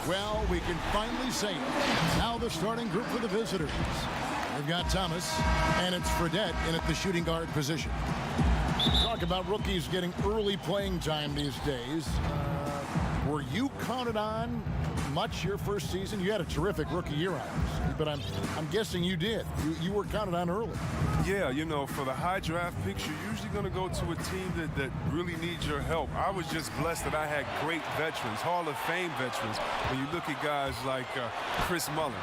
Well, we can finally say it. Now the starting group for the visitors. They've got Thomas, and it's Fredette in at the shooting guard position. Talk about rookies getting early playing time these days. Were you counted on much your first season? You had a terrific rookie year, obviously, but I'm guessing you did. You were counted on early. Yeah, you know, for the high draft picks, you're usually going to go to a team that really needs your help. I was just blessed that I had great veterans, Hall of Fame veterans. When you look at guys like Chris Mullin,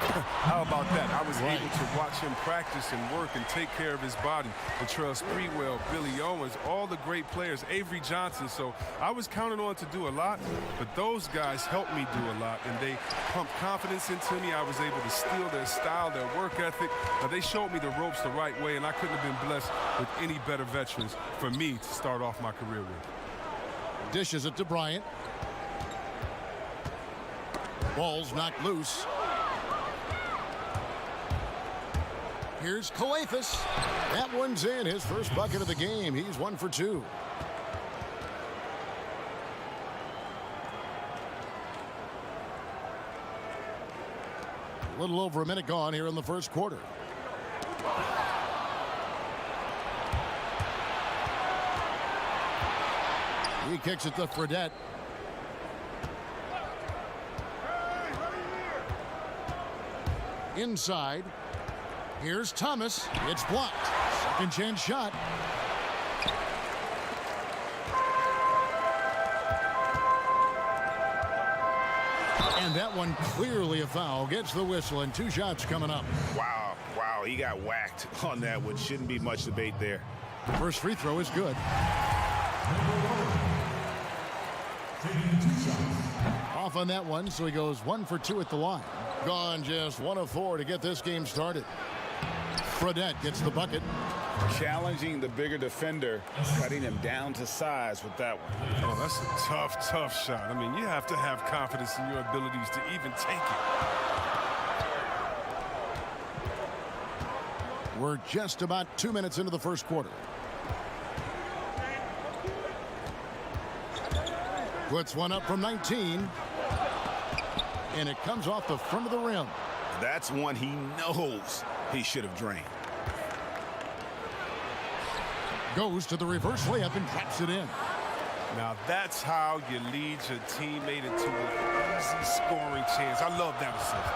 how about that? I was able to watch him practice and work and take care of his body. Latrell Sprewell, Billy Owens, all the great players, Avery Johnson. So I was counted on to do a lot, but those guys helped me do a lot, and they pumped confidence into me. I was able to steal their style, their work ethic. They showed me the ropes the right way, and I couldn't have been blessed with any better veterans for me to start off my career with. Dishes it to Bryant. Ball's knocked loose. Here's Coathus. That one's in. His first bucket of the game. He's 1 for 2. A little over a minute gone here in the first quarter. He kicks it to Fredette. Inside. Here's Thomas. It's blocked. Second chance shot. And that one clearly a foul. Gets the whistle, and 2 shots coming up. Wow, he got whacked on that one. Shouldn't be much debate there. First free throw is good. Off on that one, so he goes 1 for 2 at the line. Gone just 1 of 4 to get this game started. Fredette gets the bucket. Challenging the bigger defender, cutting him down to size with that one. Oh, that's a tough shot. I mean, you have to have confidence in your abilities to even take it. We're just about 2 minutes into the first quarter. Puts one up from 19. And it comes off the front of the rim. That's one he knows he should have drained. Goes to the reverse layup and traps it in. Now that's how you lead your teammate into an easy scoring chance. I love that assist.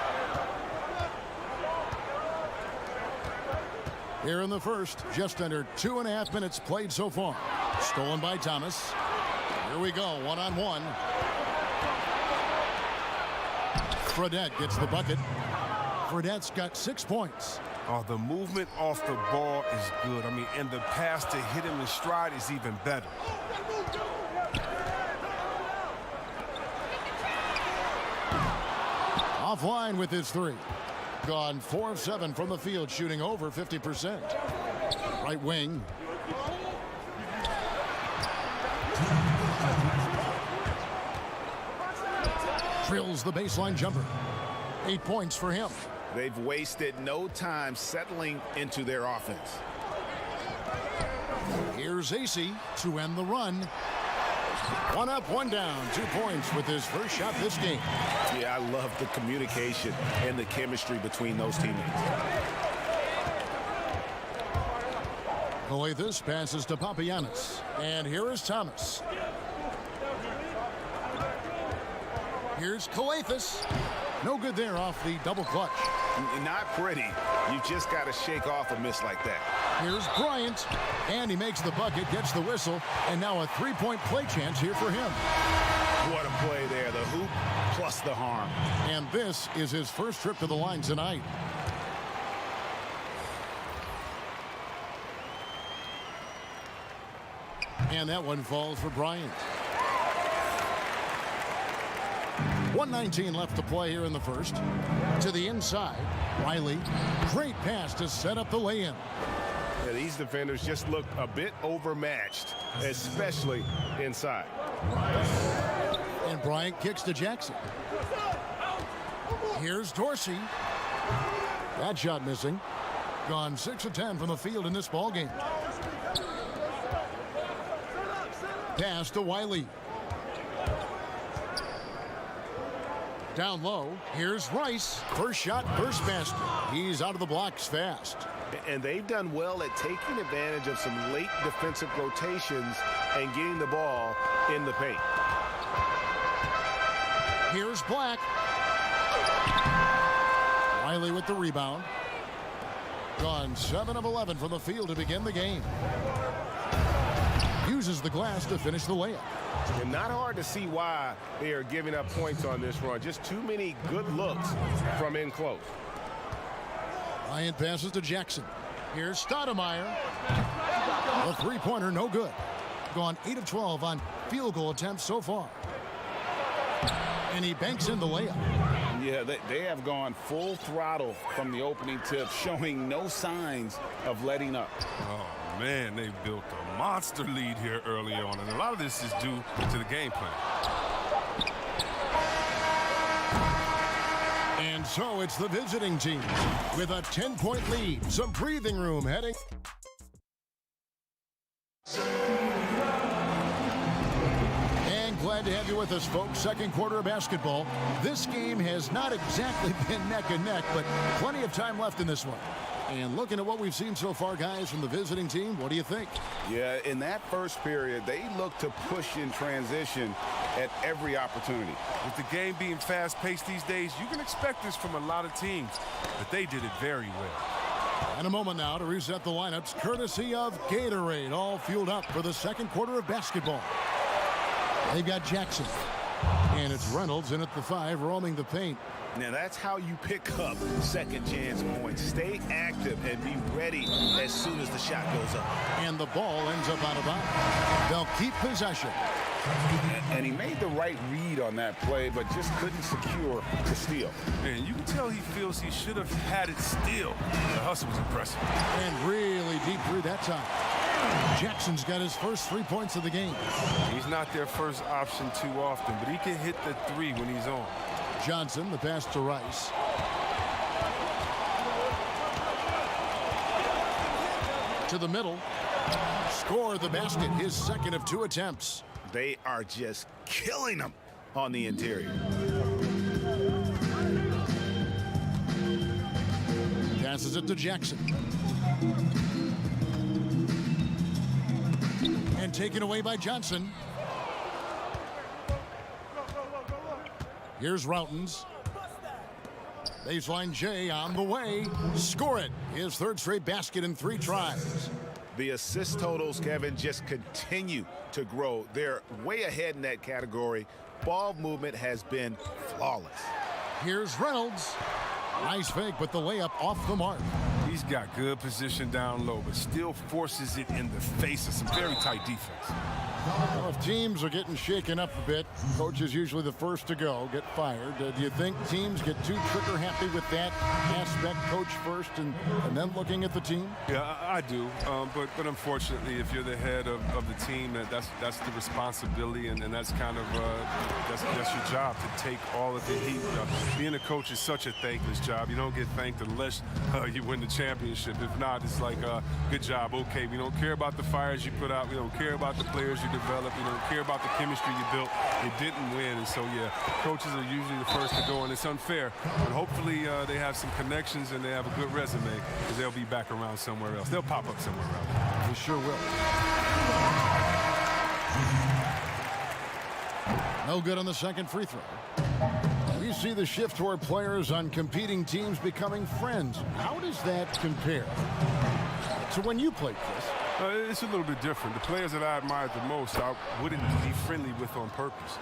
Here in the first, just under 2.5 minutes played so far. Stolen by Thomas. Here we go, one-on-one. Fredette gets the bucket. Fredette's got 6 points. Oh, the movement off the ball is good. I mean, and the pass to hit him in stride is even better. Offline with his 3. Gone 4 of 7 from the field, shooting over 50%. Right wing. Drills the baseline jumper. 8 points for him. They've wasted no time settling into their offense. Here's AC to end the run. 1 up, 1 down. 2 points with his first shot this game. Yeah, I love the communication and the chemistry between those teammates. Coathus passes to Papagiannis. And here is Thomas. Here's Coathus. No good there off the double clutch. Not pretty. You just got to shake off a miss like that. Here's Bryant. And he makes the bucket, gets the whistle, and now a 3-point play chance here for him. What a play there. The hoop plus the harm. And this is his first trip to the line tonight. And that one falls for Bryant. 1:19 left to play here in the first. To the inside, Riley. Great pass to set up the lay-in. Yeah, these defenders just look a bit overmatched, especially inside. And Bryant kicks to Jackson. Here's Dorsey. That shot missing. Gone 6 of 10 from the field in this ballgame. Pass to Wiley. Down low, here's Rice. First shot, first basket. He's out of the blocks fast. And they've done well at taking advantage of some late defensive rotations and getting the ball in the paint. Here's Black. Riley with the rebound. Gone 7 of 11 from the field to begin the game. Uses the glass to finish the layup. And not hard to see why they are giving up points on this run. Just too many good looks from in close. Bryant passes to Jackson. Here's Stoudemire. The three-pointer, no good. Gone 8 of 12 on field goal attempts so far. And he banks in the layup. Yeah, they have gone full throttle from the opening tip, showing no signs of letting up. Oh, man, they built a monster lead here early on, and a lot of this is due to the game plan. And so it's the visiting team with a 10-point lead. Some breathing room heading. And glad to have you with us, folks. Second quarter of basketball. This game has not exactly been neck and neck, but plenty of time left in this one. And looking at what we've seen so far, guys, from the visiting team, what do you think? Yeah, in that first period, they looked to push in transition at every opportunity. With the game being fast-paced these days, you can expect this from a lot of teams, but they did it very well. And a moment now to reset the lineups, courtesy of Gatorade, all fueled up for the second quarter of basketball. They've got Jackson, and it's Reynolds in at the 5, roaming the paint. Now that's how you pick up second chance points. Stay active and be ready as soon as the shot goes up. And the ball ends up out of bounds. They'll keep possession. And he made the right read on that play, but just couldn't secure the steal. And you can tell he feels he should have had it still. The hustle was impressive. And really deep through that time. Jackson's got his first 3 points of the game. He's not their first option too often, but he can hit the 3 when he's on. Johnson, the pass to Rice. To the middle. Score the basket, his second of 2 attempts. They are just killing them on the interior. Passes it to Jackson. And taken away by Johnson. Here's Routens. Baseline J on the way. Score it. His third straight basket in 3 tries. The assist totals, Kevin, just continue to grow. They're way ahead in that category. Ball movement has been flawless. Here's Reynolds. Nice fake, but the layup off the mark. He's got good position down low, but still forces it in the face of some very tight defense. Well, if teams are getting shaken up a bit, coach is usually the first to go, get fired. Do you think teams get too trigger happy with that aspect, coach first and then looking at the team? Yeah, I do. But unfortunately, if you're the head of the team, that's the responsibility, and that's kind of that's your job to take all of the heat. Being a coach is such a thankless job. You don't get thanked unless you win the championship. If not, it's like, good job, okay. We don't care about the fires you put out. We don't care about the players you develop. You don't care about the chemistry you built. You didn't win, and so yeah, coaches are usually the first to go, and it's unfair. But hopefully they have some connections and they have a good resume, because they'll be back around somewhere else. They'll pop up somewhere else. They sure will. No good on the second free throw. We see the shift toward players on competing teams becoming friends. How does that compare to when you played, Chris? It's a little bit different. The players that I admired the most, I wouldn't be friendly with on purpose.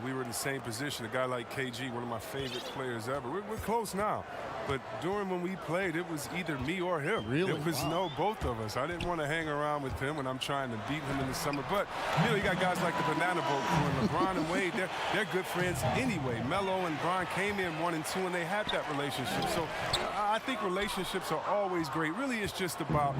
We were in the same position. A guy like KG, one of my favorite players ever. We're close now. But during when we played, it was either me or him. Really? It was both of us. I didn't want to hang around with him when I'm trying to beat him in the summer. But, you got guys like the Banana Boat crew and LeBron and Wade. They're good friends anyway. Melo and Bron came in 1 and 2, and they had that relationship. So I think relationships are always great. Really, it's just about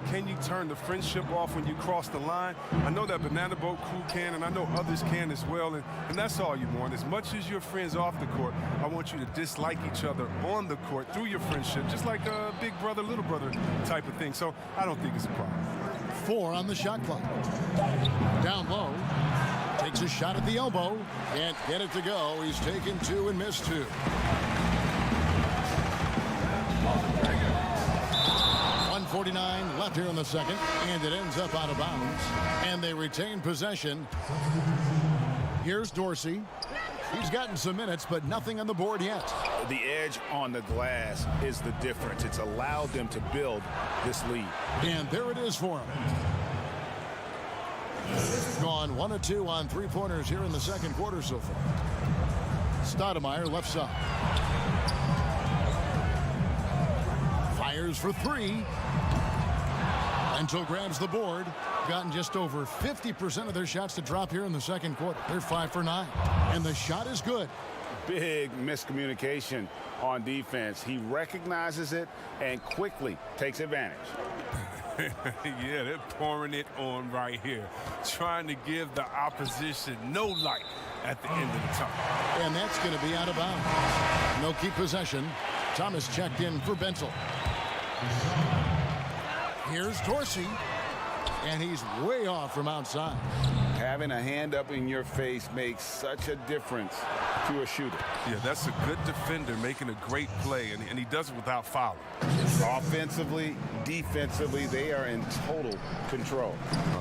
can you turn the friendship off when you cross the line? I know that Banana Boat crew can, and I know others can as well. And that's all you want. As much as you're friends off the court, I want you to dislike each other on the court through your friendship, just like a big brother, little brother type of thing. So I don't think it's a problem. 4 on the shot clock. Down low. Takes a shot at the elbow. Can't get it to go. He's taken 2 and missed 2. .149 left here in the second, and it ends up out of bounds. And they retain possession. Here's Dorsey. He's gotten some minutes, but nothing on the board yet. The edge on the glass is the difference. It's allowed them to build this lead. And there it is for him. Gone 1 of 2 on 3-pointers here in the second quarter so far. Stoudemire left side. Fires for 3. Until grabs the board. Gotten just over 50% of their shots to drop here in the second quarter. They're 5 for 9. And the shot is good. Big miscommunication on defense. He recognizes it and quickly takes advantage. Yeah, they're pouring it on right here. Trying to give the opposition no light at the end of the tunnel. And that's going to be out of bounds. They'll keep possession. Thomas checked in for Bentel. Here's Dorsey. And he's way off from outside. Having a hand up in your face makes such a difference to a shooter. Yeah, that's a good defender making a great play, and he does it without fouling. Offensively, defensively, they are in total control.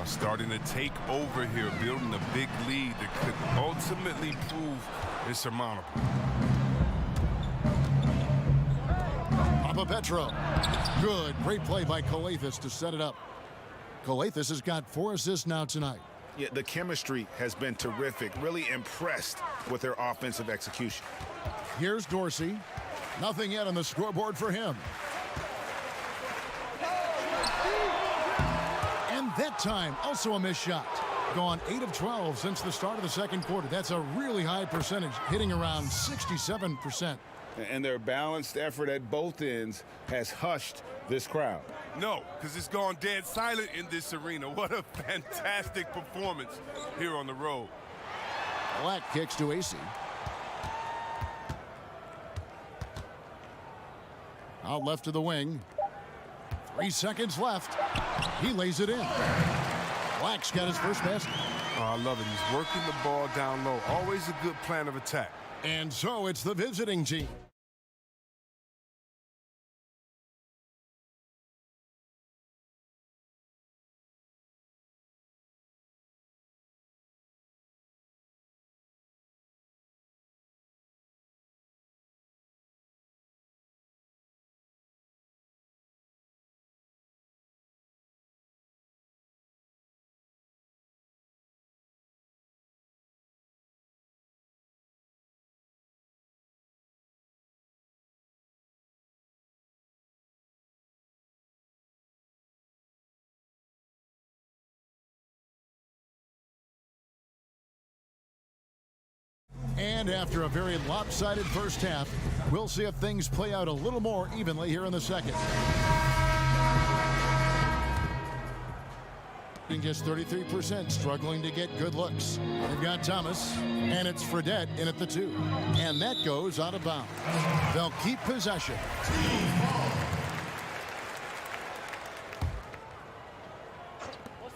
Starting to take over here, building a big lead that could ultimately prove insurmountable. Petro. Good. Great play by Calathis to set it up. Calathis has got 4 assists now tonight. Yeah, the chemistry has been terrific. Really impressed with their offensive execution. Here's Dorsey. Nothing yet on the scoreboard for him. And that time, also a missed shot. Gone 8 of 12 since the start of the second quarter. That's a really high percentage, hitting around 67%. And their balanced effort at both ends has hushed this crowd. No, because it's gone dead silent in this arena. What a fantastic performance here on the road. Black kicks to AC. Out left to the wing. 3 seconds left. He lays it in. Black's got his first basket. Oh, I love it. He's working the ball down low. Always a good plan of attack. And so it's the visiting team. And after a very lopsided first half, we'll see if things play out a little more evenly here in the second. Just 33%, struggling to get good looks. They've got Thomas, and it's Fredette in at the 2. And that goes out of bounds. They'll keep possession.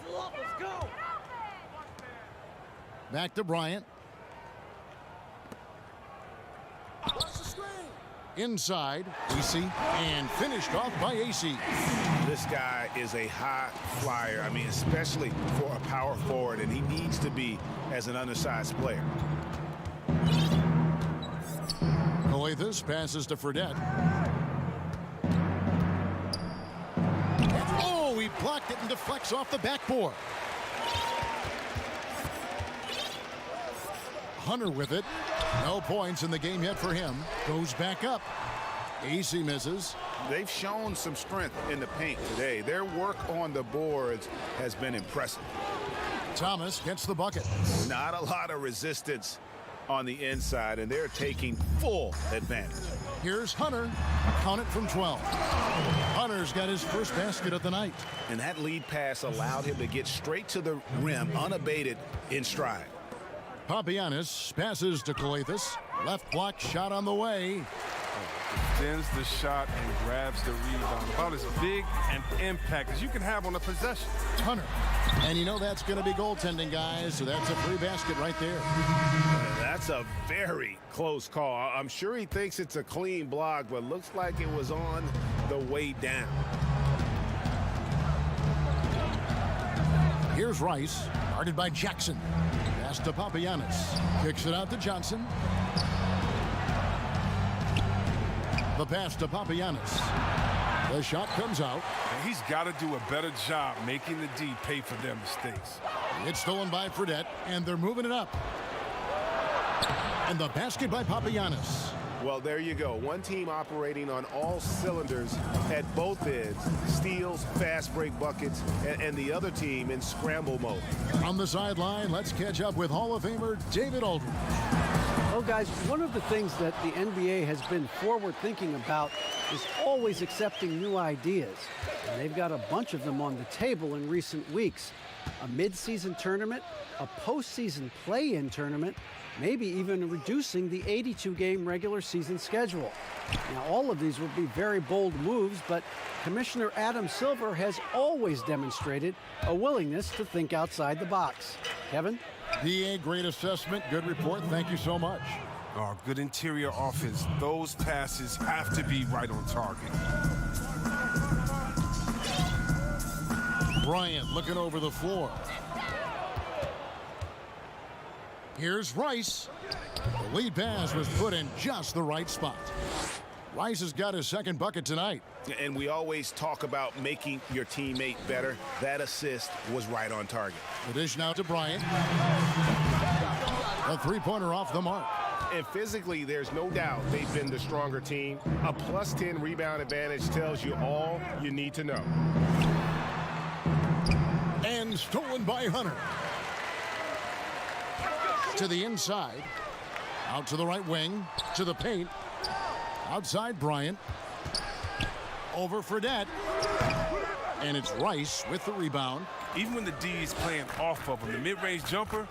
Let's go. Back to Bryant. Inside, AC, and finished off by AC. This guy is a high flyer. I mean, especially for a power forward, and he needs to be as an undersized player. Calathis passes to Fredette. Oh, he blocked it and deflects off the backboard. Hunter with it. No points in the game yet for him. Goes back up. AC misses. They've shown some strength in the paint today. Their work on the boards has been impressive. Thomas gets the bucket. Not a lot of resistance on the inside, and they're taking full advantage. Here's Hunter. Count it from 12. Hunter's got his first basket of the night. And that lead pass allowed him to get straight to the rim unabated in stride. Papianis passes to Calathis. Left block shot on the way. Defends the shot and grabs the rebound. About as big an impact as you can have on a possession. Hunter. And you know that's going to be goaltending, guys, so that's a free basket right there. That's a very close call. I'm sure he thinks it's a clean block, but looks like it was on the way down. Here's Rice, guarded by Jackson. Pass to Papagiannis. Kicks it out to Johnson. The pass to Papagiannis. The shot comes out. And he's got to do a better job making the D pay for their mistakes. It's stolen by Fredette, and they're moving it up. And the basket by Papagiannis. Well, there you go. One team operating on all cylinders at both ends. Steals, fast break buckets, and the other team in scramble mode. On the sideline, let's catch up with Hall of Famer David Aldridge. Well, guys, one of the things that the NBA has been forward thinking about is always accepting new ideas. And they've got a bunch of them on the table in recent weeks. A mid-season tournament, a postseason play-in tournament, maybe even reducing the 82-game regular season schedule. Now, all of these would be very bold moves, but Commissioner Adam Silver has always demonstrated a willingness to think outside the box. Kevin? DA, great assessment, good report. Thank you so much. Oh, good interior offense. Those passes have to be right on target. Bryant looking over the floor. Here's Rice. The lead pass was put in just the right spot. Rice has got his second bucket tonight. And we always talk about making your teammate better. That assist was right on target. The dish now to Bryant. A three-pointer off the mark. And physically, there's no doubt they've been the stronger team. A +10 rebound advantage tells you all you need to know. And stolen by Hunter. To the inside. Out to the right wing. To the paint. Outside Bryant. Over Fredette. And it's Rice with the rebound. Even when the D is playing off of him, the mid-range jumper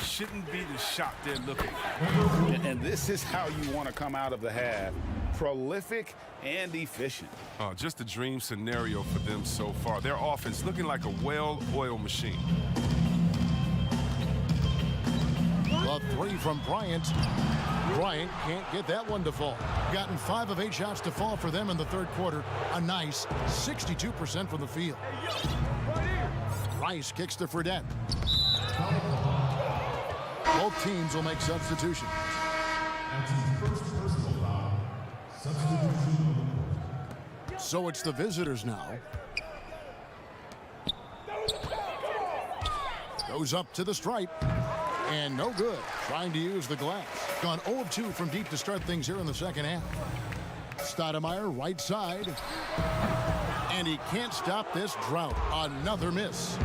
shouldn't be the shot they're looking for. And this is how you want to come out of the half. Prolific and efficient. Oh, just a dream scenario for them so far. Their offense looking like a well-oiled machine. The three from Bryant. Bryant can't get that one to fall. Gotten 5 of 8 shots to fall for them in the third quarter. A nice 62% from the field. Rice kicks to Fredette. Both teams will make substitutions. So it's the visitors now. Goes up to the stripe. And no good. Trying to use the glass. Gone 0 of 2 from deep to start things here in the second half. Stoudemire, right side. And he can't stop this drought. Another miss.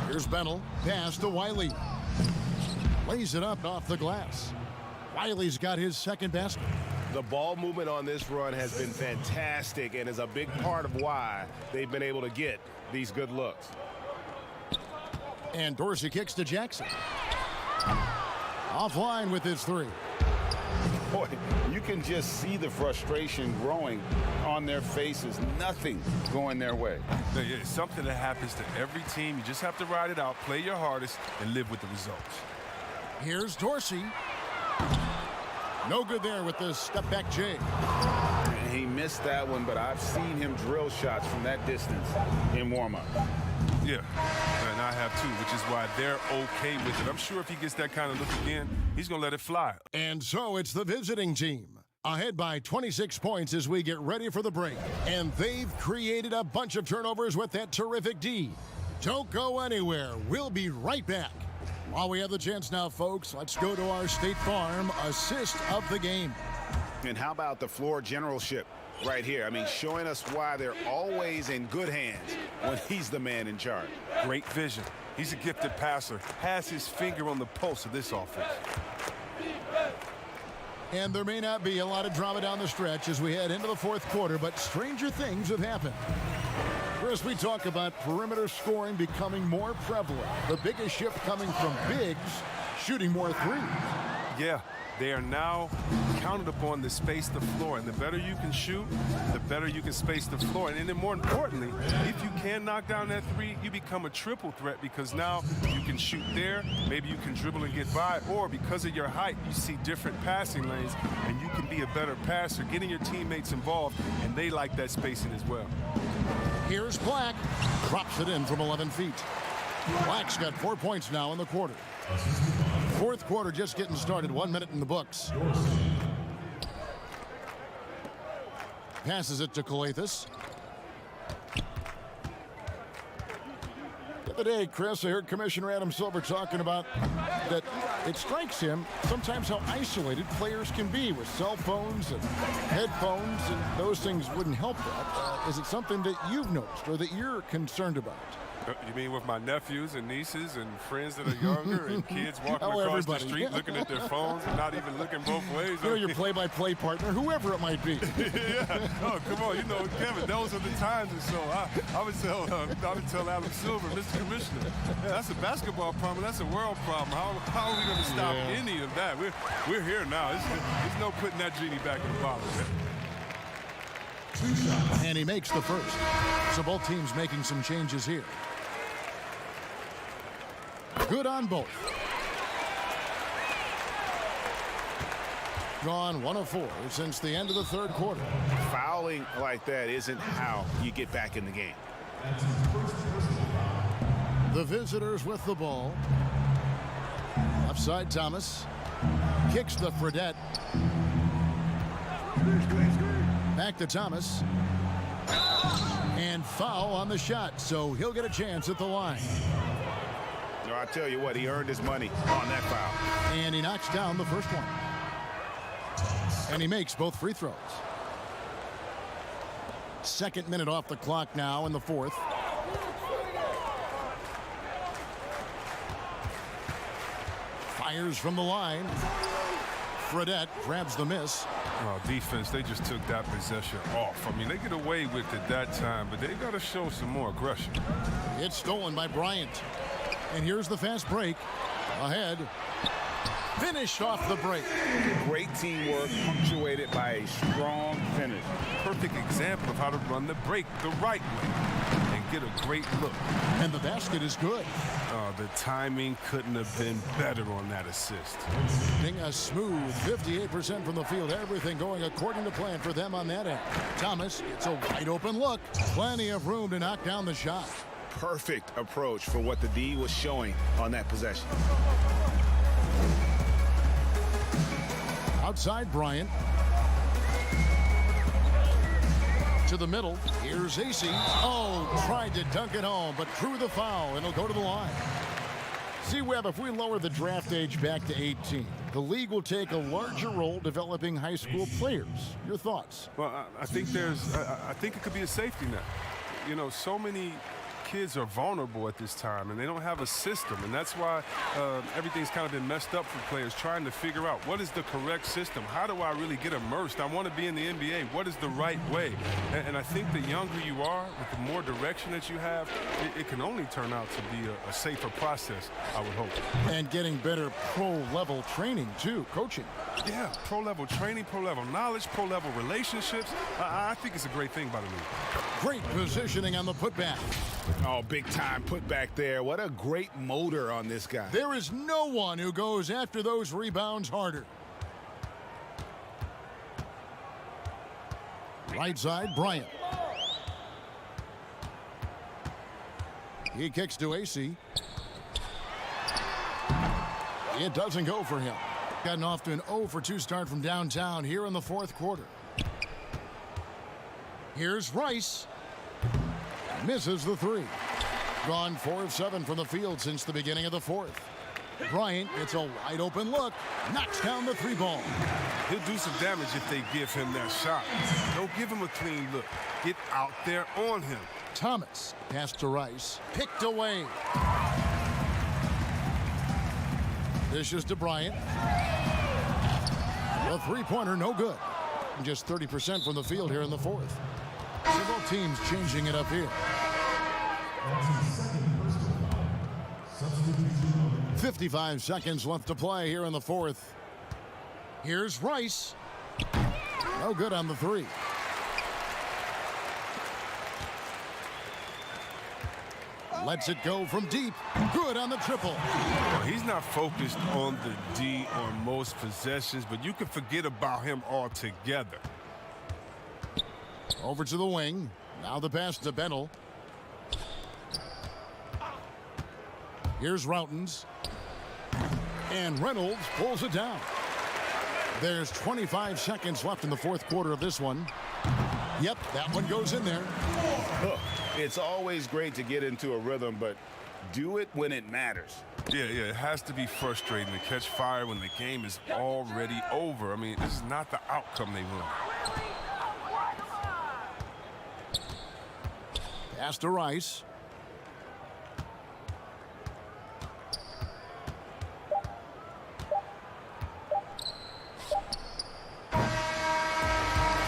Here's Bennell. Pass to Wiley. Lays it up off the glass. Wiley's got his second basket. The ball movement on this run has been fantastic and is a big part of why they've been able to get these good looks. And Dorsey kicks to Jackson. Offline with his three. Boy, you can just see the frustration growing on their faces. Nothing going their way. It's something that happens to every team. You just have to ride it out, play your hardest, and live with the results. Here's Dorsey. No good there with the step-back J. And he missed that one, but I've seen him drill shots from that distance in warm-up. Yeah, and I have too, which is why they're okay with it. I'm sure if he gets that kind of look again, he's going to let it fly. And so it's the visiting team. Ahead by 26 points as we get ready for the break. And they've created a bunch of turnovers with that terrific D. Don't go anywhere. We'll be right back. While we have the chance now, folks, let's go to our State Farm assist of the game. And how about the floor generalship right here? I mean, showing us why they're always in good hands when he's the man in charge. Great vision. He's a gifted passer. Has his finger on the pulse of this offense. And there may not be a lot of drama down the stretch as we head into the fourth quarter, but stranger things have happened. Chris, we talk about perimeter scoring becoming more prevalent. The biggest shift coming from bigs shooting more threes. Yeah, They are now counted upon to space the floor. And the better you can shoot, the better you can space the floor. And then more importantly, if you can knock down that three, you become a triple threat because now you can shoot there, maybe you can dribble and get by, or because of your height, you see different passing lanes and you can be a better passer, getting your teammates involved, and they like that spacing as well. Here's Black. Drops it in from 11 feet. Black's got 4 points now in the quarter. Fourth quarter just getting started. 1 minute in the books. Passes it to Calathis. The other day, Chris, I heard Commissioner Adam Silver talking about that it strikes him sometimes how isolated players can be with cell phones and headphones, and those things wouldn't help that. Is it something that you've noticed or that you're concerned about? You mean with my nephews and nieces and friends that are younger and kids walking across the street looking at their phones and not even looking both ways? You know, your play-by-play partner, whoever it might be. Yeah. Oh, come on. You know, Kevin, those are the times. And so I would tell Adam Silver, Mr. Commissioner, yeah, that's a basketball problem. That's a world problem. How are we going to stop any of that? We're here now. There's no putting that genie back in the bottle. And he makes the first. So both teams making some changes here. Good on both. Gone 1 of 4 since the end of the third quarter. Fouling like that isn't how you get back in the game. The visitors with the ball. Left side, Thomas. Kicks to Fredette. Back to Thomas. And foul on the shot, so he'll get a chance at the line. No, I tell you what, he earned his money on that foul. And he knocks down the first one. And he makes both free throws. Second minute off the clock now in the fourth. Fires from the line. Fredette grabs the miss. Oh, defense, they just took that possession off. I mean, they get away with it that time, but they got to show some more aggression. It's stolen by Bryant. And here's the fast break. Ahead. Finished off the break. Great teamwork punctuated by a strong finish. Perfect example of how to run the break the right way and get a great look. And the basket is good. The timing couldn't have been better on that assist. Being a smooth 58% from the field. Everything going according to plan for them on that end. Thomas, it's a wide open look. Plenty of room to knock down the shot. Perfect approach for what the D was showing on that possession. Outside Bryant. To the middle. Here's AC. Oh, tried to dunk it home, but drew the foul, and he'll go to the line. See, Webb, if we lower the draft age back to 18, the league will take a larger role developing high school players. Your thoughts? Well, I think I think it could be a safety net. You know, so many kids are vulnerable at this time, and they don't have a system, and that's why everything's kind of been messed up for players trying to figure out what is the correct system. How do I really get immersed? I want to be in the NBA. What is the right way? And I think the younger you are, with the more direction that you have, it can only turn out to be a safer process, I would hope. And getting better pro-level training, too, coaching. Yeah, pro-level training, pro-level knowledge, pro-level relationships. I think it's a great thing by the league. Great positioning on the putback. Oh, big time put back there. What a great motor on this guy. There is no one who goes after those rebounds harder. Right side, Bryant. He kicks to AC. It doesn't go for him. Gotten off to an 0 for 2 start from downtown here in the fourth quarter. Here's Rice. Misses the three. Gone 4 of 7 from the field since the beginning of the fourth. Bryant, it's a wide open look. Knocks down the 3 ball. He'll do some damage if they give him that shot. Don't give him a clean look. Get out there on him. Thomas, pass to Rice. Picked away. Dishes to Bryant. The 3-pointer, no good. Just 30% from the field here in the fourth. Several teams changing it up here. 55 seconds left to play here in the fourth. Here's Rice. No good on the three. Lets it go from deep. Good on the triple. Well, he's not focused on the D on most possessions, but you can forget about him altogether. Over to the wing. Now the pass to Bennell. Here's Routens. And Reynolds pulls it down. There's 25 seconds left in the fourth quarter of this one. Yep, that one goes in there. It's always great to get into a rhythm, but do it when it matters. Yeah, it has to be frustrating to catch fire when the game is already over. I mean, this is not the outcome they want. Pass to Rice.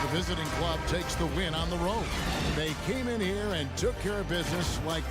The visiting club takes the win on the road. They came in here and took care of business like...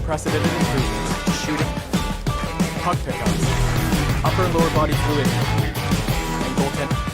unprecedented improvements to shooting, puck pickups, upper and lower body fluidity, and goaltending.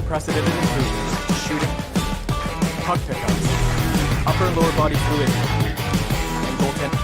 unprecedented improvements. Shooting, puck pickups, upper and lower body fluidity, and goaltending.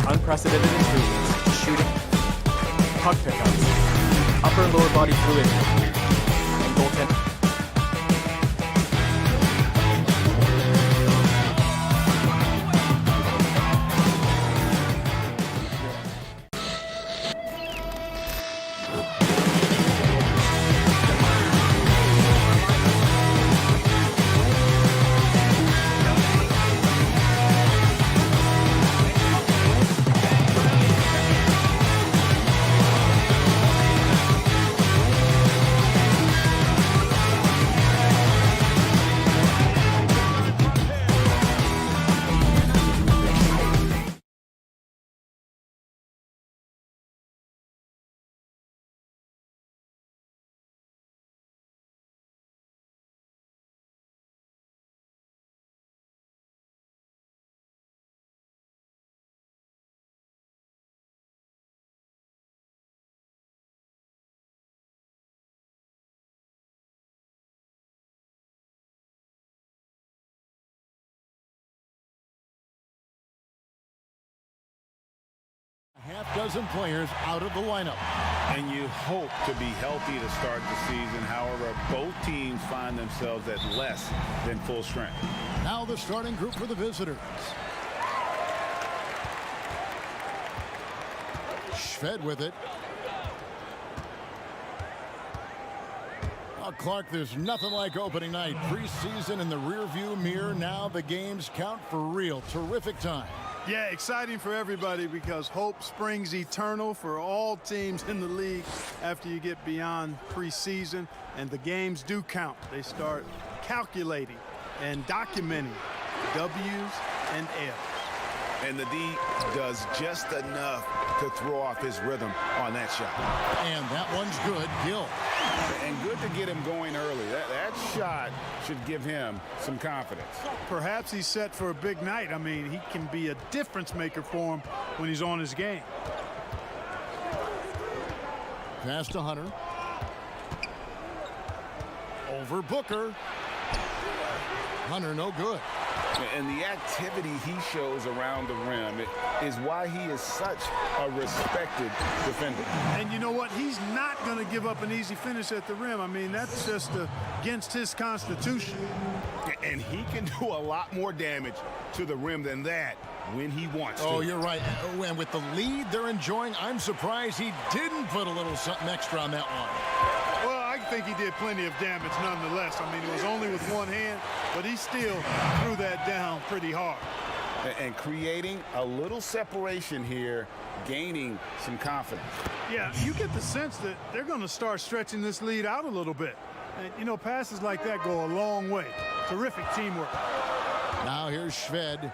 Unprecedented improvements. Shooting, puck pickups, upper and lower body fluidity, and goaltending. Half dozen players out of the lineup. And you hope to be healthy to start the season. However, both teams find themselves at less than full strength. Now the starting group for the visitors. Schved with it. Oh, Clark, there's nothing like opening night. Preseason in the rearview mirror. Now the games count for real. Terrific time. Yeah, exciting for everybody because hope springs eternal for all teams in the league after you get beyond preseason, and the games do count. They start calculating and documenting W's and L's. And the D does just enough to throw off his rhythm on that shot. And that one's good. Gill. And good to get him going early. That shot should give him some confidence. Perhaps he's set for a big night. I mean, he can be a difference maker for him when he's on his game. Pass to Hunter. Over Booker. Hunter no good. And the activity he shows around the rim is why he is such a respected defender. And you know what? He's not going to give up an easy finish at the rim. I mean, that's just against his constitution. And he can do a lot more damage to the rim than that when he wants to. Oh, you're right. And with the lead they're enjoying, I'm surprised he didn't put a little something extra on that one. Well, I think he did plenty of damage nonetheless. I mean, it was only with one hand, but he still threw that down pretty hard. And creating a little separation here, gaining some confidence. Yeah, you get the sense that they're going to start stretching this lead out a little bit. And, you know, passes like that go a long way. Terrific teamwork. Now here's Shved.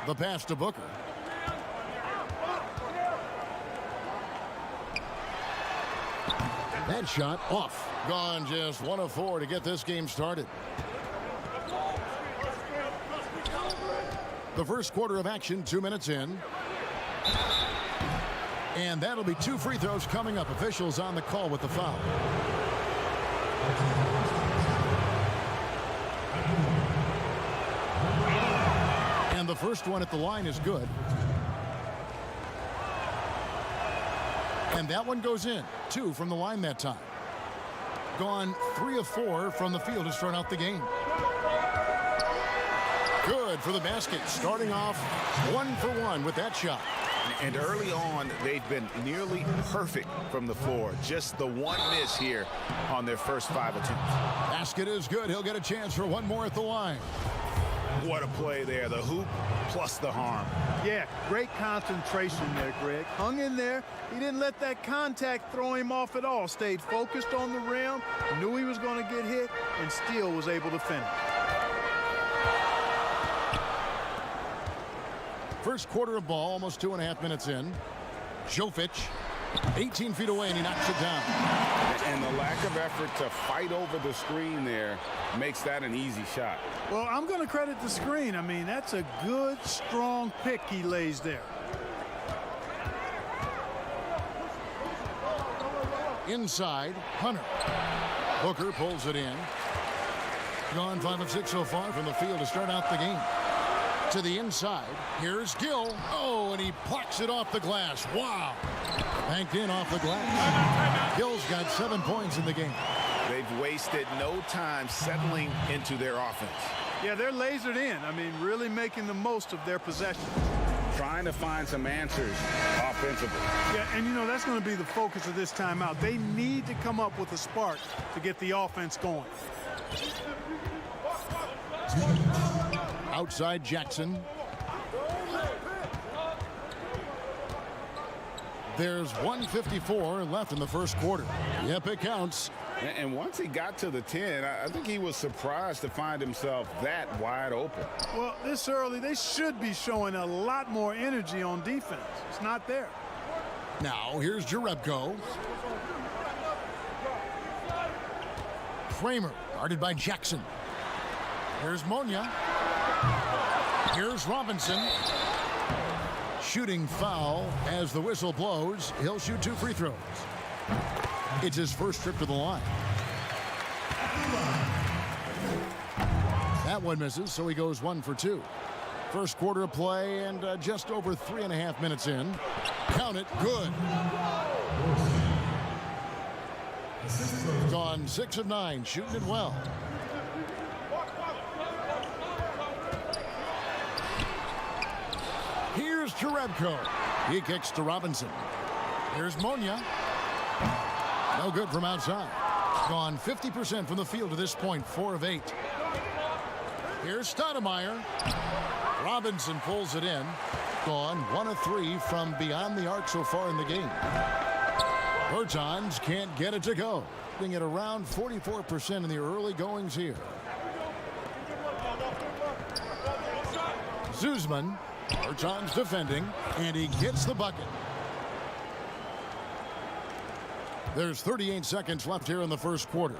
The pass to Booker. That shot off. Gone just 1 of 4 to get this game started. The first quarter of action, 2 minutes in. And that'll be 2 free throws coming up. Officials on the call with the foul. And the first one at the line is good. And that one goes in. 2 from the line that time. Gone 3 of 4 from the field to start out the game. Good for the basket. Starting off 1 for 1 with that shot. And early on, they've been nearly perfect from the floor. Just the one miss here on their first 5 attempts. Basket is good. He'll get a chance for one more at the line. What a play there. The hoop plus the harm. Yeah, great concentration there, Greg. Hung in there. He didn't let that contact throw him off at all. Stayed focused on the rim, knew he was going to get hit, and still was able to finish. First quarter of ball, almost 2.5 minutes in. Jovic, 18 feet away, and he knocks it down. And the lack of effort to fight over the screen there makes that an easy shot. Well, I'm going to credit the screen. I mean, that's a good, strong pick he lays there. Inside, Hunter. Booker pulls it in. Gone 5 of 6 so far from the field to start out the game. To the inside, here's Gill. Oh, and he plucks it off the glass. Wow. Banked in off the glass. Gill's got 7 points in the game. They've wasted no time settling into their offense. Yeah, they're lasered in. I mean, really making the most of their possession. Trying to find some answers offensively. Yeah, and you know, that's going to be the focus of this timeout. They need to come up with a spark to get the offense going. Outside Jackson. There's 1:54 left in the first quarter. Yep, it counts. And once he got to the 10, I think he was surprised to find himself that wide open. Well, this early, they should be showing a lot more energy on defense. It's not there. Now, here's Jerebko. Kramer, guarded by Jackson. Here's Monia. Here's Robinson. Shooting foul as the whistle blows. He'll shoot 2 free throws. It's his first trip to the line. That one misses, so he goes 1 for 2. First quarter of play and just over 3.5 minutes in. Count it, good. Gone 6 of 9, shooting it well. Here's Jerebko. He kicks to Robinson. Here's Monia. No good from outside. Gone 50% from the field to this point, 4 of 8. Here's Stoudemire. Robinson pulls it in. Gone 1 of 3 from beyond the arc so far in the game. Bertans can't get it to go. Being at around 44% in the early goings here. Zuzman, Bertans defending, and he gets the bucket. There's 38 seconds left here in the first quarter.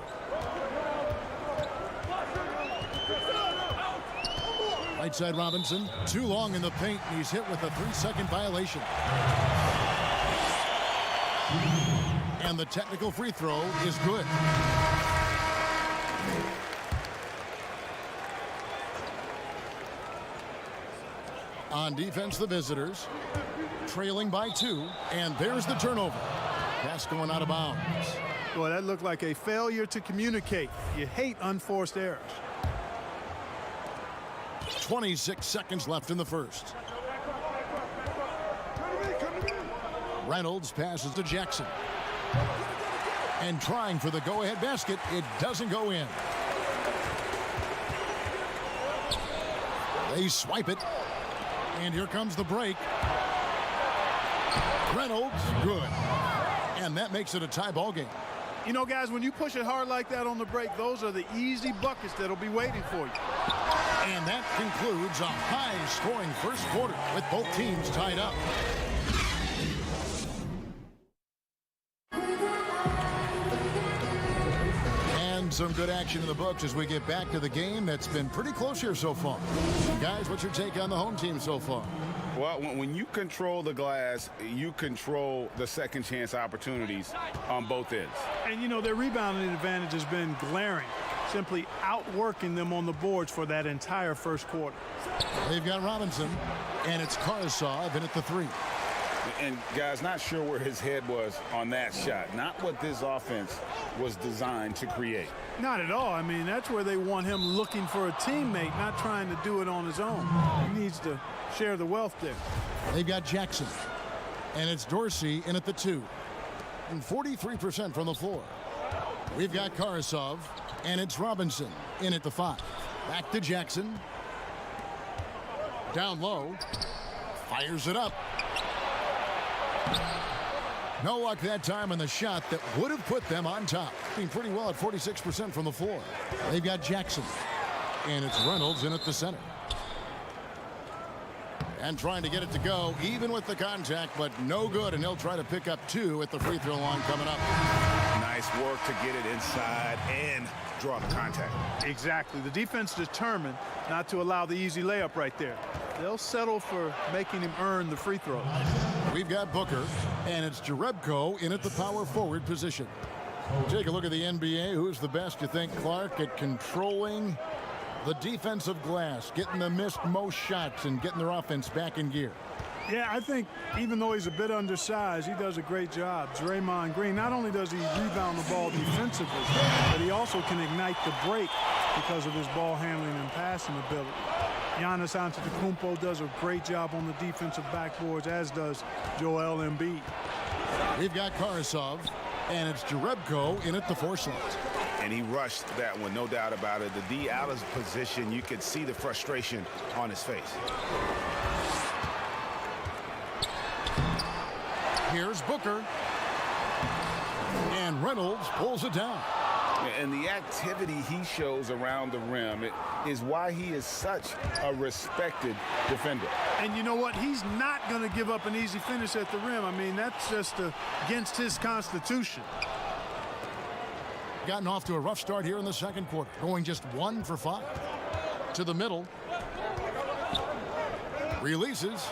Right side Robinson, too long in the paint, and he's hit with a 3-second violation. And the technical free throw is good. On defense, the visitors, trailing by 2, and there's the turnover. Pass going out of bounds. Boy, that looked like a failure to communicate. You hate unforced errors. 26 seconds left in the first. Reynolds passes to Jackson. And trying for the go-ahead basket, it doesn't go in. They swipe it. And here comes the break. Reynolds, good. And that makes it a tie ball game. You know, guys, when you push it hard like that on the break, those are the easy buckets that'll be waiting for you. And that concludes a high-scoring first quarter with both teams tied up. And some good action in the books as we get back to the game that's been pretty close here so far. Guys, what's your take on the home team so far? Well, when you control the glass, you control the second chance opportunities on both ends. And, you know, their rebounding advantage has been glaring, simply outworking them on the boards for that entire first quarter. They've got Robinson, and it's Karasov in at the 3. And, guys, not sure where his head was on that shot. Not what this offense was designed to create. Not at all. I mean, that's where they want him looking for a teammate, not trying to do it on his own. He needs to share the wealth there. They've got Jackson, and it's Dorsey in at the 2. And 43% from the floor. We've got Karasov, and it's Robinson in at the 5. Back to Jackson. Down low. Fires it up. No luck that time on the shot that would have put them on top. Being pretty well at 46% from the floor. They've got Jackson. And it's Reynolds in at the center. And trying to get it to go, even with the contact, but no good. And he'll try to pick up 2 at the free throw line coming up. Nice work to get it inside and draw the contact. Exactly. The defense determined not to allow the easy layup right there. They'll settle for making him earn the free throws. We've got Booker, and it's Jerebko in at the power forward position. Take a look at the NBA. Who's the best, you think, Clark, at controlling the defensive glass, getting the missed most shots and getting their offense back in gear? Yeah, I think even though he's a bit undersized, he does a great job. Draymond Green, not only does he rebound the ball defensively, but he also can ignite the break because of his ball handling and passing ability. Giannis Antetokounmpo does a great job on the defensive backboards, as does Joel Embiid. We've got Karasov, and it's Jerebko in at the 4 slot. And he rushed that one, no doubt about it. The D out of position, you could see the frustration on his face. Here's Booker. And Reynolds pulls it down. And the activity he shows around the rim is why he is such a respected defender. And you know what? He's not going to give up an easy finish at the rim. I mean, that's just against his constitution. Gotten off to a rough start here in the second quarter, going just 1 for 5. To the middle. Releases.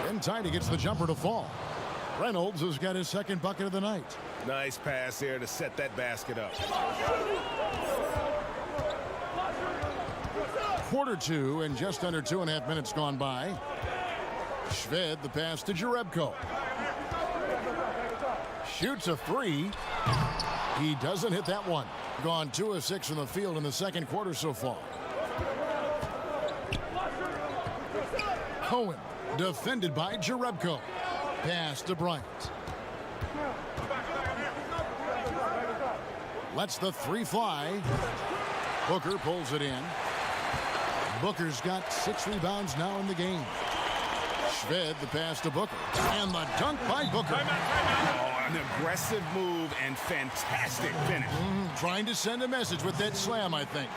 In time, he gets the jumper to fall. Reynolds has got his second bucket of the night. Nice pass there to set that basket up. Quarter 2 and just under 2.5 minutes gone by. Shved the pass to Jerebko. Shoots a 3. He doesn't hit that one. Gone 2 of 6 from the field in the second quarter so far. Cohen defended by Jerebko. Pass to Bryant. Lets the 3 fly. Booker pulls it in. Booker's got 6 rebounds now in the game. Shved the pass to Booker. And the dunk by Booker. An aggressive move and fantastic finish. Trying to send a message with that slam, I think.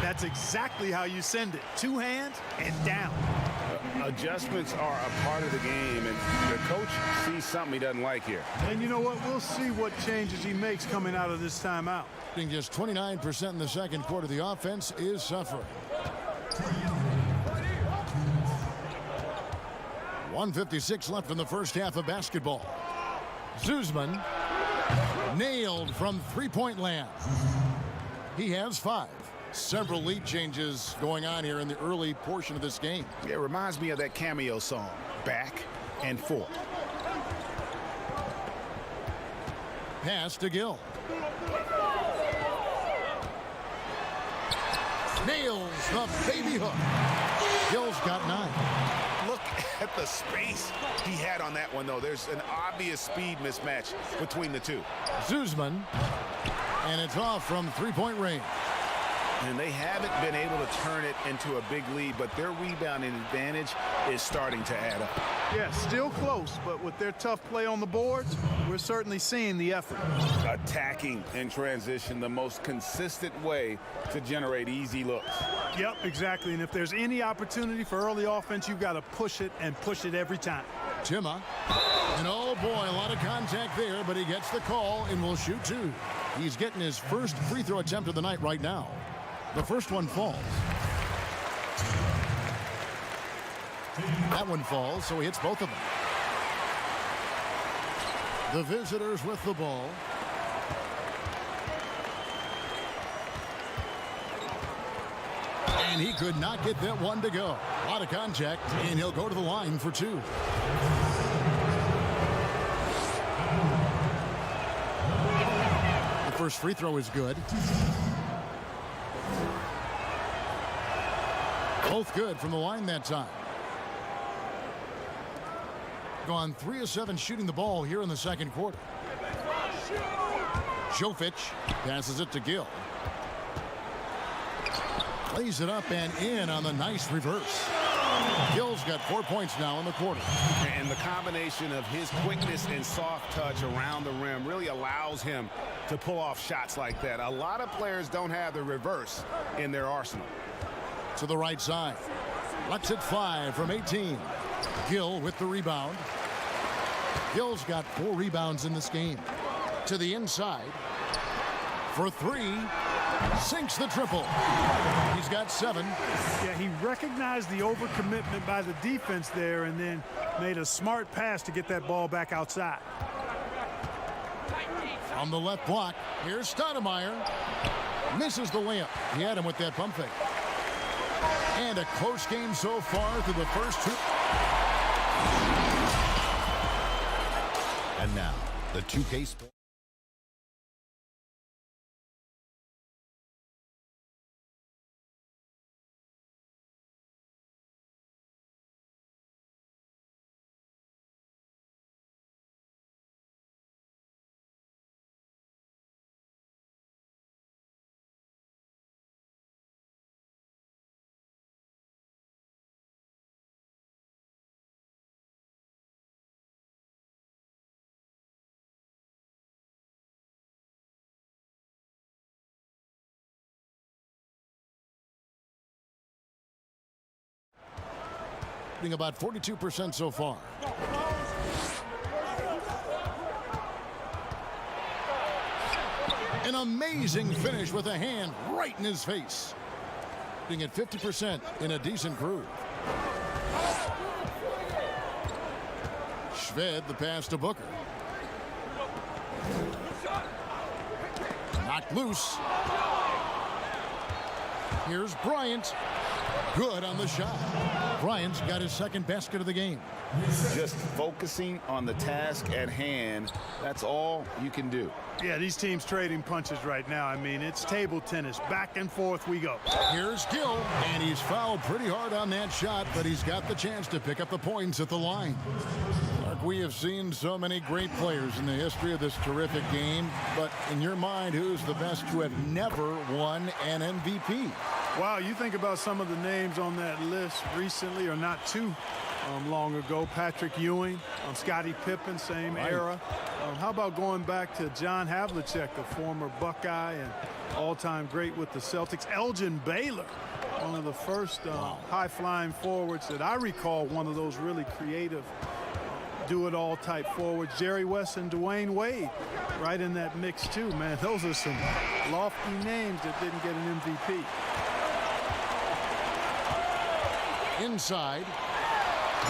That's exactly how you send it. Two hands and down. Adjustments are a part of the game, and the coach sees something he doesn't like here. And you know what? We'll see what changes he makes coming out of this timeout. Just 29% in the second quarter. The offense is suffering. 1:56 left in the first half of basketball. Zuzman nailed from three-point land. He has 5. Several lead changes going on here in the early portion of this game. It reminds me of that cameo song, Back and Forth. Pass to Gill. Nails the baby hook. Gill's got 9. Look at the space he had on that one, though. There's an obvious speed mismatch between the two. Zuzman, and it's off from three-point range. And they haven't been able to turn it into a big lead, but their rebounding advantage is starting to add up. Yeah, still close, but with their tough play on the boards, we're certainly seeing the effort. Attacking in transition, the most consistent way to generate easy looks. Yep, exactly. And if there's any opportunity for early offense, you've got to push it and push it every time. Timma, and oh boy, a lot of contact there, but he gets the call and will shoot 2. He's getting his first free throw attempt of the night right now. The first one falls. That one falls, so he hits both of them. The visitors with the ball. And he could not get that one to go. A lot of contact, and he'll go to the line for 2. The first free throw is good. Both good from the line that time. Gone 3 of 7 shooting the ball here in the second quarter. Jovic passes it to Gill. Lays it up and in on the nice reverse. Gill's got 4 points now in the quarter. And the combination of his quickness and soft touch around the rim really allows him to pull off shots like that. A lot of players don't have the reverse in their arsenal. To the right side. Lets it fly from 18. Gill with the rebound. Gill's got 4 rebounds in this game. To the inside. For 3. Sinks the triple. He's got 7. Yeah, he recognized the overcommitment by the defense there and then made a smart pass to get that ball back outside. On the left block, here's Stoudemire. Misses the layup. He had him with that pump fake. And a close game so far through the first 2. And now, the 2K Sports. About 42% so far. An amazing finish with a hand right in his face. Being at 50% in a decent groove. Shved the pass to Booker. Knocked loose. Here's Bryant. Good on the shot. Bryant's got his second basket of the game. Just focusing on the task at hand, that's all you can do. Yeah, these teams trading punches right now. I mean, it's table tennis. Back and forth we go. Here's Gill, and he's fouled pretty hard on that shot, but he's got the chance to pick up the points at the line. Mark, we have seen so many great players in the history of this terrific game, but in your mind, who's the best to have never won an MVP? Wow, you think about some of the names on that list recently, or not too long ago. Patrick Ewing, Scottie Pippen, same era. How about going back to John Havlicek, a former Buckeye and all-time great with the Celtics. Elgin Baylor, one of the first high-flying forwards that I recall, one of those really creative do-it-all type forwards. Jerry West and Dwayne Wade right in that mix too, man. Those are some lofty names that didn't get an MVP. Inside,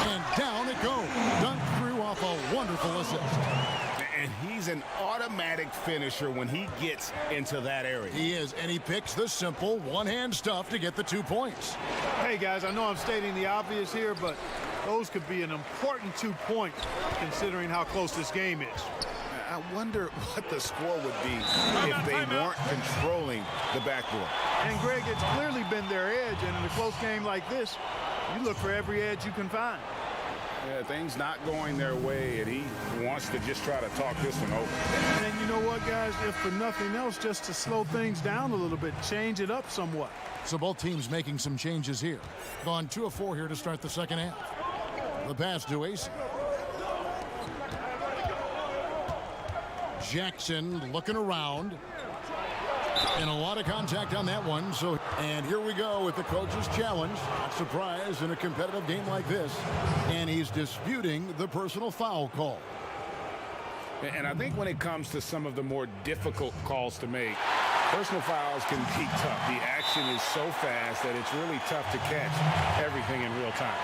and down it goes. Dunked through off a wonderful assist. And he's an automatic finisher when he gets into that area. He is, and he picks the simple one-hand stuff to get the 2 points. Hey, guys, I know I'm stating the obvious here, but those could be an important 2 points considering how close this game is. I wonder what the score would be if they weren't controlling the backboard. And, Greg, it's clearly been their edge, and in a close game like this, you look for every edge you can find. Yeah, things not going their way, and he wants to just try to talk this one over. And you know what, guys? If for nothing else, just to slow things down a little bit, change it up somewhat. So both teams making some changes here. Gone 2 of 4 here to start the second half. The pass to Ace. Jackson looking around. And a lot of contact on that one. And here we go with the coach's challenge. Not surprised in a competitive game like this. And he's disputing the personal foul call. And I think when it comes to some of the more difficult calls to make, personal fouls can be tough. The action is so fast that it's really tough to catch everything in real time.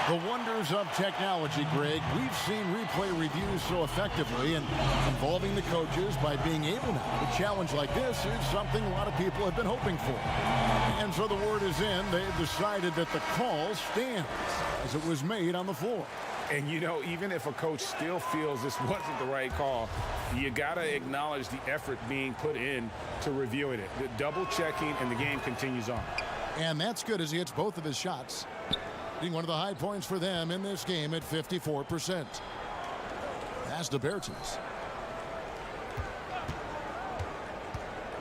The wonders of technology, Greg. We've seen replay reviews so effectively and involving the coaches by being able now to challenge like this is something a lot of people have been hoping for. And so the word is in. They've decided that the call stands as it was made on the floor. And, you know, even if a coach still feels this wasn't the right call, you got to acknowledge the effort being put in to reviewing it. The double checking, and the game continues on. And that's good as he hits both of his shots. Being one of the high points for them in this game at 54%. Pass to Bertens.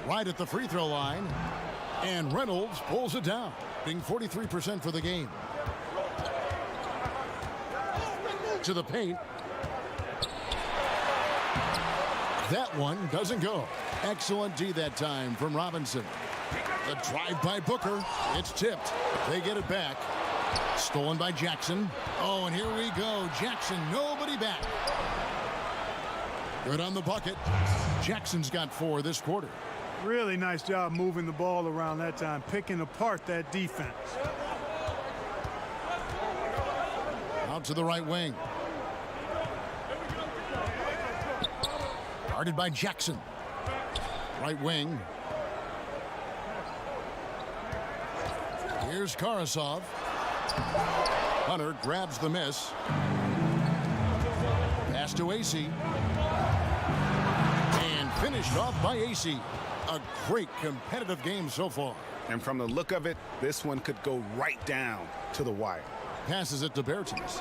Right at the free throw line. And Reynolds pulls it down, being 43% for the game. To the paint. That one doesn't go. Excellent D that time from Robinson. The drive by Booker. It's tipped. They get it back. Stolen by Jackson. Oh, and here we go. Jackson, nobody back. Good on the bucket. Jackson's got 4 this quarter. Really nice job moving the ball around that time, picking apart that defense. Out to the right wing. Guarded by Jackson. Right wing. Here's Karasov. Hunter grabs the miss. Pass to AC. And finished off by AC. A great competitive game so far. And from the look of it, this one could go right down to the wire. Passes it to Bertens.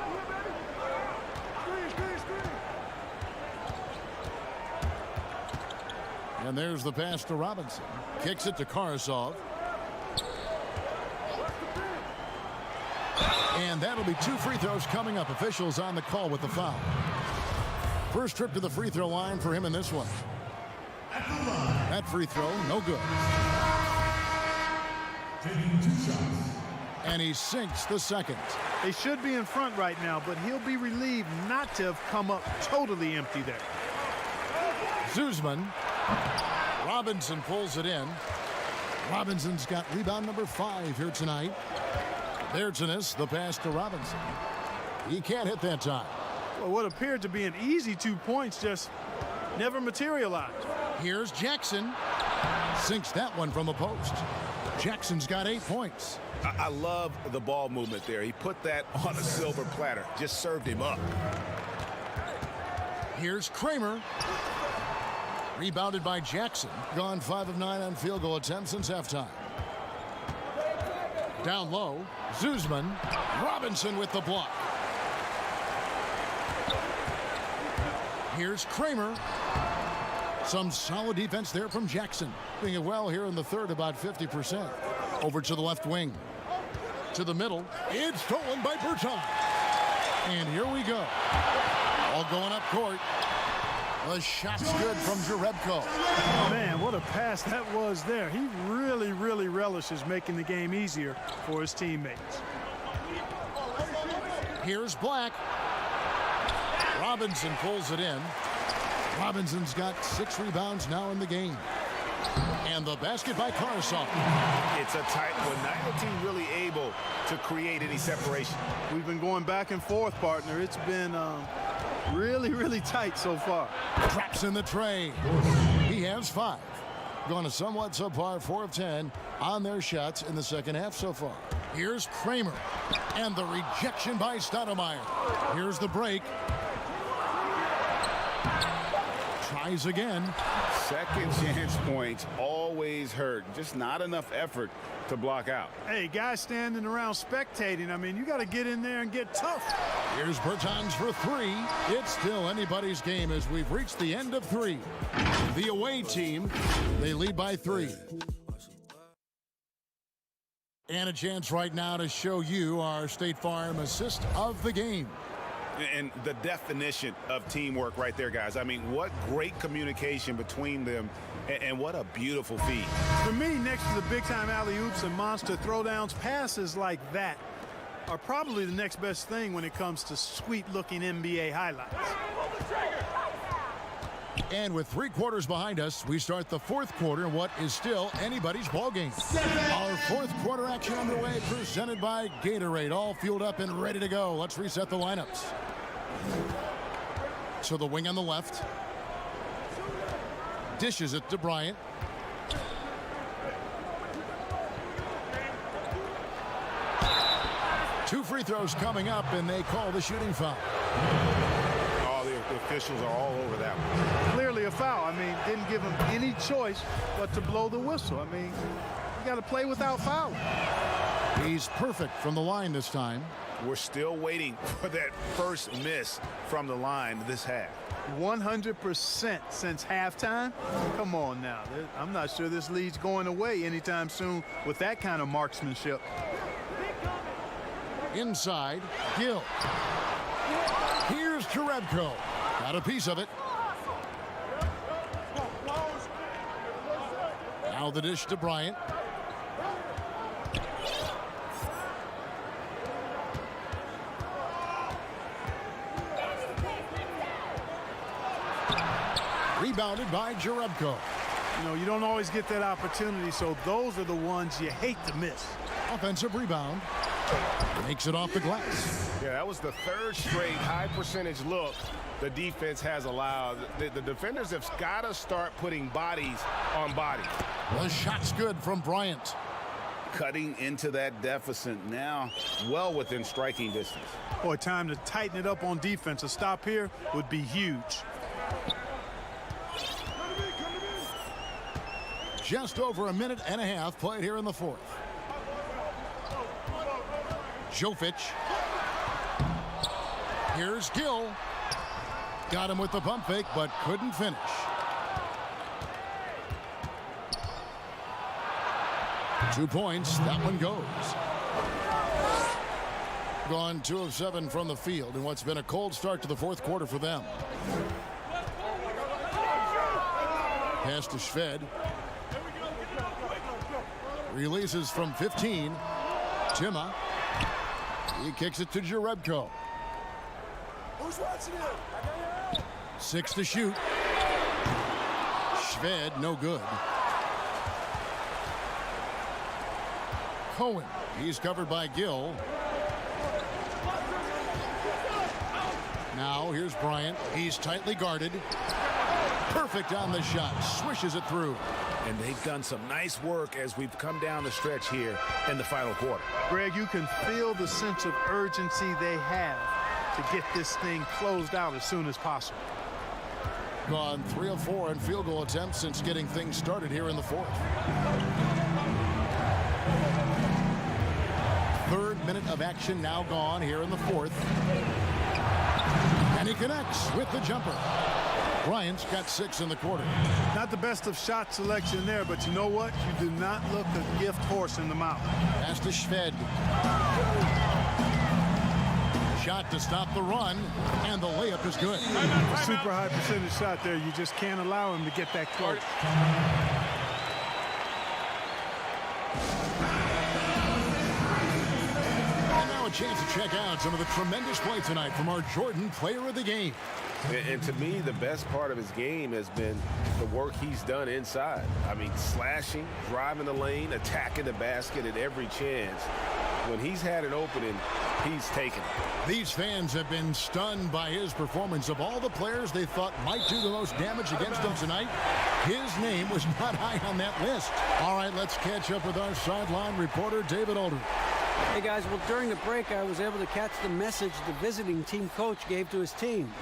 And there's the pass to Robinson. Kicks it to Karasov. And that'll be 2 free throws coming up. Officials on the call with the foul. First trip to the free throw line for him in this one. That free throw, no good. And he sinks the second. They should be in front right now, but he'll be relieved not to have come up totally empty there. Zuzman. Robinson pulls it in. Robinson's got rebound number 5 here tonight. Bertens, the pass to Robinson. He can't hit that time. Well, what appeared to be an easy 2 points just never materialized. Here's Jackson. Sinks that one from the post. Jackson's got 8 points. I love the ball movement there. He put that on a silver platter. Just served him up. Here's Kramer. Rebounded by Jackson. Gone 5 of 9 on field goal attempts since halftime. Down low. Zuzman. Robinson with the block. Here's Kramer. Some solid defense there from Jackson. Doing it well here in the third, about 50%. Over to the left wing. To the middle. It's stolen by Berton. And here we go. All going up court. The shot's good from Jerebko. Man, what a pass that was there. He really, really relishes making the game easier for his teammates. Here's Black. Robinson pulls it in. Robinson's got 6 rebounds now in the game. And the basket by Karasov. It's a tight one. Neither team really able to create any separation. We've been going back and forth, partner. It's been really, really tight so far. Drops in the tray. He has 5. Going to somewhat subpar 4 of 10 on their shots in the second half so far. Here's Kramer. And the rejection by Stoudemire. Here's the break. Tries again. Second chance points always hurt. Just not enough effort to block out. Hey, guys standing around spectating, I mean, you got to get in there and get tough. Here's Bertans for 3. It's still anybody's game as we've reached the end of 3. The away team, they lead by 3. And a chance right now to show you our State Farm assist of the game. And the definition of teamwork right there, guys. I mean, what great communication between them, and what a beautiful feed. For me, next to the big-time alley-oops and monster throwdowns, passes like that are probably the next best thing when it comes to sweet-looking NBA highlights. And with 3 quarters behind us, we start the 4th quarter in what is still anybody's ball game. Our 4th quarter action underway, presented by Gatorade, all fueled up and ready to go. Let's reset the lineups. To the wing on the left. Dishes it to Bryant. Two free throws coming up, and they call the shooting foul. Oh, the officials are all over that one. Clearly a foul. I mean, didn't give him any choice but to blow the whistle. I mean, you got to play without fouling. He's perfect from the line this time. We're still waiting for that first miss from the line this half. 100% since halftime. Come on now. I'm not sure this lead's going away anytime soon with that kind of marksmanship. Inside, Gill. Here's Jerebko. Got a piece of it. Now the dish to Bryant. Rebounded by Jerebko. You know, you don't always get that opportunity, so those are the ones you hate to miss. Offensive rebound. Makes it off the glass. Yeah, that was the 3rd straight high percentage look the defense has allowed. The defenders have got to start putting bodies on bodies. The shot's good from Bryant. Cutting into that deficit now, well within striking distance. Boy, time to tighten it up on defense. A stop here would be huge. Just over a minute and a half played here in the 4th. Jovic. Here's Gill. Got him with the pump fake, but couldn't finish. Two points. That one goes. Gone 2 of 7 from the field in what's been a cold start to the 4th quarter for them. Pass to Shved. Releases from 15. Tima. He kicks it to Jerebko. Who's watching it? 6 to shoot. Shved, no good. Cohen. He's covered by Gill. Now here's Bryant. He's tightly guarded. Perfect on the shot. Swishes it through. And they've done some nice work as we've come down the stretch here in the final quarter. Greg, you can feel the sense of urgency they have to get this thing closed out as soon as possible. Gone 3 of 4 in field goal attempts since getting things started here in the 4th. 3rd minute of action now gone here in the 4th. And he connects with the jumper. Bryant's got 6 in the quarter. Not the best of shot selection there, but you know what? You do not look a gift horse in the mouth. Pass to Shved. Shot to stop the run, and the layup is good. Super high percentage shot there. You just can't allow him to get that close. And now a chance to check out some of the tremendous play tonight from our Jordan player of the game. And to me, the best part of his game has been the work he's done inside. I mean, slashing, driving the lane, attacking the basket at every chance. When he's had an opening, he's taken it. These fans have been stunned by his performance. Of all the players they thought might do the most damage against them tonight, his name was not high on that list. All right, let's catch up with our sideline reporter, David Aldridge. Hey guys, well, during the break I was able to catch the message the visiting team coach gave to his team.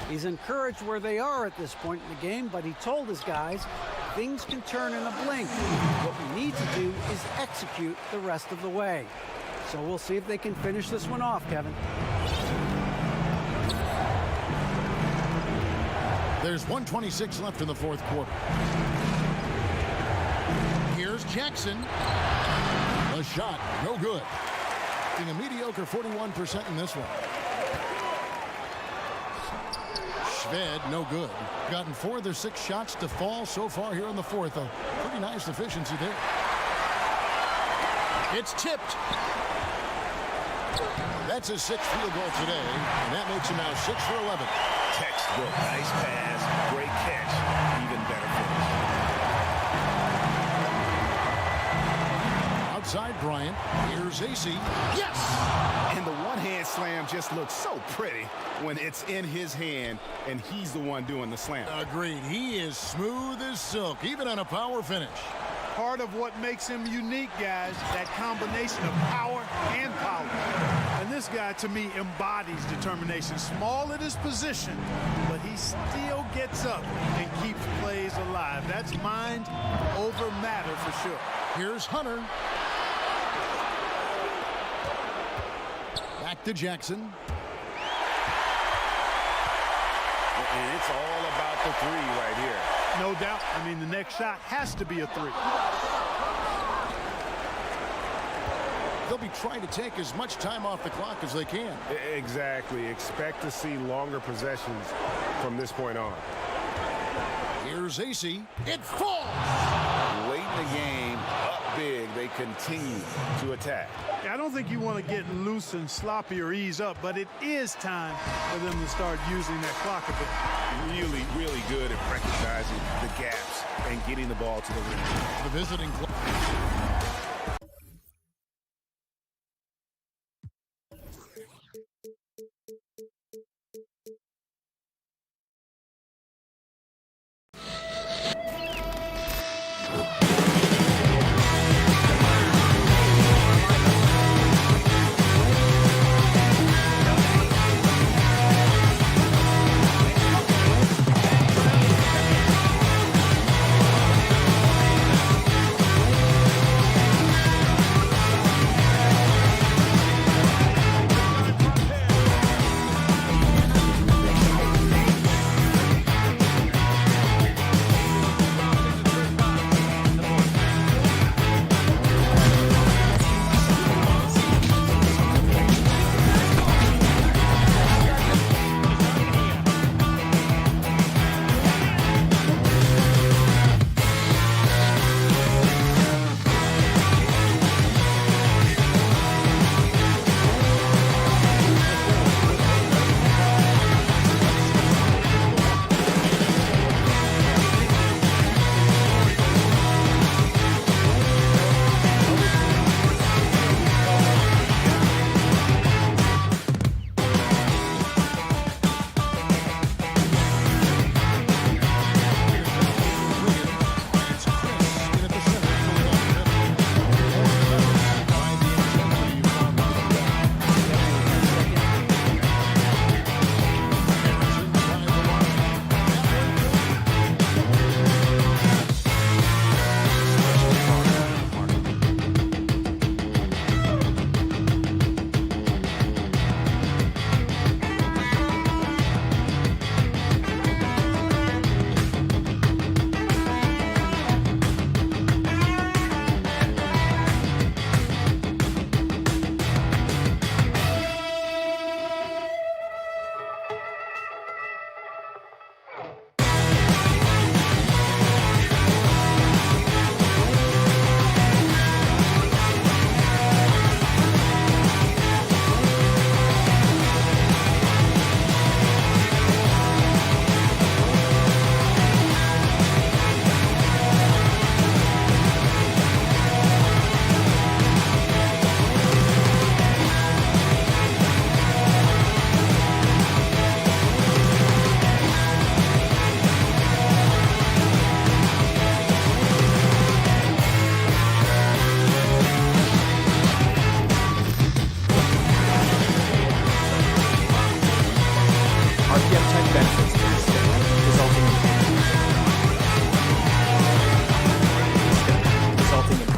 He's encouraged where they are at this point in the game, but he told his guys things can turn in a blink. What we need to do is execute the rest of the way. So we'll see if they can finish this one off, Kevin. There's 1:26 left in the fourth quarter. Here's Jackson. A shot, no good. Being a mediocre 41% in this one. Shved, no good. Gotten 4 of their 6 shots to fall so far here in the fourth. A pretty nice efficiency there. It's tipped. That's his 6th field goal today, and that makes him now 6 for 11. Textbook, nice pass, great catch, even better finish. Outside Bryant, here's AC. Yes! And the one-hand slam just looks so pretty when it's in his hand and he's the one doing the slam. Agreed. He is smooth as silk, even on a power finish. Part of what makes him unique, guys, that combination of power and power. And this guy, to me, embodies determination. Small at his position, but he still gets up and keeps plays alive. That's mind over matter for sure. Here's Hunter. Back to Jackson. And it's all about the three right here. No doubt. I mean, the next shot has to be a 3. They'll be trying to take as much time off the clock as they can. Exactly. Expect to see longer possessions from this point on. Here's AC. It falls! Late in the game, up big, they continue to attack. I don't think you want to get loose and sloppy or ease up, but it is time for them to start using that clock a bit. Really, really good at recognizing the gaps and getting the ball to the rim. The visiting club.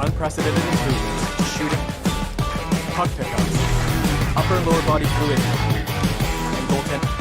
unprecedented improvements. Shooting, puck pickups, upper and lower body fluidity, and goaltending.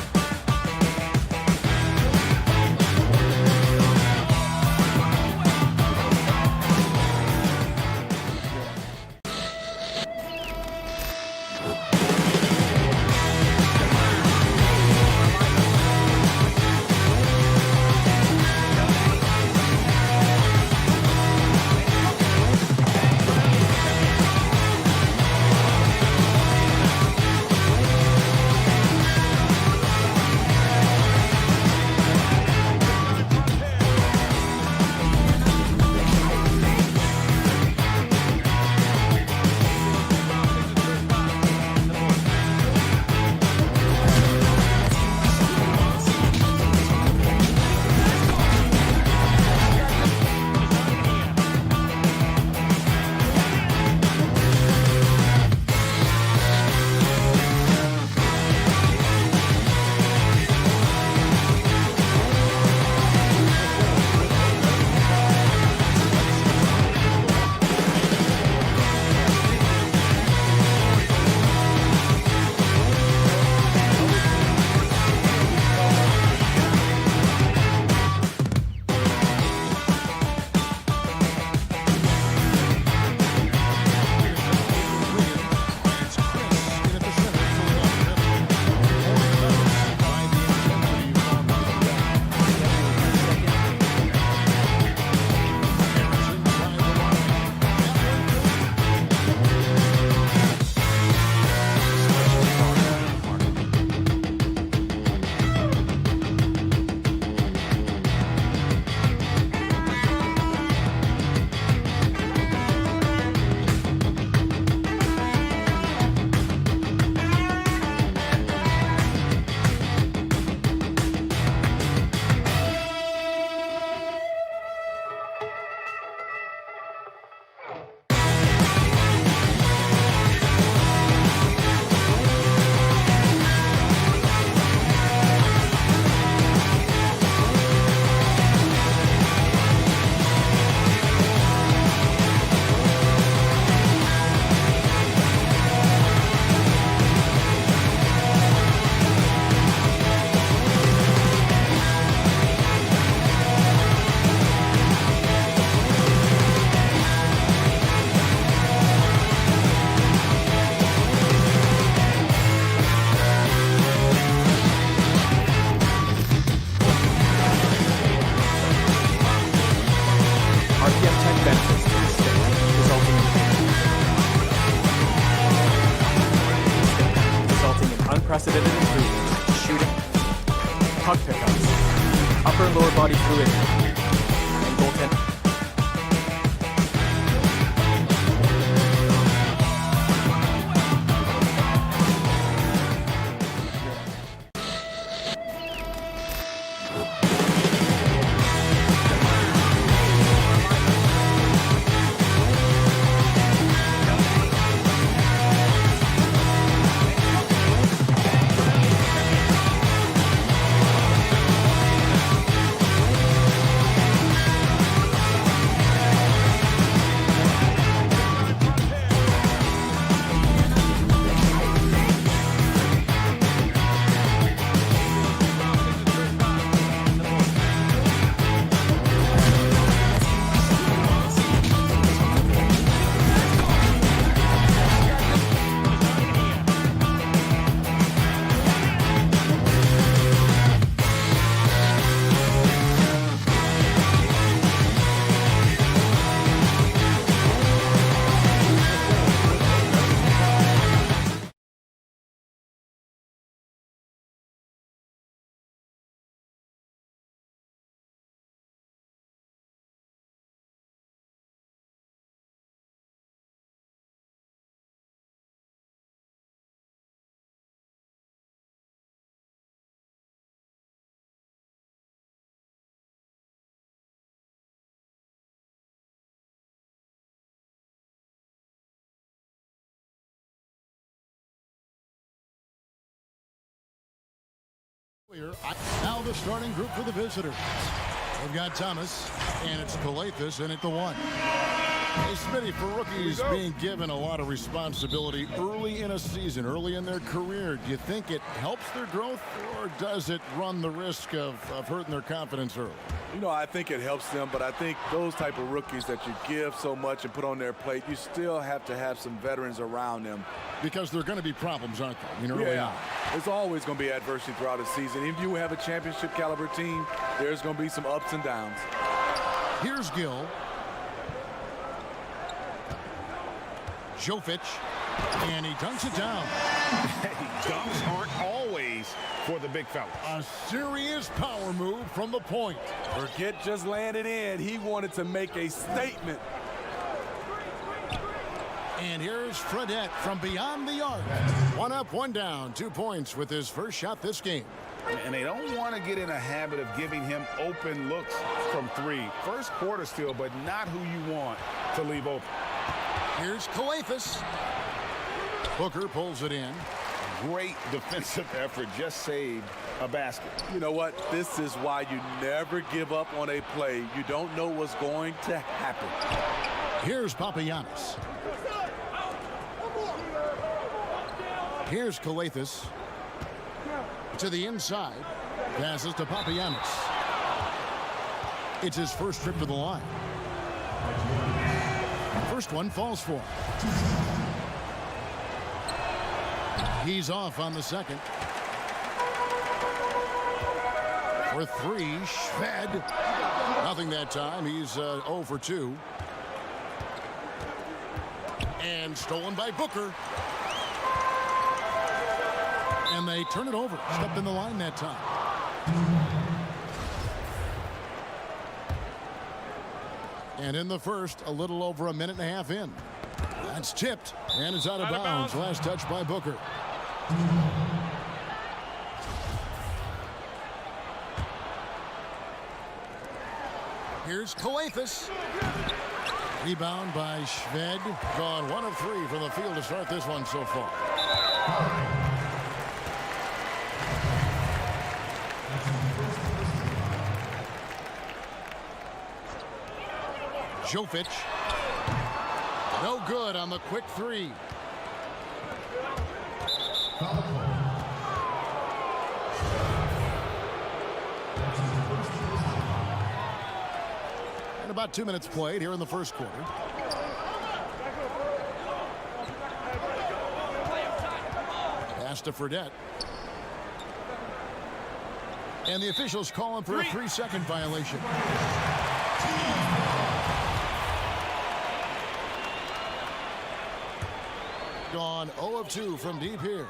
Unprecedented improvements. Shooting, puck pickups, upper and lower body fluidity, and goaltending. Now the starting group for the visitors. We've got Thomas, and it's Calathis in at the 1. Hey, Smitty, for rookies being given a lot of responsibility early in a season, early in their career, do you think it helps their growth, or does it run the risk of hurting their confidence early? You know, I think it helps them, but I think those type of rookies that you give so much and put on their plate, you still have to have some veterans around them. Because there are going to be problems, aren't they? Early on. There's always going to be adversity throughout the season. If you have a championship caliber team, there's going to be some ups and downs. Here's Gill. Jovic, and he dunks it down. Dunks aren't always for the big fella. A serious power move from the point. Forget just laying it in. He wanted to make a statement. And here's Fredette from beyond the arc. 1 up, 1 down, 2 points with his first shot this game. And they don't want to get in a habit of giving him open looks from 3. First quarter still, but not who you want to leave open. Here's Calathis. Booker pulls it in. Great defensive effort, just saved a basket. You know what? This is why you never give up on a play. You don't know what's going to happen. Here's Papagiannis. Here's Calathis. To the inside. Passes to Papagiannis. It's his first trip to the line. First one falls for him. He's off on the second. For 3, Shved. Nothing that time. He's 0 for 2. And stolen by Booker. And they turn it over. Stepped in the line that time. And in the first, a little over a minute and a half in. That's tipped, and it's out of bounds. Last touch by Booker. Here's Calathis. Rebound by Shved. Gone 1 of 3 from the field to start this one so far. Jovic. No good on the quick 3. And about 2 minutes played here in the first quarter. Pass to Fredette. And the officials calling for a 3-second violation. Gone 0 of 2 from deep here.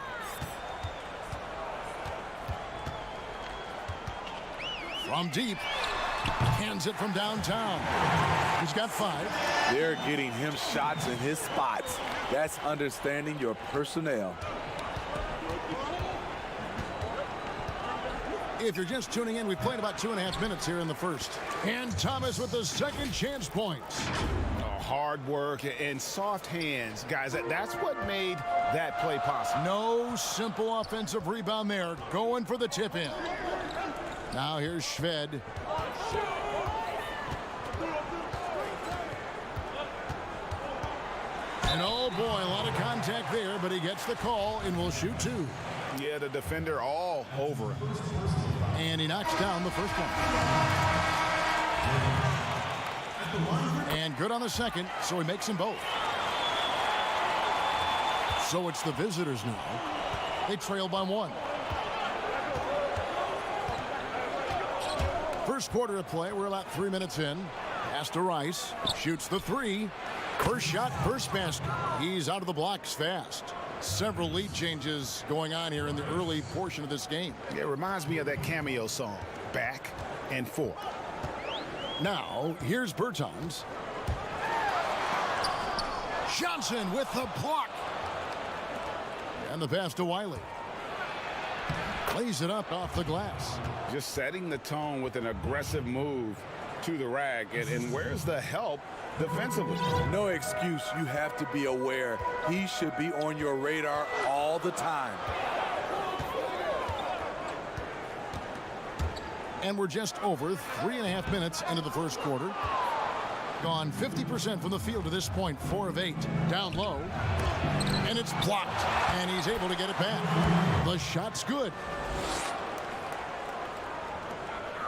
From deep. Hands it from downtown. He's got 5. They're getting him shots in his spots. That's understanding your personnel. If you're just tuning in, we've played about 2.5 minutes here in the first. And Thomas with the second chance points. Hard work and soft hands, guys. That's what made that play possible. No simple offensive rebound there. Going for the tip in. Now here's Shved. And oh boy, a lot of contact there, but he gets the call and will shoot 2. Yeah, the defender all over him. And he knocks down the first one. And good on the second, so he makes them both. So it's the visitors now. They trail by 1. First quarter of play, we're about 3 minutes in. Pass to Rice, shoots the 3. First shot, first basket. He's out of the blocks fast. Several lead changes going on here in the early portion of this game. It reminds me of that cameo song, Back and Forth. Now, here's Bertans. Johnson with the block. And the pass to Wiley. Plays it up off the glass. Just setting the tone with an aggressive move to the rack. And where's the help defensively? No excuse. You have to be aware. He should be on your radar all the time. And we're just over 3.5 minutes into the first quarter. Gone 50% from the field to this point, 4 of 8. Down low, and it's blocked, and he's able to get it back. The shot's good.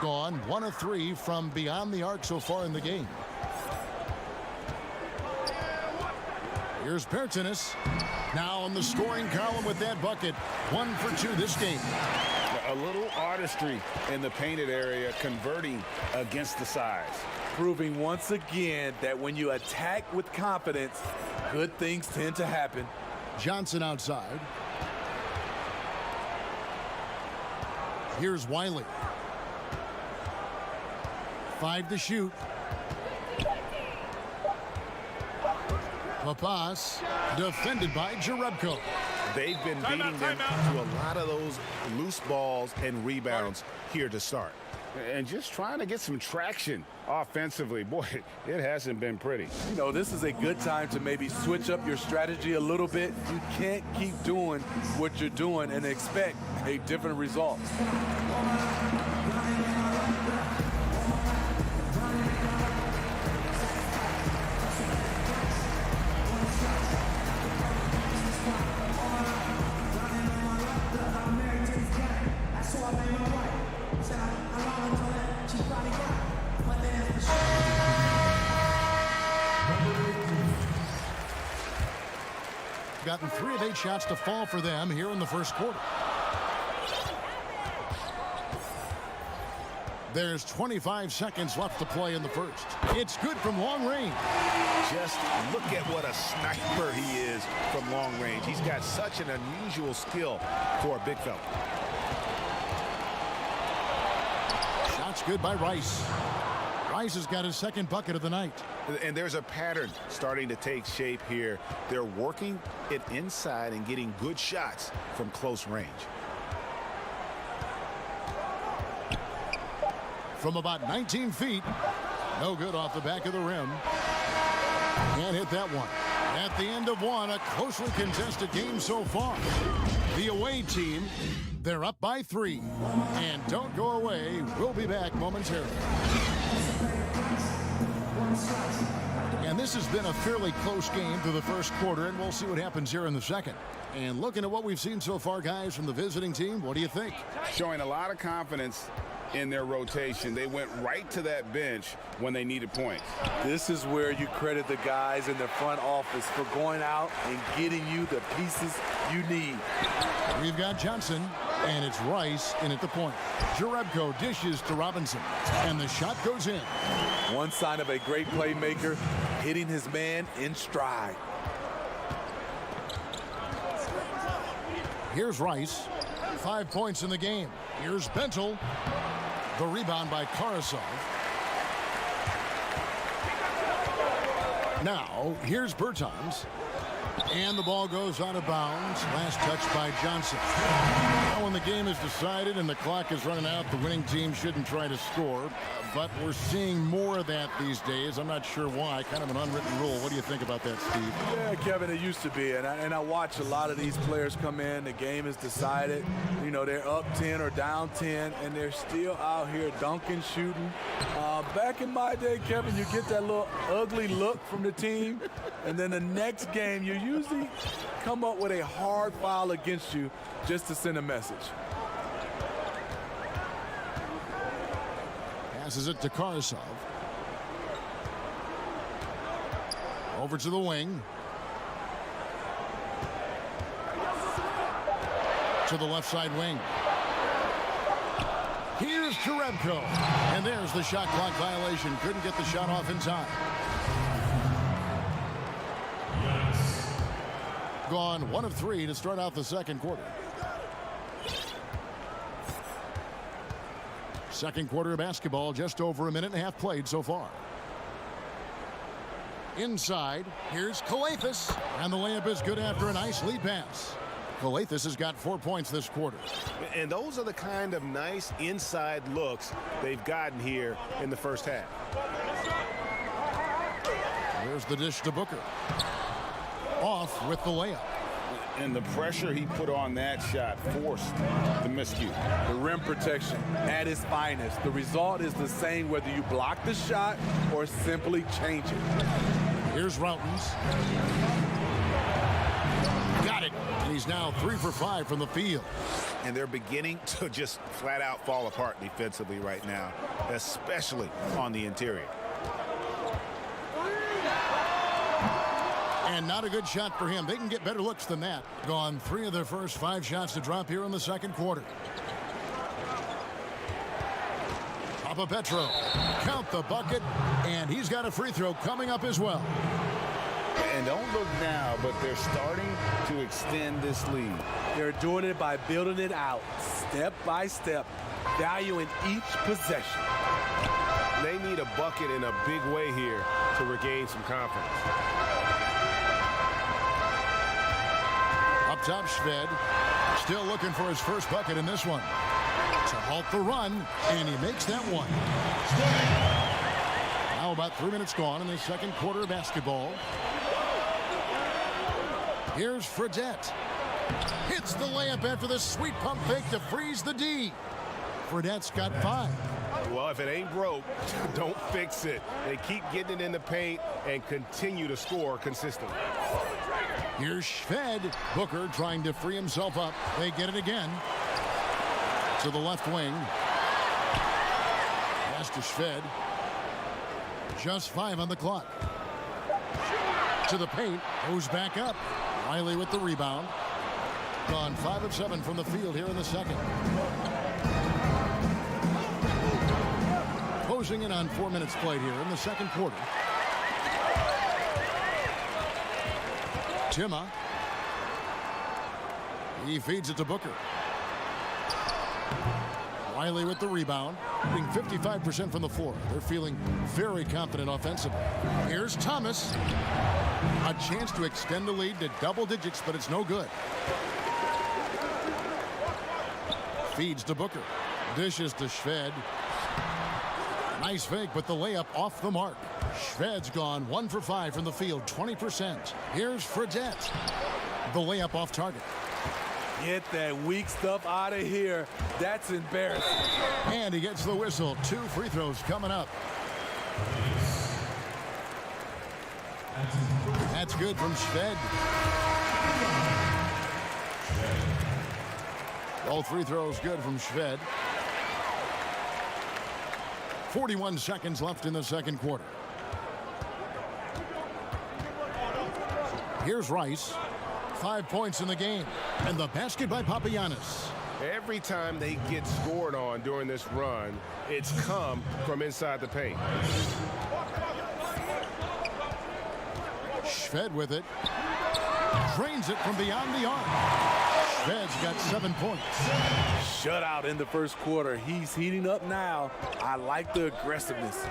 Gone 1 of 3 from beyond the arc so far in the game. Here's Pertinis. Now in the scoring column with that bucket. 1 for 2 this game. A little artistry in the painted area, converting against the size. Proving once again that when you attack with confidence, good things tend to happen. Johnson outside. Here's Wiley. 5 to shoot. Papas defended by Jerebko. They've been beating them to a lot of those loose balls and rebounds here to start. And just trying to get some traction offensively. Boy, it hasn't been pretty. You know, this is a good time to maybe switch up your strategy a little bit. You can't keep doing what you're doing and expect a different result. Gotten 3 of 8 shots to fall for them here in the first quarter. There's 25 seconds left to play in the first. It's good from long range. Just look at what a sniper he is from long range. He's got such an unusual skill for a big fella. Shot's good by Rice. Rice has got his second bucket of the night. And there's a pattern starting to take shape here. They're working it inside and getting good shots from close range. From about 19 feet. No good off the back of the rim. Can't hit that one. At the end of one, a closely contested game so far. The away team, they're up by 3. And don't go away. We'll be back momentarily. And this has been a fairly close game through the first quarter, and we'll see what happens here in the second. And looking at what we've seen so far, guys, from the visiting team, what do you think? Showing a lot of confidence in their rotation. They went right to that bench when they needed points. This is where you credit the guys in the front office for going out and getting you the pieces you need. We've got Johnson, and it's Rice in at the point. Jerebko dishes to Robinson, and the shot goes in. One sign of a great playmaker, hitting his man in stride. Here's Rice. 5 points in the game. Here's Bentel. The rebound by Karasov. Now, here's Bertans. And the ball goes out of bounds. Last touch by Johnson. Now when the game is decided and the clock is running out, the winning team shouldn't try to score. But we're seeing more of that these days. I'm not sure why. Kind of an unwritten rule. What do you think about that, Steve? Yeah, Kevin, it used to be. And I watch a lot of these players come in. The game is decided. You know, they're up 10 or down 10, and they're still out here dunking, shooting. Back in my day, Kevin, you get that little ugly look from the team. And then the next game, you usually come up with a hard foul against you just to send a message. Passes it to Karasov. Over to the wing. To the left side wing. Here's Jerebko. And there's the shot clock violation. Couldn't get the shot off in time. Gone 1 of 3 to start out the second quarter. Second quarter of basketball, just over a minute and a half played so far. Inside, here's Kalathis, and the layup is good after a nice lead pass. Kalathis has got 4 points this quarter. And those are the kind of nice inside looks they've gotten here in the first half. There's the dish to Booker. Off with the layup. And the pressure he put on that shot forced the miscue. The rim protection at its finest. The result is the same whether you block the shot or simply change it. Here's Routens. Got it. And he's now 3 for 5 from the field. And they're beginning to just flat out fall apart defensively right now, especially on the interior. And not a good shot for him. They can get better looks than that. Gone 3 of their first 5 shots to drop here in the second quarter. Papa Petro, count the bucket, and he's got a free throw coming up as well. And don't look now, but they're starting to extend this lead. They're doing it by building it out, step by step, valuing each possession. They need a bucket in a big way here to regain some confidence. Up top, Shved, still looking for his first bucket in this one. To halt the run, and he makes that one. Now about 3 minutes gone in the second quarter of basketball. Here's Fredette. Hits the layup after the sweet pump fake to freeze the D. Fredette's got 5. Well, if it ain't broke, don't fix it. They keep getting it in the paint and continue to score consistently. Here's Shved. Booker trying to free himself up. They get it again. To the left wing. Pass to Shved. Just 5 on the clock. To the paint. Goes back up. Riley with the rebound. Gone 5 of 7 from the field here in the second. Closing in on 4 minutes played here in the second quarter. Timma. He feeds it to Booker. Riley with the rebound. Being 55% from the floor. They're feeling very confident offensively. Here's Thomas. A chance to extend the lead to double digits, but it's no good. Feeds to Booker. Dishes to Shved. Nice fake, but the layup off the mark. Shved's gone 1 for 5 from the field, 20%. Here's Fredette. The layup off target. Get that weak stuff out of here. That's embarrassing. And he gets the whistle. 2 free throws coming up. That's good from Shved. All 3 throws good from Shved. 41 seconds left in the second quarter. Here's Rice. 5 points in the game. And the basket by Papagiannis. Every time they get scored on during this run, it's come from inside the paint. Shved with it. Drains it from beyond the arc. Shved's got 7 points. Shutout in the first quarter. He's heating up now. I like the aggressiveness.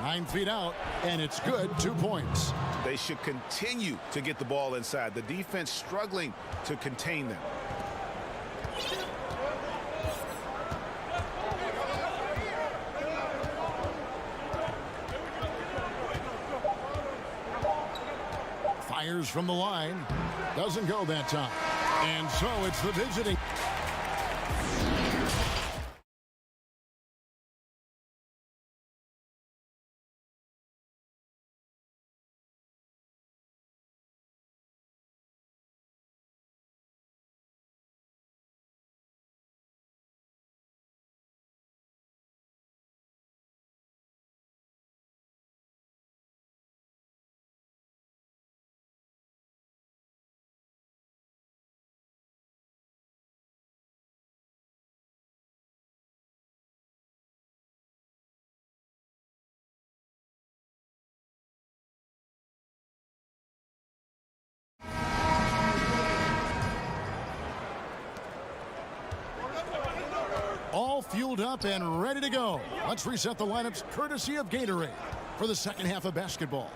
9 feet out, and it's good. 2 points. They should continue to get the ball inside. The defense struggling to contain them. Fires from the line. Doesn't go that time. And so it's the visiting. All fueled up and ready to go. Let's reset the lineups courtesy of Gatorade for the second half of basketball.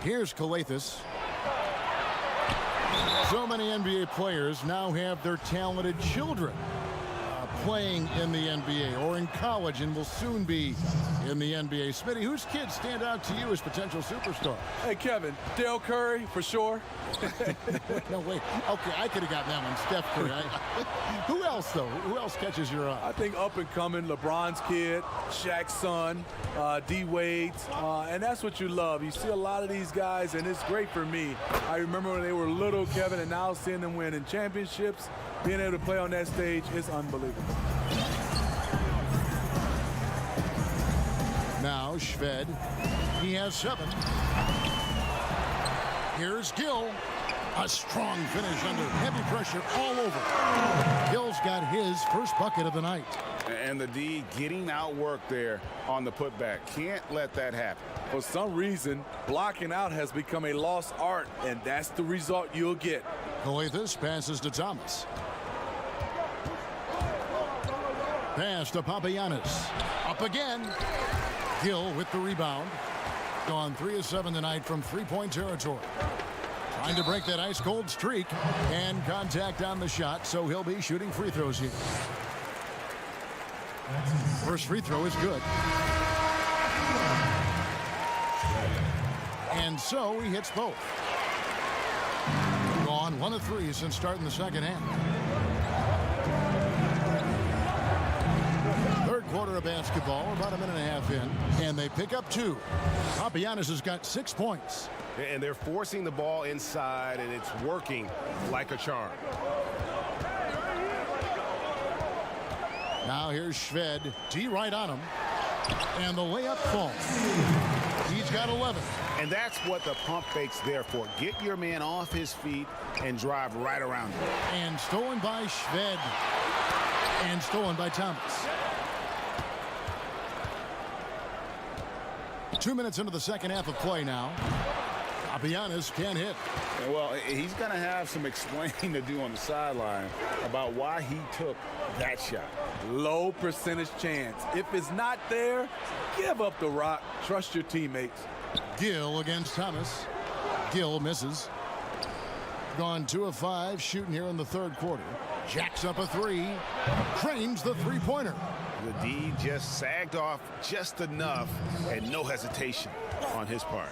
Here's Calathis. So many NBA players now have their talented children playing in the NBA or in college and will soon be in the NBA. Smitty, whose kids stand out to you as potential superstars? Hey, Kevin, Dale Curry, for sure. No, wait. Okay, I could have gotten that one. Steph Curry. Who else, though? Who else catches your eye? I think up and coming, LeBron's kid, Shaq's son, D-Wade, and that's what you love. You see a lot of these guys, and it's great for me. I remember when they were little, Kevin, and now seeing them winning championships, being able to play on that stage is unbelievable. Now Shved, he has 7. Here's Gill. A strong finish under heavy pressure all over. Gill's got his first bucket of the night. And the D getting outworked there on the putback. Can't let that happen. For some reason, blocking out has become a lost art, and that's the result you'll get. Coathis passes to Thomas. Pass to Papagiannis. Up again. Gill with the rebound. Gone 3 of 7 tonight from three-point territory. Trying to break that ice-cold streak. And contact on the shot, so he'll be shooting free throws here. First free throw is good. And so he hits both. Gone 1 of 3 since starting the second half. Third quarter of basketball, about a minute and a half in, and they pick up 2. Papagiannis has got 6 points. And they're forcing the ball inside, and it's working like a charm. Now here's Shved. D right on him. And the layup falls. He's got 11. And that's what the pump fake's there for. Get your man off his feet and drive right around him. And stolen by Shved. And stolen by Thomas. 2 minutes into the second half of play now. Papagiannis can't hit. Well, he's going to have some explaining to do on the sideline about why he took that shot. Low percentage chance. If it's not there, give up the rock. Trust your teammates. Gill against Thomas. Gill misses. Gone 2 of 5 shooting here in the third quarter. Jacks up a 3. Cranes the three-pointer. The D just sagged off just enough and no hesitation on his part.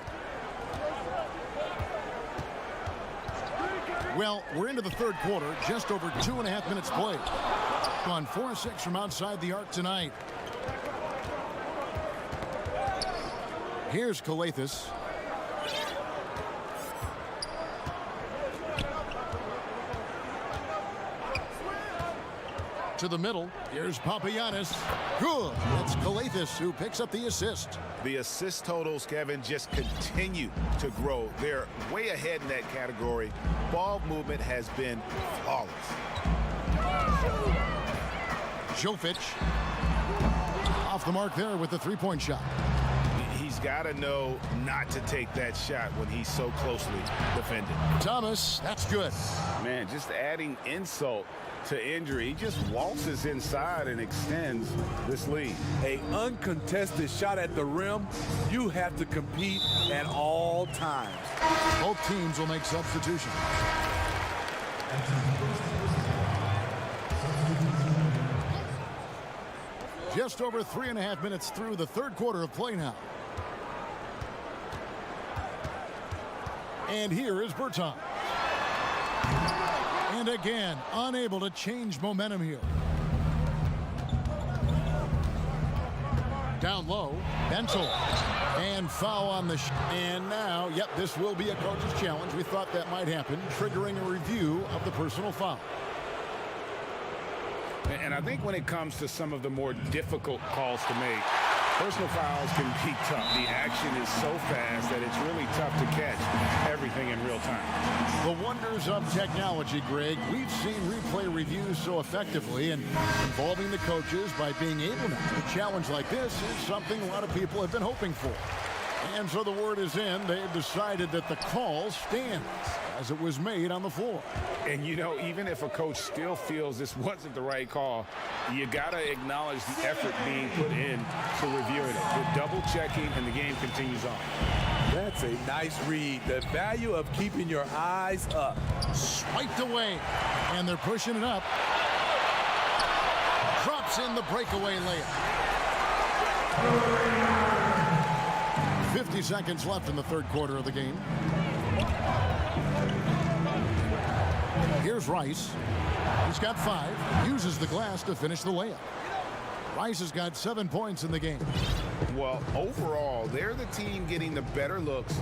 Well, we're into the third quarter, just over 2.5 minutes played. Gone 4 of 6 from outside the arc tonight. Here's Coathis. To the middle. Here's Papagiannis. Good. That's Coathis who picks up the assist. The assist totals, Kevin, just continue to grow. They're way ahead in that category. Ball movement has been flawless. Jovic off the mark there with the three-point shot. He's got to know not to take that shot when he's so closely defended. Thomas, that's good. Man, just adding insult to injury. He just waltzes inside and extends this lead. A uncontested shot at the rim, you have to compete at all times. Both teams will make substitutions. Just over 3.5 minutes through the third quarter of play now. And here is Bertans. And again, unable to change momentum here. Down low, Bensel. And foul on the and now, yep, this will be a coach's challenge. We thought that might happen, triggering a review of the personal foul. And I think when it comes to some of the more difficult calls to make, personal fouls can be tough. The action is so fast that it's really tough to catch everything in real time. The wonders of technology, Greg. We've seen replay reviews so effectively, and involving the coaches by being able now to challenge like this is something a lot of people have been hoping for. And so the word is in. They've decided that the call stands as it was made on the floor. And, you know, even if a coach still feels this wasn't the right call, you got to acknowledge the effort being put in to review it. The double checking, and the game continues on. That's a nice read. The value of keeping your eyes up. Swiped away, and they're pushing it up. Drops in the breakaway layup. 50 seconds left in the third quarter of the game. Here's Rice. He's got 5. Uses the glass to finish the layup. Rice has got 7 points in the game. Well, overall, they're the team getting the better looks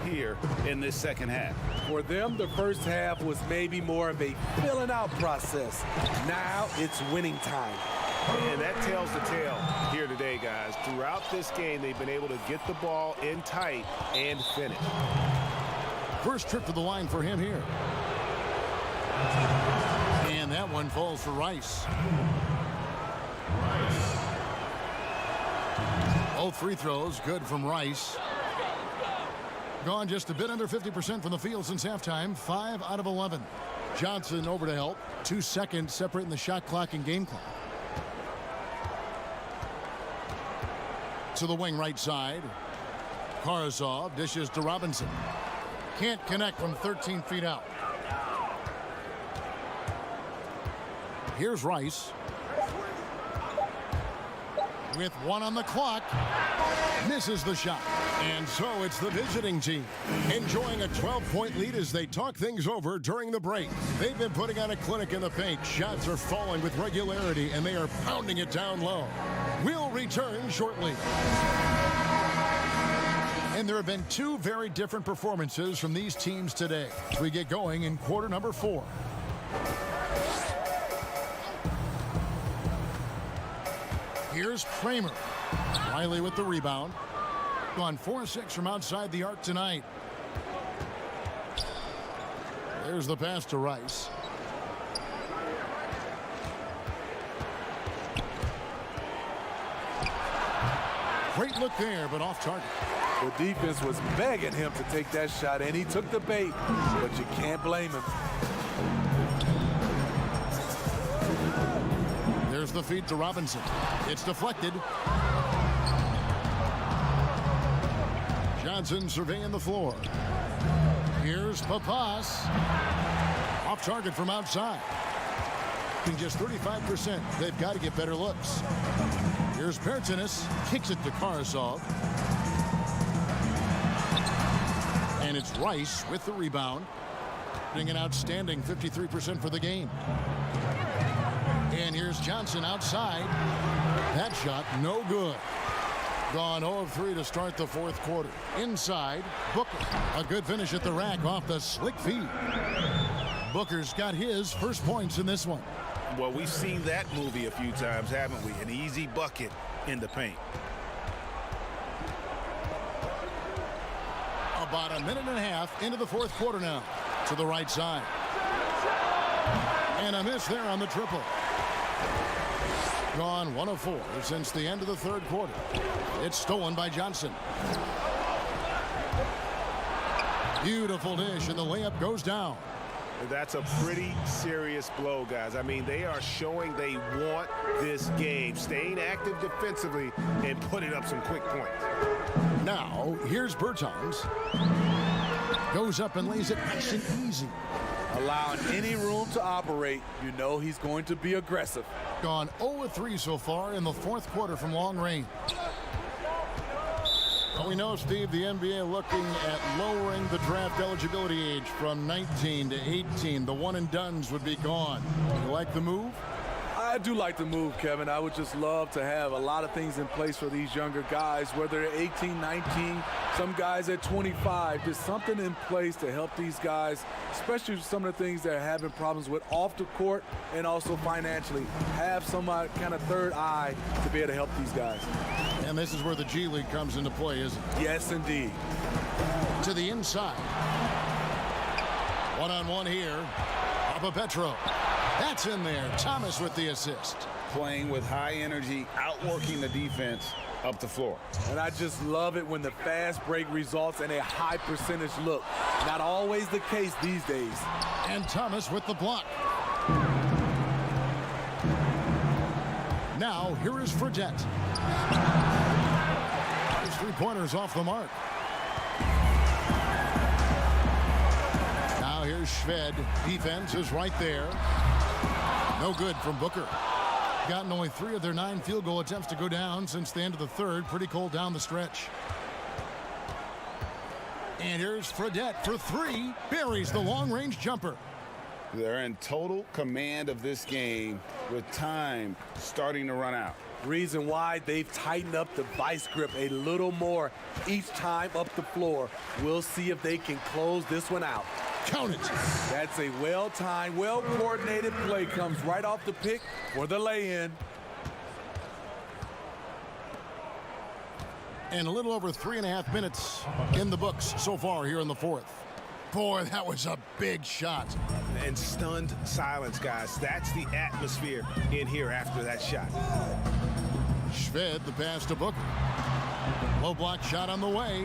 here in this second half. For them, the first half was maybe more of a filling out process. Now it's winning time. And that tells the tale here today, guys. Throughout this game, they've been able to get the ball in tight and finish. First trip to the line for him here. And that one falls for Rice. Both free throws good from Rice. Gone just a bit under 50% from the field since halftime. 5 out of 11. Johnson over to help. 2 seconds separating the shot clock and game clock. To the wing right side. Karazov dishes to Robinson. Can't connect from 13 feet out. Here's Rice. With 1 on the clock. Misses the shot. And so it's the visiting team enjoying a 12-point lead as they talk things over during the break. They've been putting on a clinic in the paint. Shots are falling with regularity, and they are pounding it down low. We'll return shortly. And there have been 2 very different performances from these teams today. We get going in quarter number 4. Here's Kramer. Riley with the rebound. Gone 4-6 from outside the arc tonight. There's the pass to Rice. Great look there, but off target. The defense was begging him to take that shot, and he took the bait, but you can't blame him. There's the feed to Robinson. It's deflected. Johnson surveying the floor. Here's Papas. Off target from outside. In just 35%, they've got to get better looks. Here's Pertinis. Kicks it to Karazov. And it's Rice with the rebound. Getting an outstanding 53% for the game. And here's Johnson outside. That shot no good. Gone 0 of 3 to start the fourth quarter. Inside, Booker. A good finish at the rack off the slick feed. Booker's got his first points in this one. Well, we've seen that movie a few times, haven't we? An easy bucket in the paint. About a minute and a half into the fourth quarter now. To the right side. And a miss there on the triple. Gone 1 of 4 since the end of the third quarter. It's stolen by Johnson. Beautiful dish, and the layup goes down. That's a pretty serious blow, guys. I mean, they are showing they want this game, staying active defensively and putting up some quick points. Now, here's Bertans. Goes up and lays it nice and easy. Allowing any room to operate, you know he's going to be aggressive. Gone 0 of 3 so far in the fourth quarter from long range. Well, we know, Steve, the NBA looking at lowering the draft eligibility age from 19 to 18. The one-and-dones would be gone. You like the move? I do like the move, Kevin. I would just love to have a lot of things in place for these younger guys, whether they're 18, 19, some guys at 25. There's something in place to help these guys, especially some of the things they're having problems with off the court and also financially. Have some kind of third eye to be able to help these guys. And this is where the G League comes into play, isn't it? Yes, indeed. To the inside. One-on-one here. Petro. That's in there. Thomas with the assist. Playing with high energy, outworking the defense up the floor. And I just love it when the fast break results in a high percentage look. Not always the case these days. And Thomas with the block. Now, here is Fredette. His three-pointers off the mark. Now here's Shved. Defense is right there. No good from Booker. Gotten only 3 of their 9 field goal attempts to go down since the end of the third. Pretty cold down the stretch. And here's Fredette for 3. Buries the long-range jumper. They're in total command of this game with time starting to run out. Reason why they've tightened up the vice grip a little more each time up the floor. We'll see if they can close this one out. Count it. That's a well-timed, well-coordinated play. Comes right off the pick for the lay-in. And a little over 3.5 minutes in the books so far here in the fourth. Boy, that was a big shot. And stunned silence, guys. That's the atmosphere in here after that shot. Shved the pass to Booker. Low block shot on the way.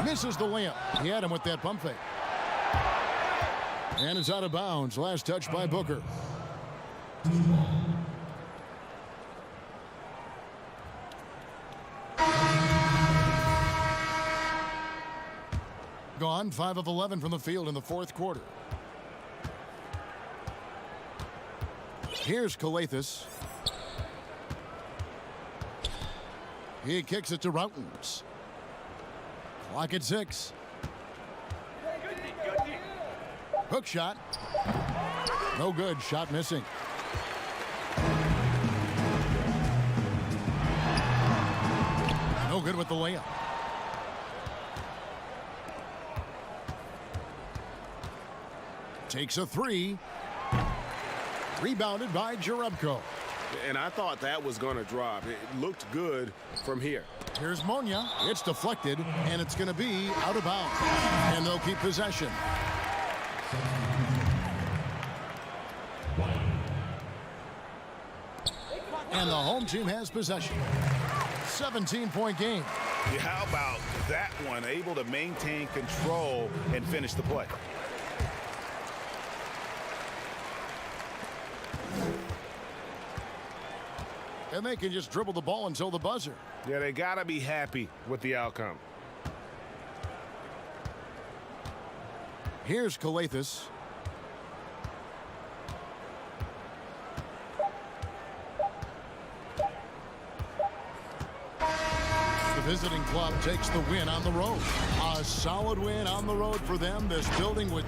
Misses the layup. He had him with that pump fake. And it's out of bounds. Last touch by Booker. Gone 5 of 11 from the field in the fourth quarter. Here's Calathis. He kicks it to Routens. Clock at 6. Hook shot. No good. Shot missing. No good with the layup. Takes a 3. Rebounded by Jerebko. And I thought that was going to drop. It looked good from here. Here's Monia. It's deflected, and it's going to be out of bounds. And they'll keep possession. And the home team has possession. 17-point game. Yeah, how about that one? Able to maintain control and finish the play. And they can just dribble the ball until the buzzer. Yeah, they got to be happy with the outcome. Here's Calathis. The visiting club takes the win on the road. A solid win on the road for them. This building with...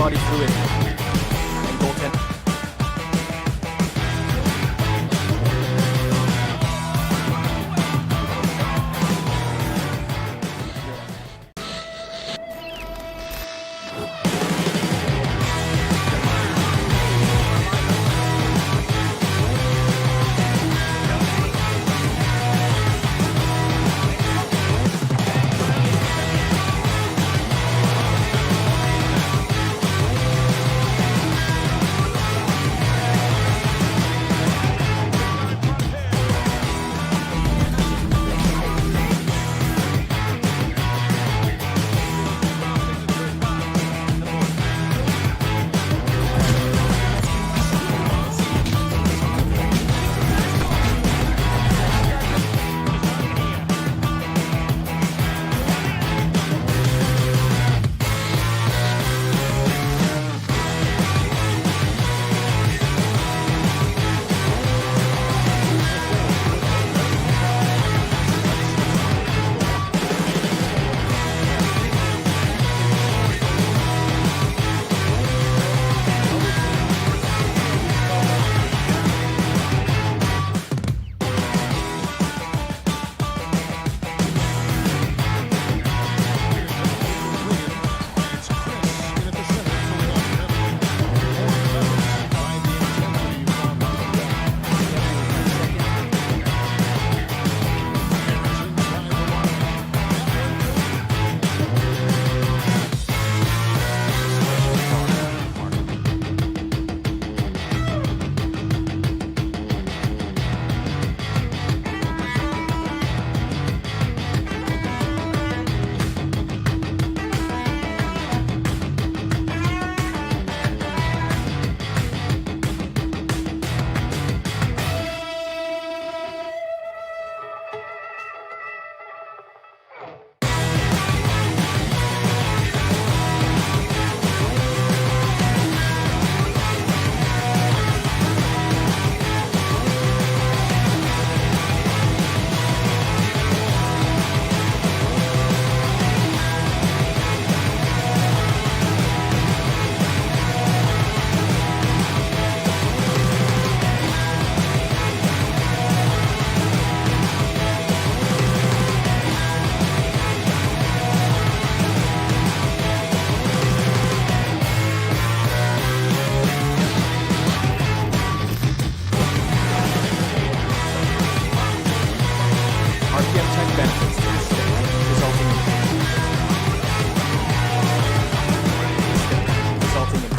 body fluid and goaltend.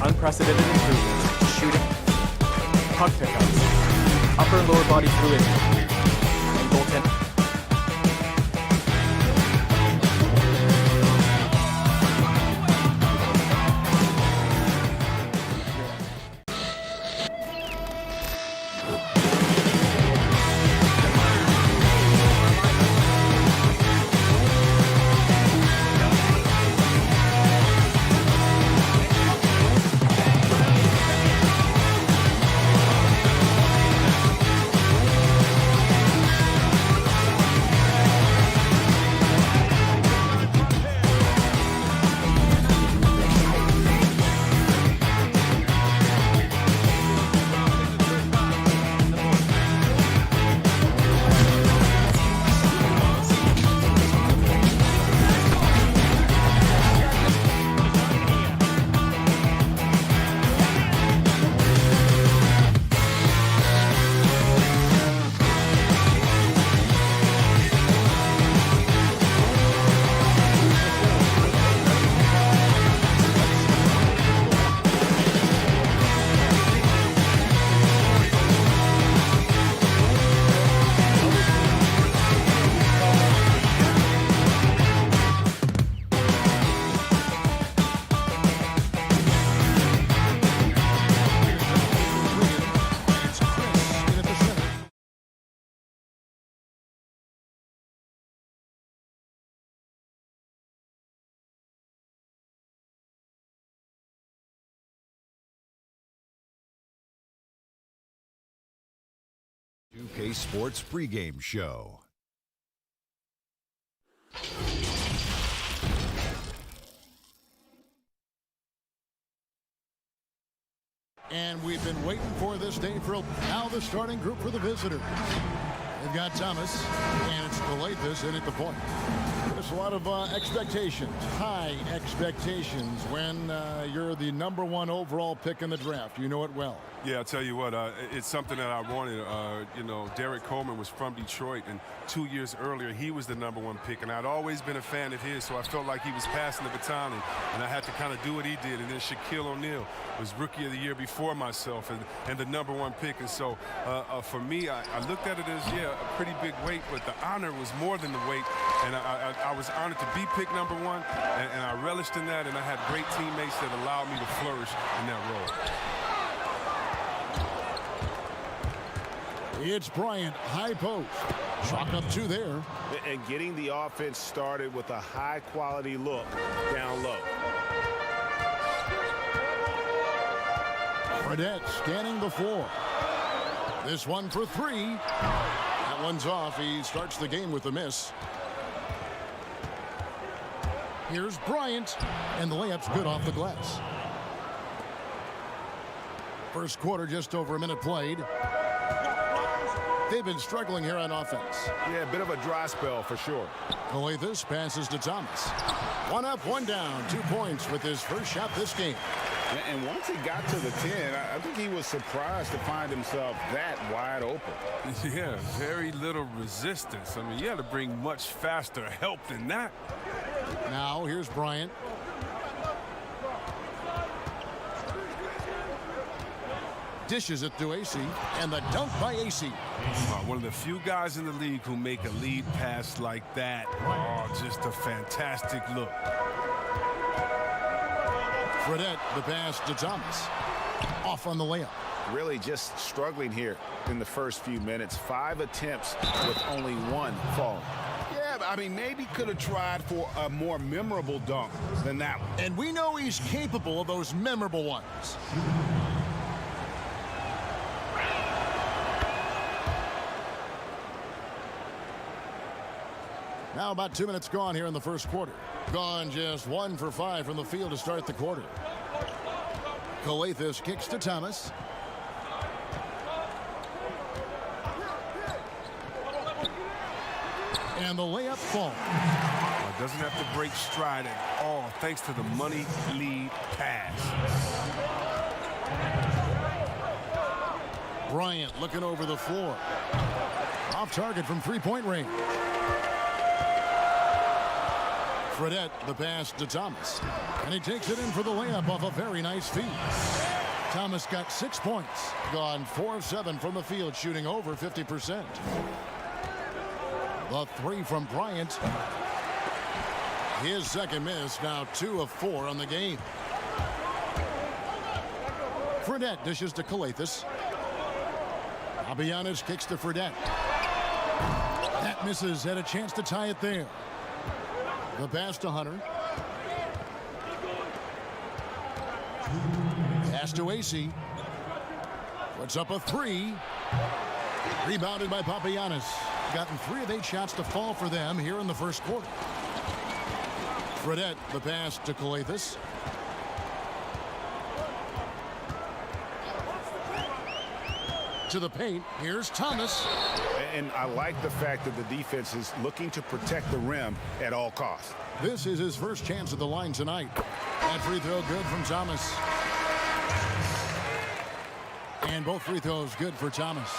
Unprecedented improvements to shooting, puck pickups, upper and lower body fluid, and goaltending. UK Sports pregame show. And we've been waiting for this day for now the starting group for the visitors. They've got Thomas, and it's Calathes in at the point. There's a lot of expectations, high expectations when you're the #1 overall pick in the draft. You know it well. Yeah, I'll tell you what, it's something that I wanted. You know, Derek Coleman was from Detroit, and 2 years earlier, he was the #1 pick, and I'd always been a fan of his, so I felt like he was passing the baton, and I had to kind of do what he did. And then Shaquille O'Neal was Rookie of the Year before myself and the #1 pick. And so for me, I looked at it as, a pretty big weight, but the honor was more than the weight, and I was honored to be picked #1, and I relished in that, and I had great teammates that allowed me to flourish in that role. It's Bryant, high post. Chalk up 2 there. And getting the offense started with a high-quality look down low. Fredette scanning the floor. This one for 3. That one's off. He starts the game with a miss. Here's Bryant, and the layup's good off the glass. First quarter, just over a minute played. They've been struggling here on offense. Yeah, a bit of a dry spell for sure. Calathes passes to Thomas. 1 up, 1 down. 2 points with his first shot this game. And once he got to the 10, I think he was surprised to find himself that wide open. Yeah, very little resistance. I mean, you had to bring much faster help than that. Now, here's Bryant. Dishes it to AC, and the dunk by AC. One of the few guys in the league who make a lead pass like that. Oh, just a fantastic look. Fredette, the pass to Thomas. Off on the layup. Really just struggling here in the first few minutes. 5 attempts with only 1 fall. Yeah, I mean, maybe could have tried for a more memorable dunk than that one. And we know he's capable of those memorable ones. Now about 2 minutes gone here in the first quarter. Gone just 1 for 5 from the field to start the quarter. Calathes kicks to Thomas. And the layup falls. Doesn't have to break stride at all thanks to the money lead pass. Bryant looking over the floor. Off target from 3-point range. Fredette, the pass to Thomas. And he takes it in for the layup off a very nice feed. Thomas got 6 points. Gone 4 of 7 from the field, shooting over 50%. The 3 from Bryant. His second miss, now 2 of 4 on the game. Fredette dishes to Calathes. Fabianis kicks to Fredette. That misses, had a chance to tie it there. The pass to Hunter. Pass to AC. Puts up a 3. Rebounded by Papagiannis. Gotten 3 of 8 shots to fall for them here in the first quarter. Fredette, the pass to Calathes. To the paint, here's Thomas. And I like the fact that the defense is looking to protect the rim at all costs. This is his first chance at the line tonight. That free throw good from Thomas. And both free throws good for Thomas.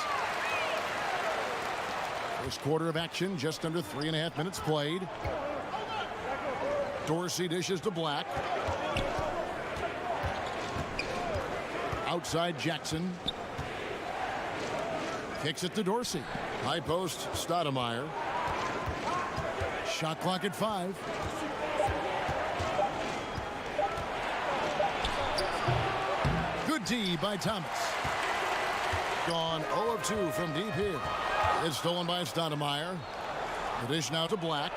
First quarter of action, just under 3.5 minutes played. Dorsey dishes to Black. Outside Jackson. Kicks it to Dorsey. High post, Stoudemire. Shot clock at 5. Good D by Thomas. Gone 0 of 2 from deep here. It's stolen by Stoudemire. The dish now to Black.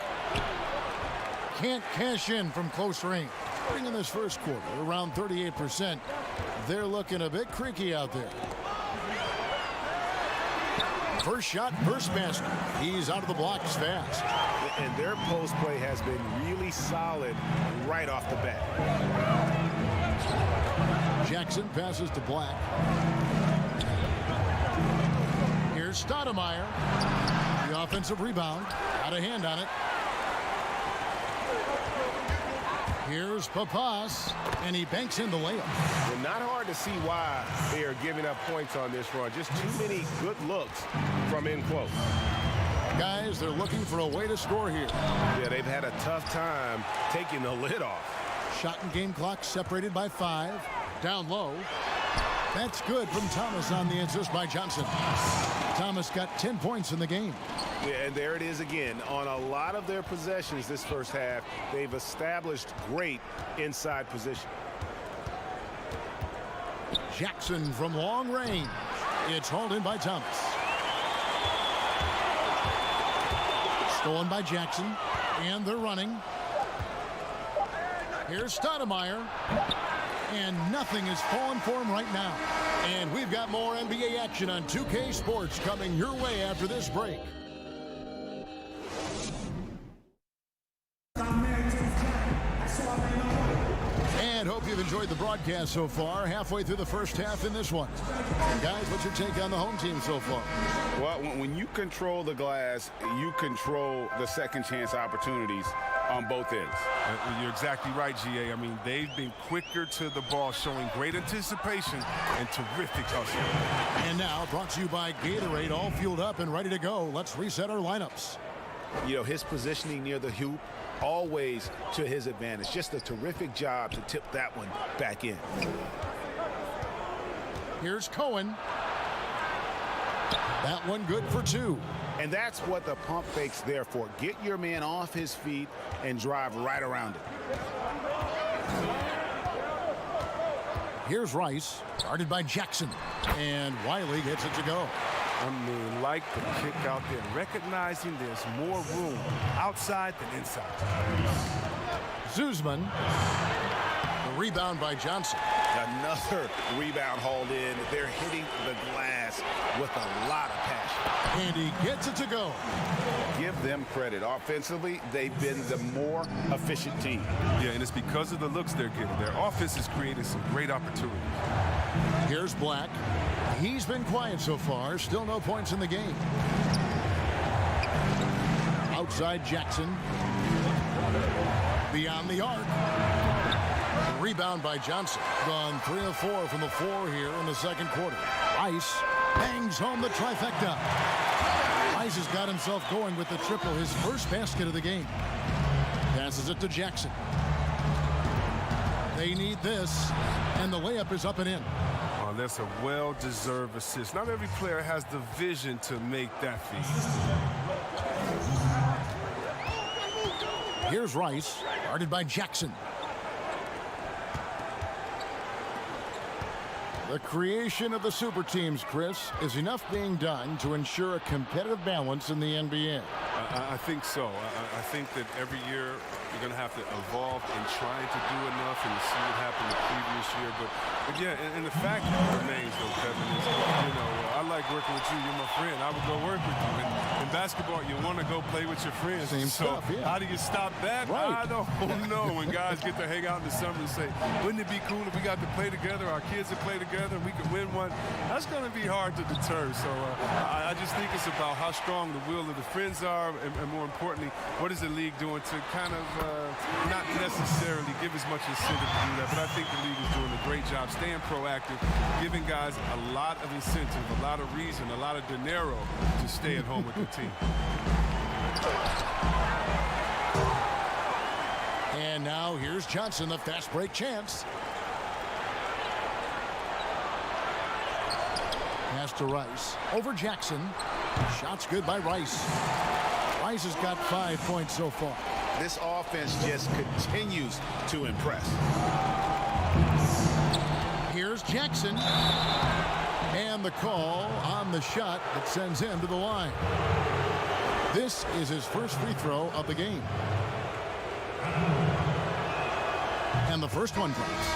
Can't cash in from close range. In this first quarter, around 38%. They're looking a bit creaky out there. First shot, first basket. He's out of the blocks fast. And their post play has been really solid right off the bat. Jackson passes to Black. Here's Stoudemire. The offensive rebound. Got a hand on it. Here's Papas, and he banks in the layup. Well, not hard to see why they are giving up points on this run. Just too many good looks from in close. Guys, they're looking for a way to score here. Yeah, they've had a tough time taking the lid off. Shot and game clock separated by 5. Down low. That's good from Thomas on the assist by Johnson. Thomas got 10 points in the game. Yeah, and there it is again. On a lot of their possessions this first half, they've established great inside position. Jackson from long range. It's hauled in by Thomas. Stolen by Jackson, and they're running. Here's Stoudemire, and nothing is falling for him right now. And we've got more NBA action on 2K Sports coming your way after this break. And hope you've enjoyed the broadcast so far. Halfway through the first half in this one. And guys, what's your take on the home team so far? Well, when you control the glass, you control the second chance opportunities on both ends. You're exactly right, GA. I mean, they've been quicker to the ball, showing great anticipation and terrific hustle. And now, brought to you by Gatorade, all fueled up and ready to go. Let's reset our lineups. You know, his positioning near the hoop, always to his advantage. Just a terrific job to tip that one back in. Here's Cohen. That one good for 2. And that's what the pump fake's there for. Get your man off his feet and drive right around it. Here's Rice, guarded by Jackson. And Wiley gets it to go. I mean, like the kick out there, recognizing there's more room outside than inside. Zuzman. The rebound by Johnson. Another rebound hauled in. They're hitting the glass with a lot of passion. And he gets it to go. Give them credit. Offensively, they've been the more efficient team. Yeah, and it's because of the looks they're getting. Their offense is creating some great opportunities. Here's Black. He's been quiet so far. Still no points in the game. Outside Jackson. Beyond the arc. Rebound by Johnson. Gone 3 of 4 from the floor here in the second quarter. Rice bangs home the trifecta. Rice has got himself going with the triple, his first basket of the game. Passes it to Jackson. They need this, and the layup is up and in. Oh, that's a well-deserved assist. Not every player has the vision to make that feat. Here's Rice, guarded by Jackson. The creation of the super teams, Chris, is enough being done to ensure a competitive balance in the NBA. I think so. I think that every year you're going to have to evolve in trying to do enough, and you see what happened the previous year. But yeah, and the fact remains, though, Kevin, is, you know, I like working with you. You're my friend. I would go work with you. And in basketball, you want to go play with your friends. Same stuff, yeah. How do you stop that? Right. I don't know. When guys get to hang out in the summer and say, wouldn't it be cool if we got to play together, our kids would play together, and we could win one? That's going to be hard to deter. So I just think it's about how strong the will of the friends are, and more importantly, what is the league doing to kind of not necessarily give as much incentive to do that, but I think the league is doing a great job staying proactive, giving guys a lot of incentive, a lot of reason, a lot of dinero to stay at home with their team. And now here's Johnson, the fast break chance. Pass to Rice. Over Jackson. Shots good by Rice. Rice has got 5 points so far. This offense just continues to impress. Here's Jackson. And the call on the shot that sends him to the line. This is his first free throw of the game. And the first one drops.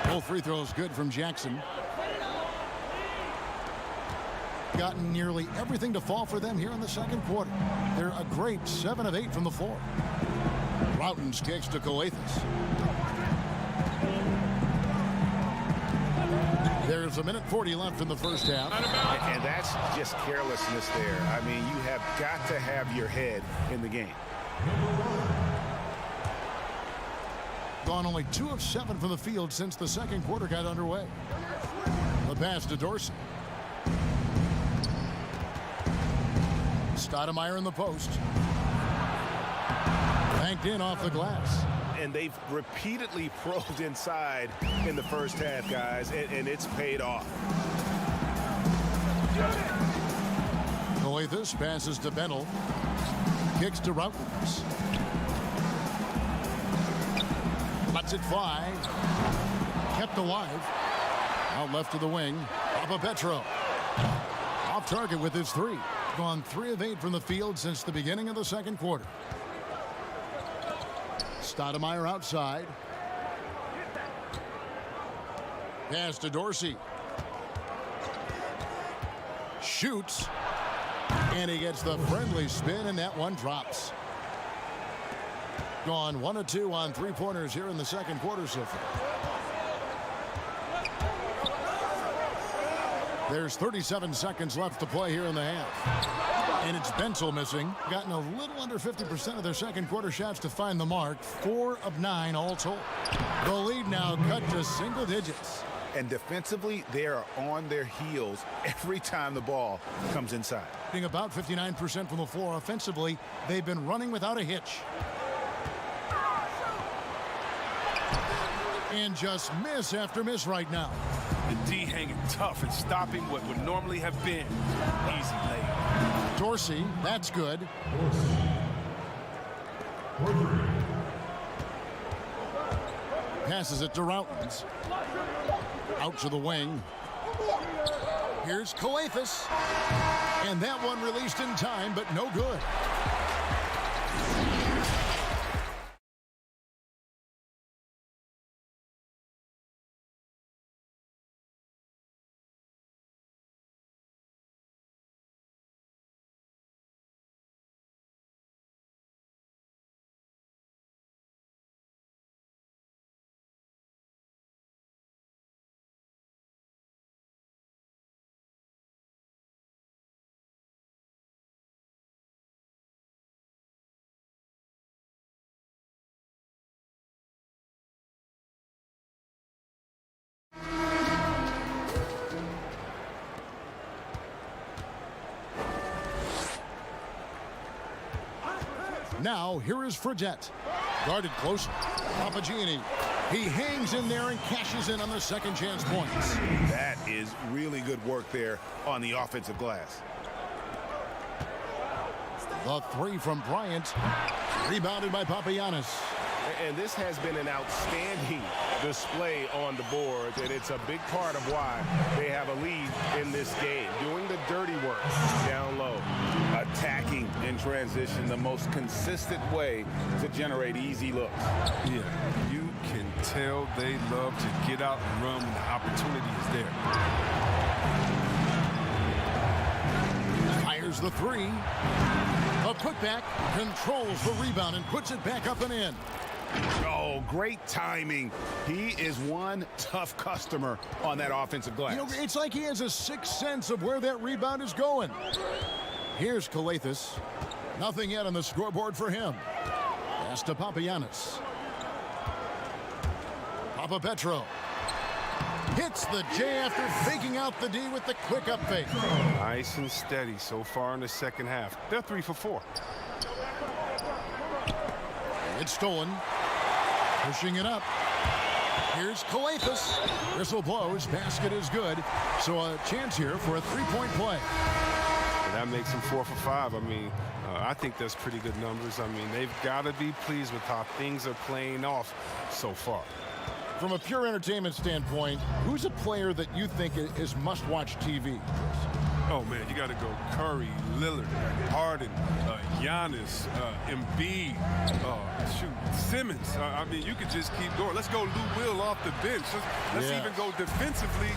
Both free throws good from Jackson. Gotten nearly everything to fall for them here in the second quarter. They're a great 7 of 8 from the floor. Routen's kicks to Coathus. There's 1:40 left in the first half. And that's just carelessness there. I mean, you have got to have your head in the game. Gone only 2 of 7 from the field since the second quarter got underway. The pass to Dorsey. Stoudemire in the post. Banked in off the glass. And they've repeatedly probed inside in the first half, guys, and it's paid off. Coathus passes to Bennell. Kicks to Routens. Lets it fly. Kept alive. Out left to the wing. Petro. Off target with his 3. Gone 3 of 8 from the field since the beginning of the second quarter. Stoudemire outside. Pass to Dorsey. Shoots. And he gets the friendly spin, and that one drops. Gone 1 of 2 on 3-pointers here in the second quarter so far. There's 37 seconds left to play here in the half. And it's Bensel missing. Gotten a little under 50% of their second quarter shots to find the mark. 4 of 9 all told. The lead now cut to single digits. And defensively, they are on their heels every time the ball comes inside. Being about 59% from the floor offensively, they've been running without a hitch. And just miss after miss right now. The D hanging tough and stopping what would normally have been easy lay. Dorsey, that's good. Passes it to Routens. Out to the wing. Here's Coathus. And that one released in time, but no good. Now, here is Fredette. Guarded close. Papagianni. He hangs in there and cashes in on the second chance points. That is really good work there on the offensive glass. The 3 from Bryant. Rebounded by Papagiannis. And this has been an outstanding display on the boards, and it's a big part of why they have a lead in this game. Doing the dirty work down low, attacking in transition, the most consistent way to generate easy looks. Yeah, you can tell they love to get out and run when the opportunity is there. Fires the 3. A putback, controls the rebound and puts it back up and in. Oh, great timing. He is one tough customer on that offensive glass. You know, it's like he has a sixth sense of where that rebound is going. Here's Coathus. Nothing yet on the scoreboard for him. Pass to Papagiannis. Petro. Hits the J after faking out the D with the quick up fake. Nice and steady so far in the second half. They're 3 for 4. It's stolen. Pushing it up. Here's Coathus. Whistle blows. Basket is good. So a chance here for a 3-point play. And that makes them 4 for 5. I mean, I think that's pretty good numbers. I mean, they've got to be pleased with how things are playing off so far. From a pure entertainment standpoint, who's a player that you think is must-watch TV? Oh, man, you got to go Curry, Lillard, Harden, Giannis, Embiid, Simmons. I mean, you could just keep going. Let's go Lou Will off the bench. Let's even go defensively.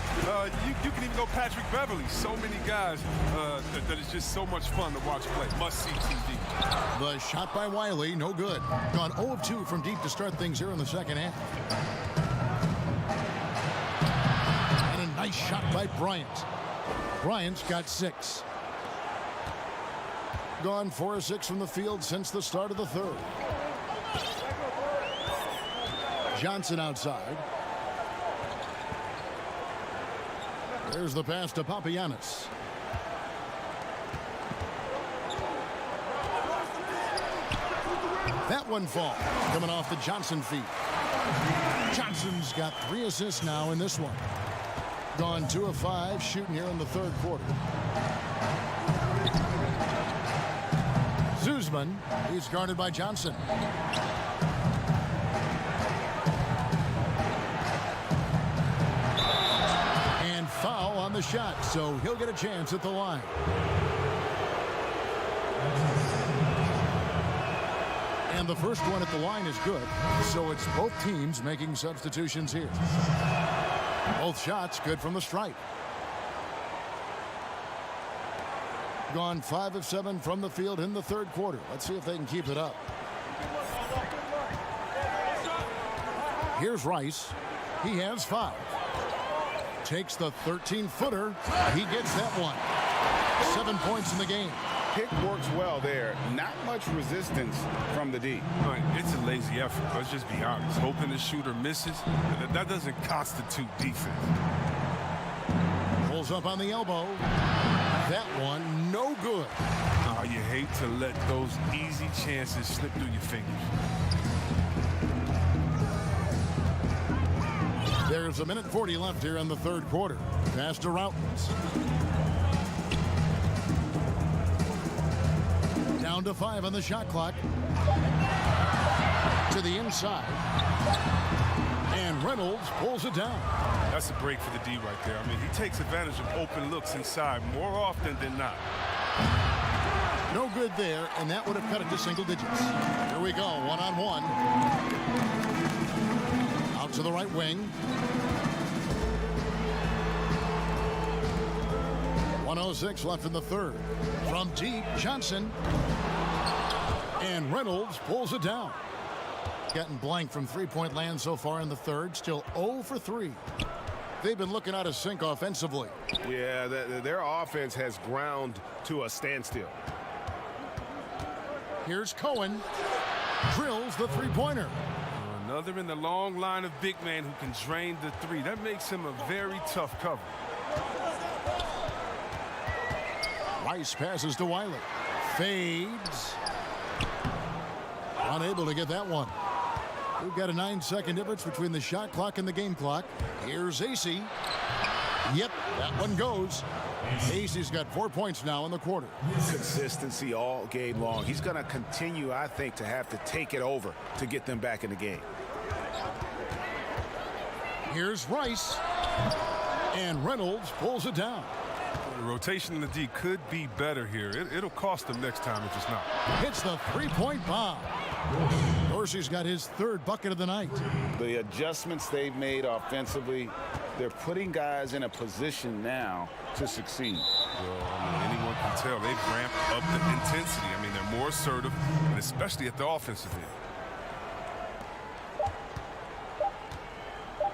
You can even go Patrick Beverly. So many guys that is just so much fun to watch play. Must-see TV. The shot by Wiley, no good. Gone 0 of 2 from deep to start things here in the second half. And a nice shot by Bryant. Bryant's got 6. Gone 4 of 6 from the field since the start of the third. Johnson outside. There's the pass to Papagiannis. That one falls, coming off the Johnson feet. Johnson's got 3 assists now in this one. Gone 2 of 5 shooting here in the third quarter. Zuzman, he's guarded by Johnson. And foul on the shot, so he'll get a chance at the line. And the first one at the line is good, so it's both teams making substitutions here. Both shots good from the stripe. Gone 5 of 7 from the field in the third quarter. Let's see if they can keep it up. Here's Rice. He has 5. Takes the 13-footer. He gets that one. 7 points in the game. Pick works well there. Not much resistance from the D. It's a lazy effort. Let's just be honest. Hoping the shooter misses, that doesn't constitute defense. Pulls up on the elbow. That one, no good. Oh, you hate to let those easy chances slip through your fingers. There's 1:40 left here in the third quarter. Pass to Routens. Down to 5 on the shot clock. To the inside. And Reynolds pulls it down. That's a break for the D right there. I mean, he takes advantage of open looks inside more often than not. No good there, and that would have cut it to single digits. Here we go, one-on-one. Out to the right wing. 1:06 left in the third. From deep, Johnson. And Reynolds pulls it down. Getting blank from three-point land so far in the third. Still 0 for 3. They've been looking out of sync offensively. Yeah, their offense has ground to a standstill. Here's Cohen. Drills the three-pointer. Another in the long line of big men who can drain the three. That makes him a very tough cover. Rice passes to Wiley. Fades. Unable to get that one. We've got a 9-second difference between the shot clock and the game clock. Here's AC. Yep, that one goes. AC's got 4 points now in the quarter. Consistency all game long. He's going to continue, I think, to have to take it over to get them back in the game. Here's Rice. And Reynolds pulls it down. The rotation in the D could be better here. It'll cost them next time if it's not. Hits the three-point bomb. Dorsey's got his third bucket of the night. The adjustments they've made offensively, they're putting guys in a position now to succeed. Well, I mean, anyone can tell they've ramped up the intensity. I mean, they're more assertive, and especially at the offensive end.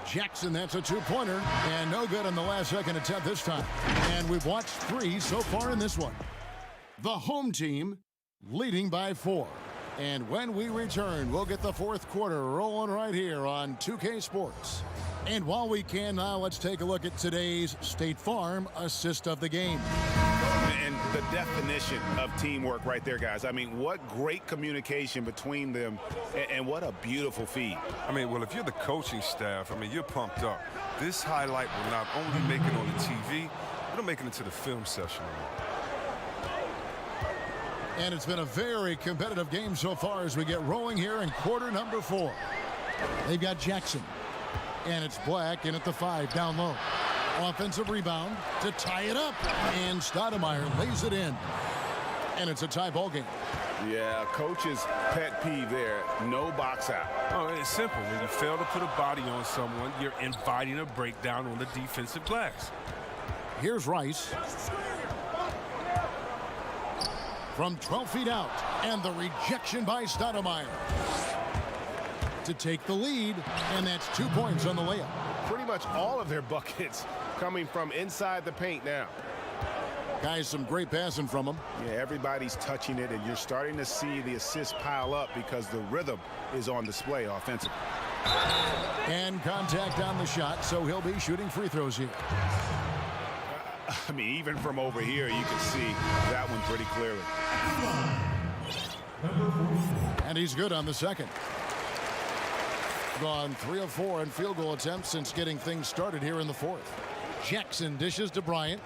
Jackson, that's a two-pointer, and no good on the last second attempt this time. And we've watched 3 so far in this one. The home team leading by 4. And when we return, we'll get the fourth quarter rolling right here on 2K Sports. And while we can now, let's take a look at today's State Farm assist of the game. And the definition of teamwork right there, guys. I mean, what great communication between them, and what a beautiful feed. I mean, well, if you're the coaching staff, I mean, you're pumped up. This highlight will not only make it on the TV, it'll make it into the film session. And it's been a very competitive game so far as we get rolling here in quarter number 4. They've got Jackson. And it's Black in at the 5 down low. Offensive rebound to tie it up. And Stoudemire lays it in. And it's a tie ball game. Yeah, coach's pet peeve there. No box out. Oh, it's simple. When you fail to put a body on someone, you're inviting a breakdown on the defensive glass. Here's Rice. From 12 feet out. And the rejection by Stoudemire to take the lead. And that's 2 points on the layup. Pretty much all of their buckets coming from inside the paint now. Guys, some great passing from him. Yeah, everybody's touching it, and you're starting to see the assists pile up because the rhythm is on display offensively. And contact on the shot, so he'll be shooting free throws here. I mean, even from over here, you can see that one pretty clearly. And he's good on the second. Gone 3 of 4 in field goal attempts since getting things started here in the fourth. Jackson dishes to Bryant.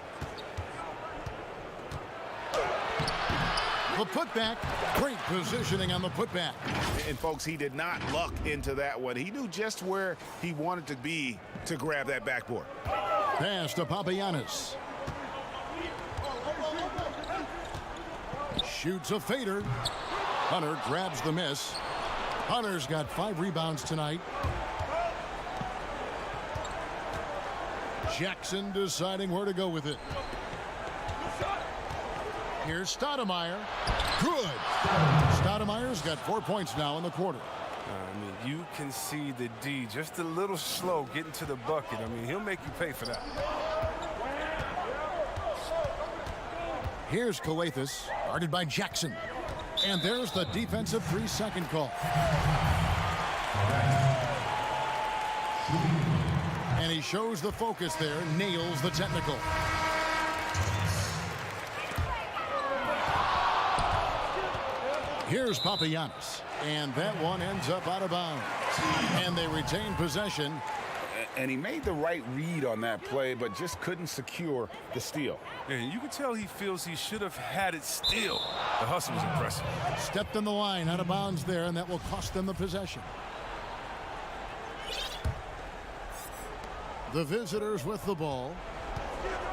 The putback. Great positioning on the putback. And, folks, he did not luck into that one. He knew just where he wanted to be to grab that backboard. Pass to Papagiannis. Shoots a fader. Hunter grabs the miss. Hunter's got 5 rebounds tonight. Jackson deciding where to go with it. Here's Stoudemire. Good. Stoudemire's got 4 points now in the quarter. I mean, you can see the D just a little slow getting to the bucket. I mean, he'll make you pay for that. Here's Calathis, guarded by Jackson. And there's the defensive 3-second call. And he shows the focus there, nails the technical. Here's Papagiannis, and that one ends up out of bounds. And they retain possession. And he made the right read on that play, but just couldn't secure the steal. And you can tell he feels he should have had it still. The hustle was impressive. Stepped in the line, out of bounds there, and that will cost them the possession. The visitors with the ball.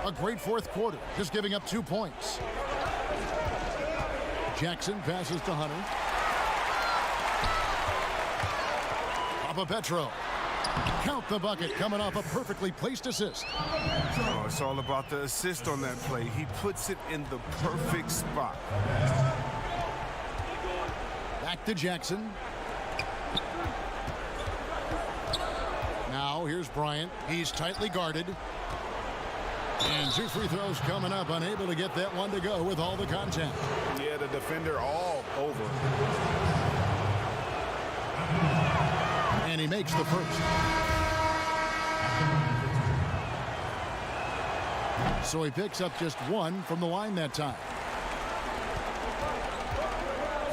A great fourth quarter, just giving up 2 points. Jackson passes to Hunter. Papa Petro. Count the bucket, coming off a perfectly placed assist. Oh, it's all about the assist on that play. He puts it in the perfect spot. Back to Jackson. Now here's Bryant. He's tightly guarded. And 2 free throws coming up, unable to get that one to go with all the contact. Yeah, the defender all over. And he makes the first. So he picks up just 1 from the line that time.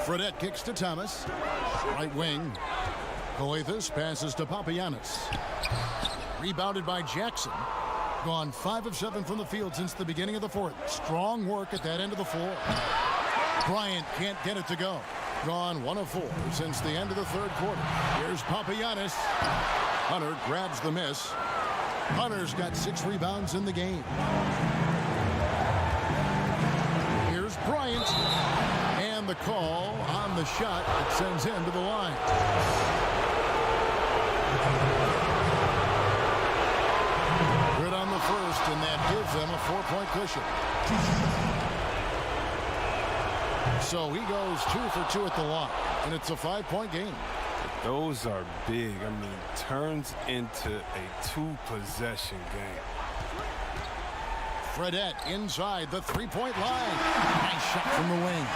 Fredette kicks to Thomas. Right wing. Calathis passes to Papagiannis. Rebounded by Jackson. Gone 5 of 7 from the field since the beginning of the fourth. Strong work at that end of the floor. Bryant can't get it to go. Gone 1 of 4 since the end of the third quarter. Here's Papagiannis. Hunter grabs the miss. Hunter's got 6 rebounds in the game. Here's Bryant. And the call on the shot that sends him to the line. Good on the first, and that gives them a 4-point cushion. So he goes 2 for 2 at the line, and it's a 5-point game. Those are big. I mean, turns into a 2-possession game. Fredette inside the 3-point line. Nice shot from the wing.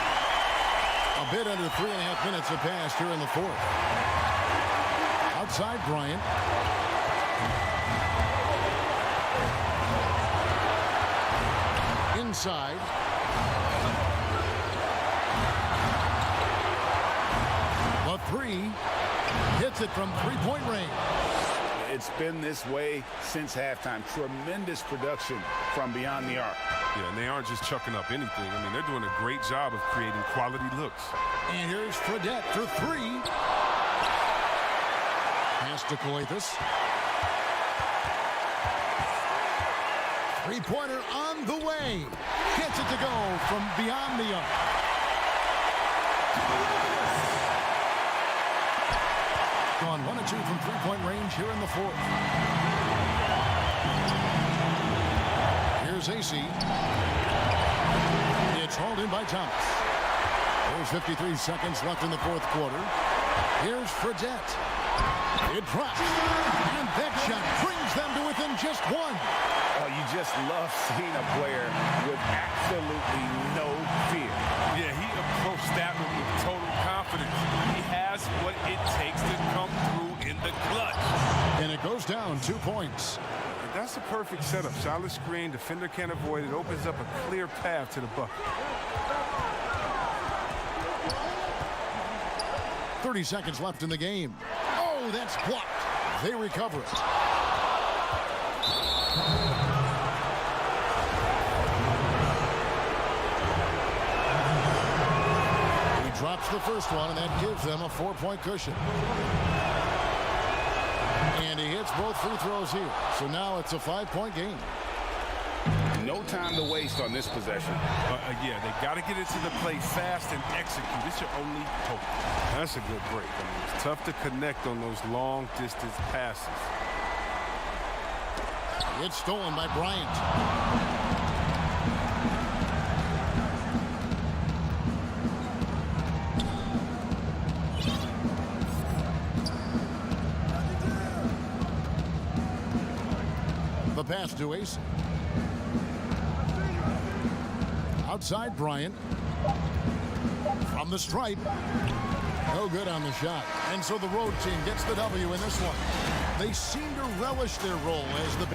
A bit under 3.5 minutes have passed here in the fourth. Outside Bryant. Inside. The 3 hits it from 3-point range. It's been this way since halftime. Tremendous production from beyond the arc. Yeah, and they aren't just chucking up anything. I mean, they're doing a great job of creating quality looks. And here's Fredette for 3. Pass to Calathis. Three-pointer on the way. Gets it to go from beyond the arc. Gone 1 of 2 from three-point range here in the fourth. Here's AC. It's hauled in by Thomas. There's 53 seconds left in the fourth quarter. Here's Fredette. It drops. And that shot brings them to within just one. Oh, you just love seeing a player with absolutely no fear. Yeah, he approached that one with total confidence. He has what it takes to come through in the clutch. And it goes down 2 points. And that's a perfect setup. Solid screen, defender can't avoid it. Opens up a clear path to the bucket. 30 seconds left in the game. Oh, that's blocked. They recover it. He drops the first one, and that gives them a 4-point cushion. And he hits both free throws here. So now it's a 5-point game. No time to waste on this possession. Yeah, they got to get into the play fast and execute. It's your only hope. That's a good break. I mean, it's tough to connect on those long-distance passes. It's stolen by Bryant. The pass to Ace. Outside Bryant. From the stripe. No good on the shot. And so the road team gets the W in this one. They seem to relish their role as the...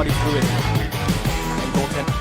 body fluid, and goaltender.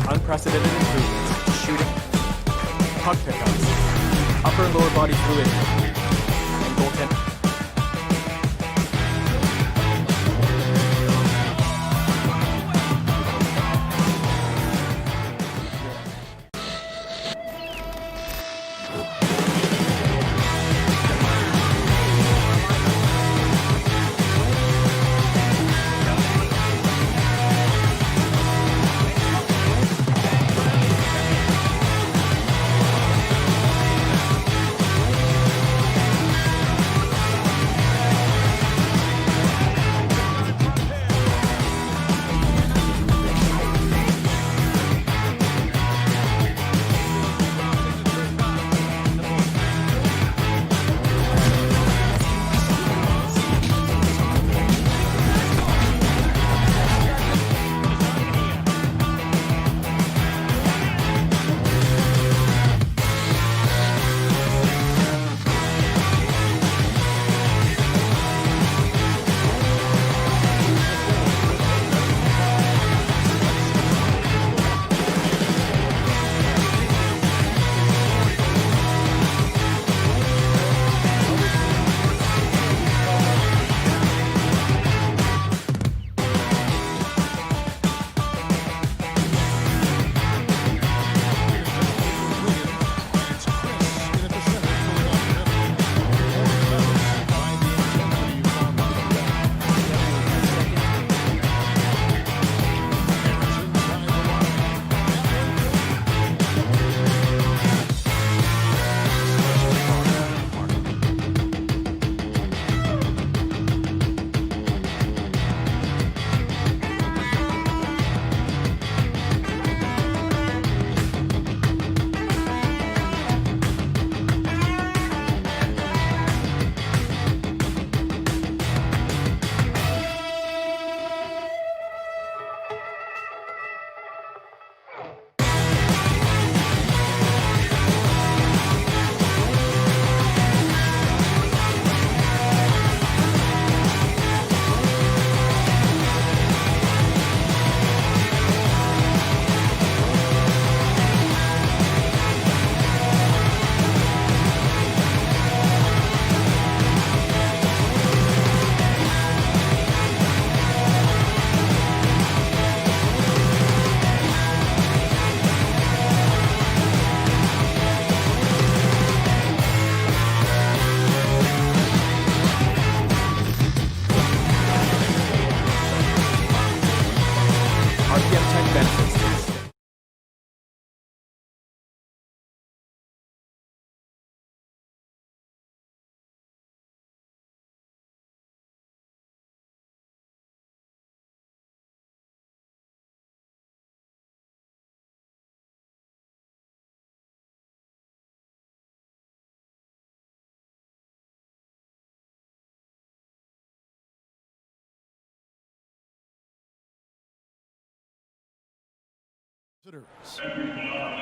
Unprecedented improvements to shooting, puck pickups, upper and lower body fluidity, and goaltending.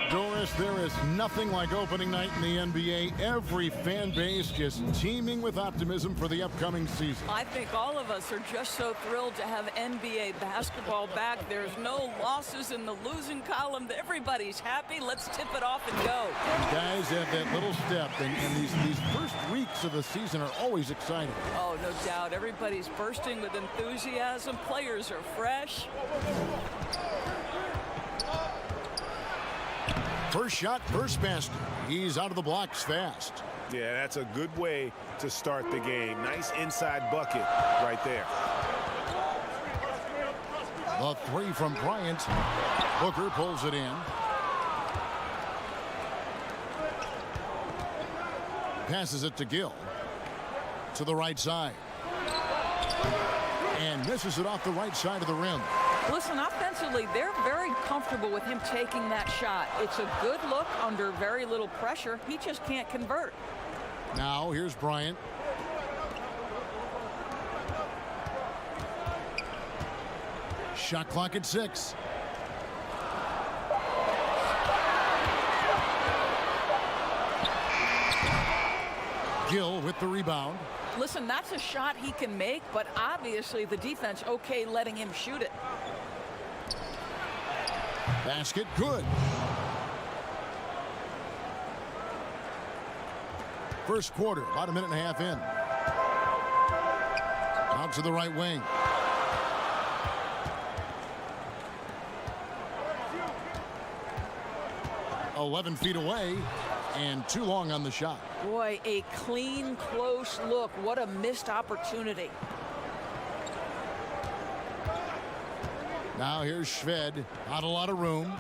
Doris, there is nothing like opening night in the NBA. Every fan base just teeming with optimism for the upcoming season. I think all of us are just so thrilled to have NBA basketball back. There's no losses in the losing column. Everybody's happy. Let's tip it off and go. Guys have that little step, and these first weeks of the season are always exciting. Oh, no doubt. Everybody's bursting with enthusiasm. Players are fresh. First shot, first basket. He's out of the blocks fast. Yeah, that's a good way to start the game. Nice inside bucket right there. The three from Bryant. Booker pulls it in. Passes it to Gill. To the right side. And misses it off the right side of the rim. Listen, offensively, they're very comfortable with him taking that shot. It's a good look under very little pressure. He just can't convert. Now, here's Bryant. Shot clock at 6. Gill with the rebound. Listen, that's a shot he can make, but obviously the defense okay letting him shoot it. Basket good. First quarter, about a minute and a half in. Out to the right wing. "11 feet away and too long on the shot." Boy, a clean, close look. What a missed opportunity. Now here's Shved. Not a lot of room.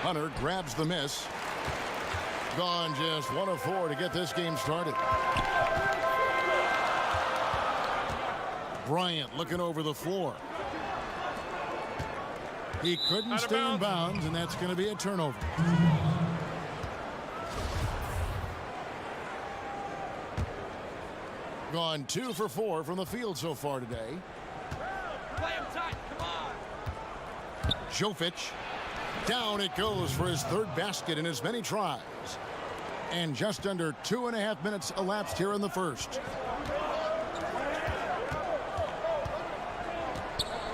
Hunter grabs the miss. Gone just 1 of 4 to get this game started. Bryant looking over the floor. He couldn't stay in bounds, and that's going to be a turnover. Gone 2 for 4 from the field so far today. Play him tight. Come on. Jovic. Down it goes for his third basket in as many tries. And just under 2.5 minutes elapsed here in the first.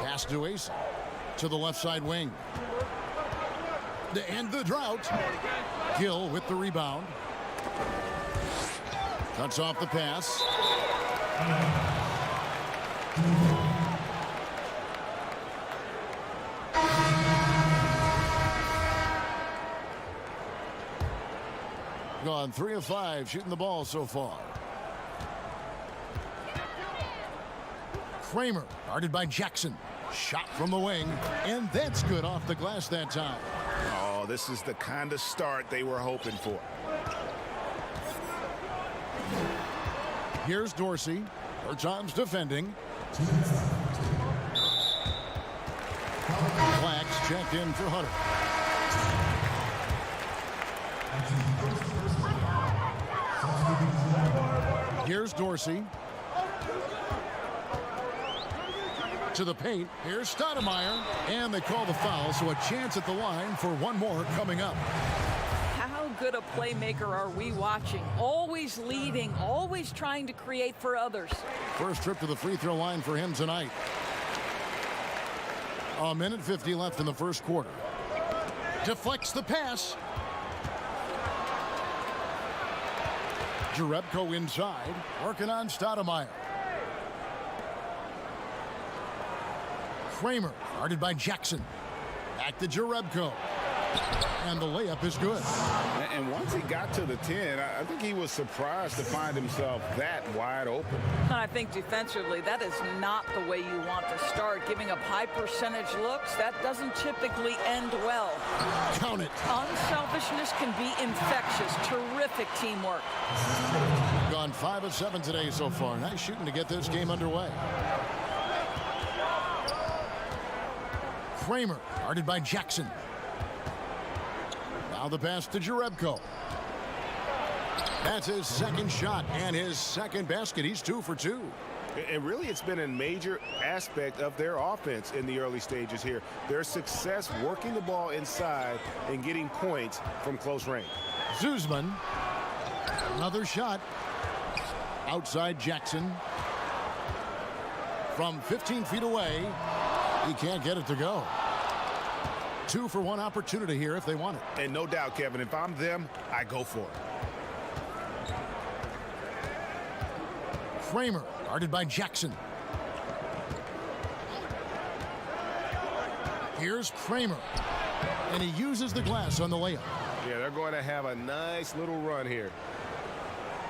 Pass to Ace. To the left side wing. To end the drought. Gill with the rebound. Cuts off the pass. Gone 3 of 5 shooting the ball so far. Kramer guarded by Jackson. Shot from the wing, and that's good off the glass that time. Oh, this is the kind of start they were hoping for. Here's Dorsey. Bertans defending. Blacks checked in for Hunter. Here's Dorsey. To the paint. Here's Stoudemire. And they call the foul, so a chance at the line for one more coming up. How good a playmaker are we watching? Always leading, always trying to create for others. First trip to the free throw line for him tonight. A minute 50 left in the first quarter. Deflects the pass. Jerebko inside, working on Stoudemire. Kramer, guarded by Jackson. Back to Jerebko. And the layup is good. And once he got to the 10, I think he was surprised to find himself that wide open. And I think defensively, that is not the way you want to start. Giving up high percentage looks, that doesn't typically end well. Count it. Unselfishness can be infectious. Terrific teamwork. Gone 5 of 7 today so far. Nice shooting to get this game underway. Kramer, guarded by Jackson. Now the pass to Jerebko. That's his second shot and his second basket. He's 2 for 2. And really, it's been a major aspect of their offense in the early stages here. Their success working the ball inside and getting points from close range. Zuzman. Another shot. Outside Jackson. From 15 feet away. He can't get it to go. 2 for 1 opportunity here if they want it. And no doubt, Kevin, if I'm them, I go for it. Kramer, guarded by Jackson. Here's Kramer. And he uses the glass on the layup. Yeah, they're going to have a nice little run here.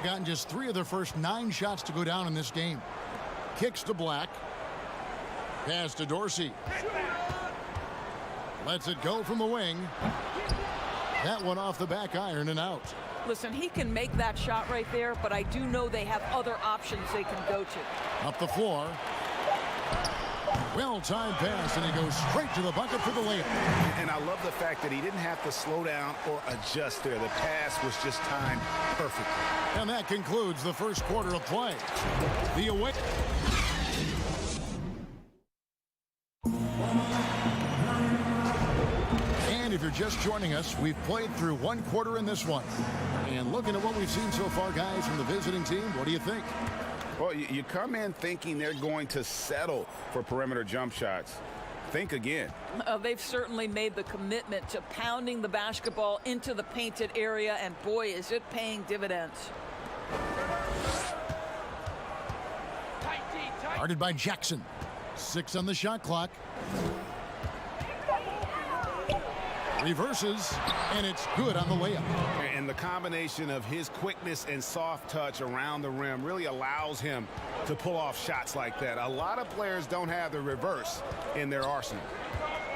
Gotten just 3 of their first 9 shots to go down in this game. Kicks to Black. Pass to Dorsey. Lets it go from the wing. That one off the back iron and out. Listen, he can make that shot right there, but I do know they have other options they can go to. Up the floor. Well-timed pass, and he goes straight to the bucket for the layup. And I love the fact that he didn't have to slow down or adjust there. The pass was just timed perfectly. And that concludes the first quarter of play. The away. And if you're just joining us, we've played through 1 quarter in this one. And looking at what we've seen so far, guys, from the visiting team, what do you think? Well, you come in thinking they're going to settle for perimeter jump shots. Think again. They've certainly made the commitment to pounding the basketball into the painted area, and boy, is it paying dividends. Guarded by Jackson. 6 on the shot clock. Reverses, and it's good on the layup. And the combination of his quickness and soft touch around the rim really allows him to pull off shots like that. A lot of players don't have the reverse in their arsenal.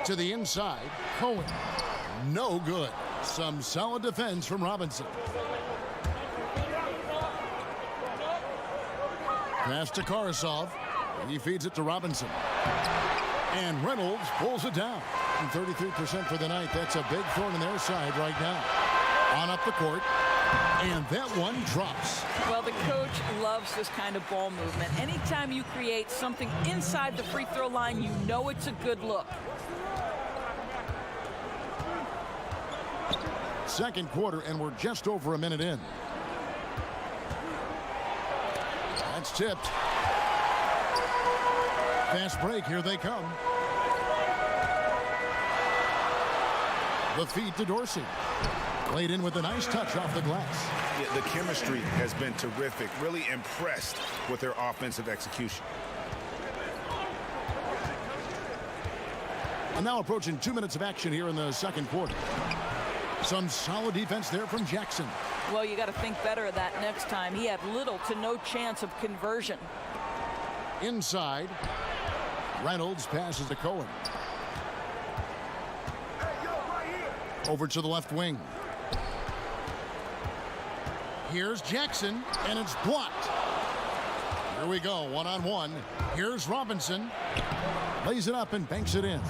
To the inside, Cohen. No good. Some solid defense from Robinson. Pass to Karasov. He feeds it to Robinson. And Reynolds pulls it down. 33% for the night. That's a big thorn in their side right now. On up the court. And that one drops. Well, the coach loves this kind of ball movement. Anytime you create something inside the free throw line, you know it's a good look. Second quarter, and we're just over a minute in. That's tipped. Fast break, here they come. The feed to Dorsey. Played in with a nice touch off the glass. Yeah, the chemistry has been terrific. Really impressed with their offensive execution. And now approaching 2 minutes of action here in the second quarter. Some solid defense there from Jackson. Well, you got to think better of that next time. He had little to no chance of conversion. Inside. Reynolds passes to Cohen. Over to the left wing. Here's Jackson, and it's blocked. Here we go, one-on-one. Here's Robinson. Lays it up and banks it in.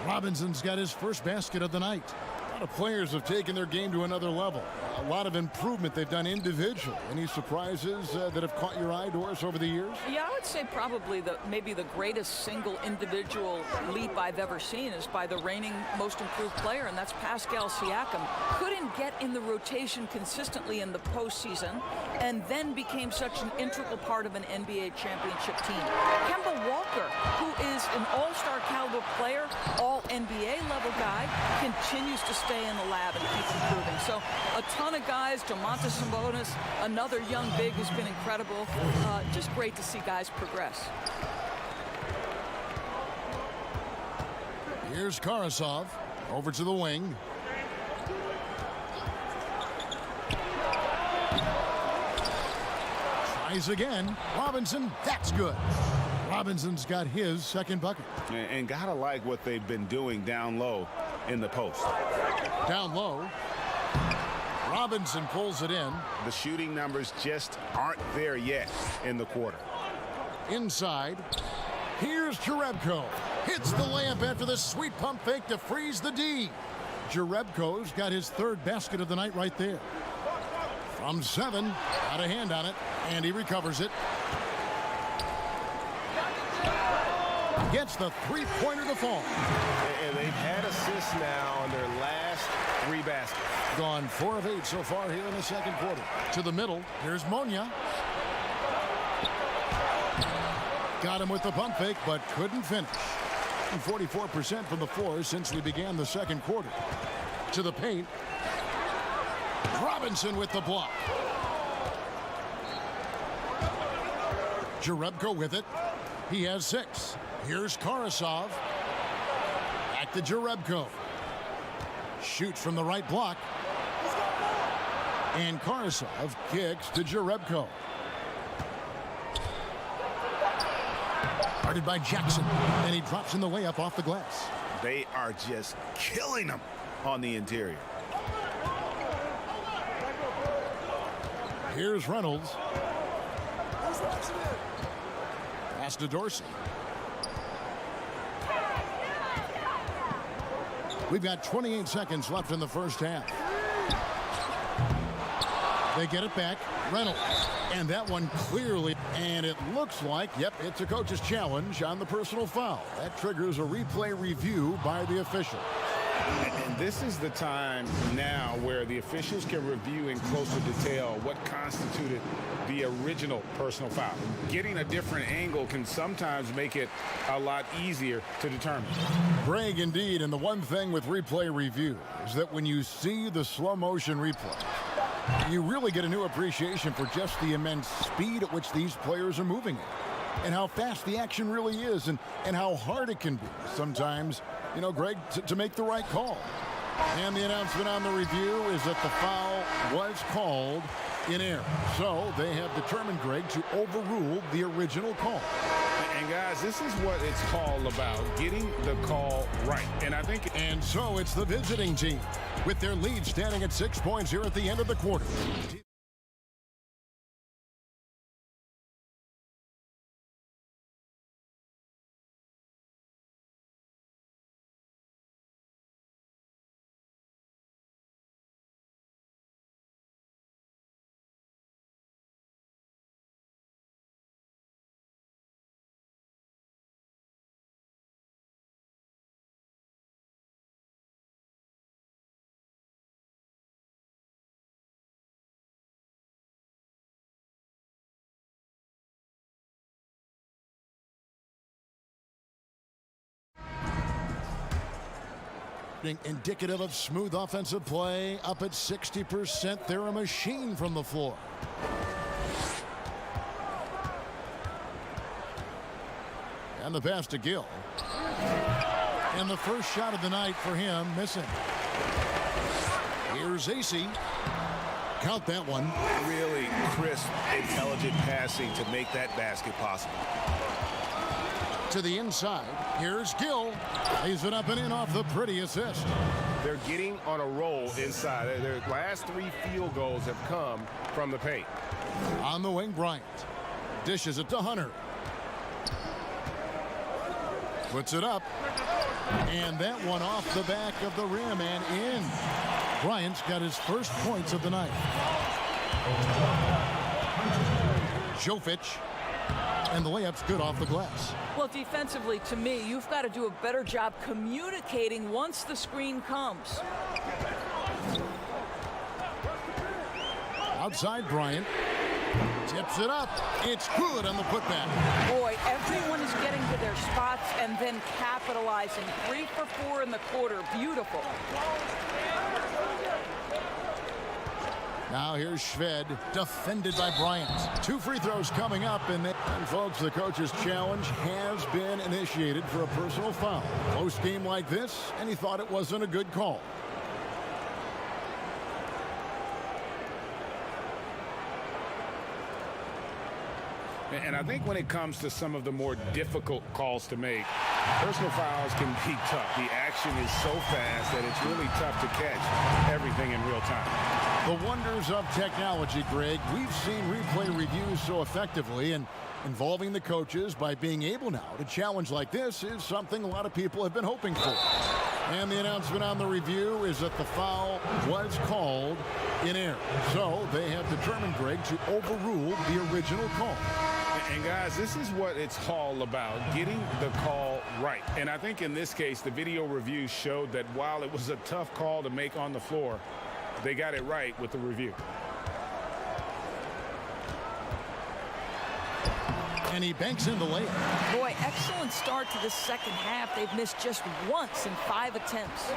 Robinson's got his first basket of the night. A lot of players have taken their game to another level. A lot of improvement they've done individually. Any surprises that have caught your eye, Doris, over the years? Yeah, I would say probably maybe the greatest single individual leap I've ever seen is by the reigning most improved player, and that's Pascal Siakam. Couldn't get in the rotation consistently in the postseason, and then became such an integral part of an NBA championship team. Kemba Walker, who is an all-star caliber player, all NBA level guy, continues to stay in the lab and keep improving. So a ton of guys. Domantas Sabonis, another young big who's been incredible. Just great to see guys progress. Here's Karasov over to the wing. Tries again. Robinson, that's good. Robinson's got his second bucket. And gotta like what they've been doing down low in the post. Down low. Robinson pulls it in. The shooting numbers just aren't there yet in the quarter. Inside. Here's Jerebko. Hits the layup after the sweet pump fake to freeze the D. Jerebko's got his third basket of the night right there. From 7, got a hand on it, and he recovers it. gets the three-pointer to fall. And they've had assists now on their last 3 baskets. Gone 4 of 8 so far here in the second quarter. To the middle. Here's Monia. Got him with the pump fake, but couldn't finish. 44% from the floor since we began the second quarter. To the paint. Robinson with the block. Jerebko with it. He has 6. Here's Karasov. Back to Jerebko. Shoots from the right block. And Karasov kicks to Jerebko. Guarded by Jackson. And he drops in the layup off the glass. They are just killing them on the interior. Here's Reynolds. Pass to Dorsey. We've got 28 seconds left in the first half. They get it back. Reynolds. And that one clearly. And it looks like, yep, it's a coach's challenge on the personal foul. That triggers a replay review by the official. And this is the time now where the officials can review in closer detail what constituted the original personal foul. Getting a different angle can sometimes make it a lot easier to determine. Greg, indeed, and the one thing with replay review is that when you see the slow motion replay, you really get a new appreciation for just the immense speed at which these players are moving at, and how fast the action really is, and how hard it can be sometimes, you know, Greg, to make the right call. And the announcement on the review is that the foul was called in error. So they have determined, Greg, to overrule the original call. And guys, this is what it's all about, getting the call right. And I think, and so it's the visiting team with their lead standing at 6 points here at the end of the quarter. Indicative of smooth offensive play. Up at 60%. They're a machine from the floor. And the pass to Gill. And the first shot of the night for him, missing. Here's AC. Count that one. Really crisp, intelligent passing to make that basket possible. To the inside. Here's Gill. Lays it up and in off the pretty assist. They're getting on a roll inside. Their last 3 field goals have come from the paint. On the wing, Bryant. Dishes it to Hunter. Puts it up. And that one off the back of the rim and in. Bryant's got his first points of the night. Jovic. And the layup's good off the glass. Well, defensively, to me, you've got to do a better job communicating once the screen comes. Outside, Bryant. Tips it up. It's good on the putback. Boy, everyone is getting to their spots and then capitalizing. 3 for 4 in the quarter. Beautiful. Now here's Shved, defended by Bryant. 2 free throws coming up, and folks, the coach's challenge has been initiated for a personal foul. Close game like this, and he thought it wasn't a good call. and I think when it comes to some of the more difficult calls to make, personal fouls can be tough. The action is so fast that it's really tough to catch everything in real time. The wonders of technology, Greg. We've seen replay reviews so effectively, and involving the coaches by being able now to challenge like this is something a lot of people have been hoping for. And the announcement on the review is that the foul was called in error. So they have determined, Greg, to overrule the original call. And guys, this is what it's all about, getting the call right. And I think in this case, the video review showed that while it was a tough call to make on the floor, they got it right with the review. And he banks in the layup. Boy, excellent start to the second half. They've missed just once in 5 attempts.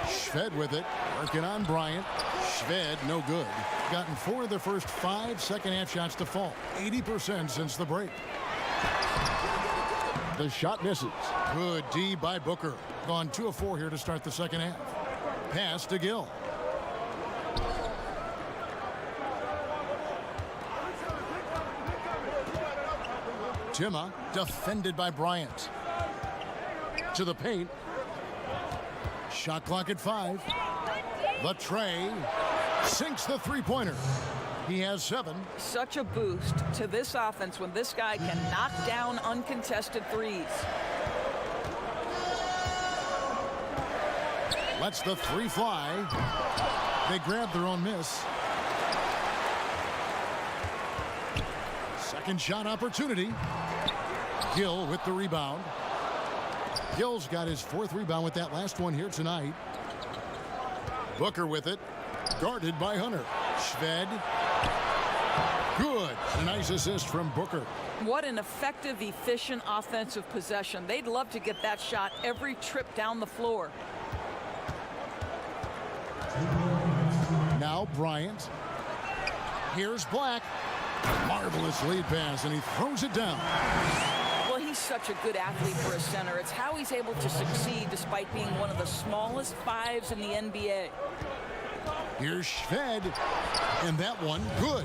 Shved with it, working on Bryant. Shved, no good. Gotten 4 of the first 5 second-half shots to fall. 80% since the break. The shot misses. Good D by Booker. Gone 2 of 4 here to start the second half. Pass to Gill. Timma, defended by Bryant. To the paint. Shot clock at 5. The tray sinks the three-pointer. He has 7. Such a boost to this offense when this guy can knock down uncontested threes. Lets the 3 fly. They grab their own miss. Second shot opportunity. Gill with the rebound. Gill's got his 4th rebound with that last one here tonight. Booker with it. Guarded by Hunter. Shved. Good. A nice assist from Booker. What an effective, efficient offensive possession. They'd love to get that shot every trip down the floor. Now Bryant. Here's Black. Marvelous lead pass, and he throws it down. Well, he's such a good athlete for a center. It's how he's able to succeed despite being one of the smallest 5s in the NBA. Here's Shved, and that one good.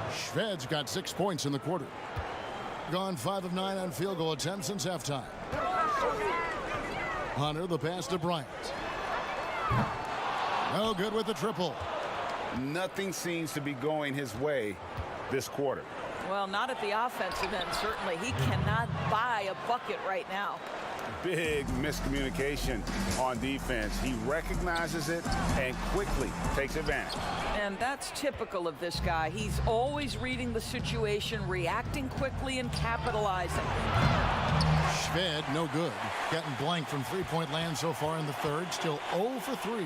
Shved's got 6 points in the quarter. Gone 5 of 9 on field goal attempts since halftime. Hunter, the pass to Bryant. No good with the triple. Nothing seems to be going his way this quarter. Well, not at the offensive end, certainly. He cannot buy a bucket right now. Big miscommunication on defense. He recognizes it and quickly takes advantage. And that's typical of this guy. He's always reading the situation, reacting quickly, and capitalizing. Shved, no good. Gotten blank from three-point land so far in the third. Still 0 for 3.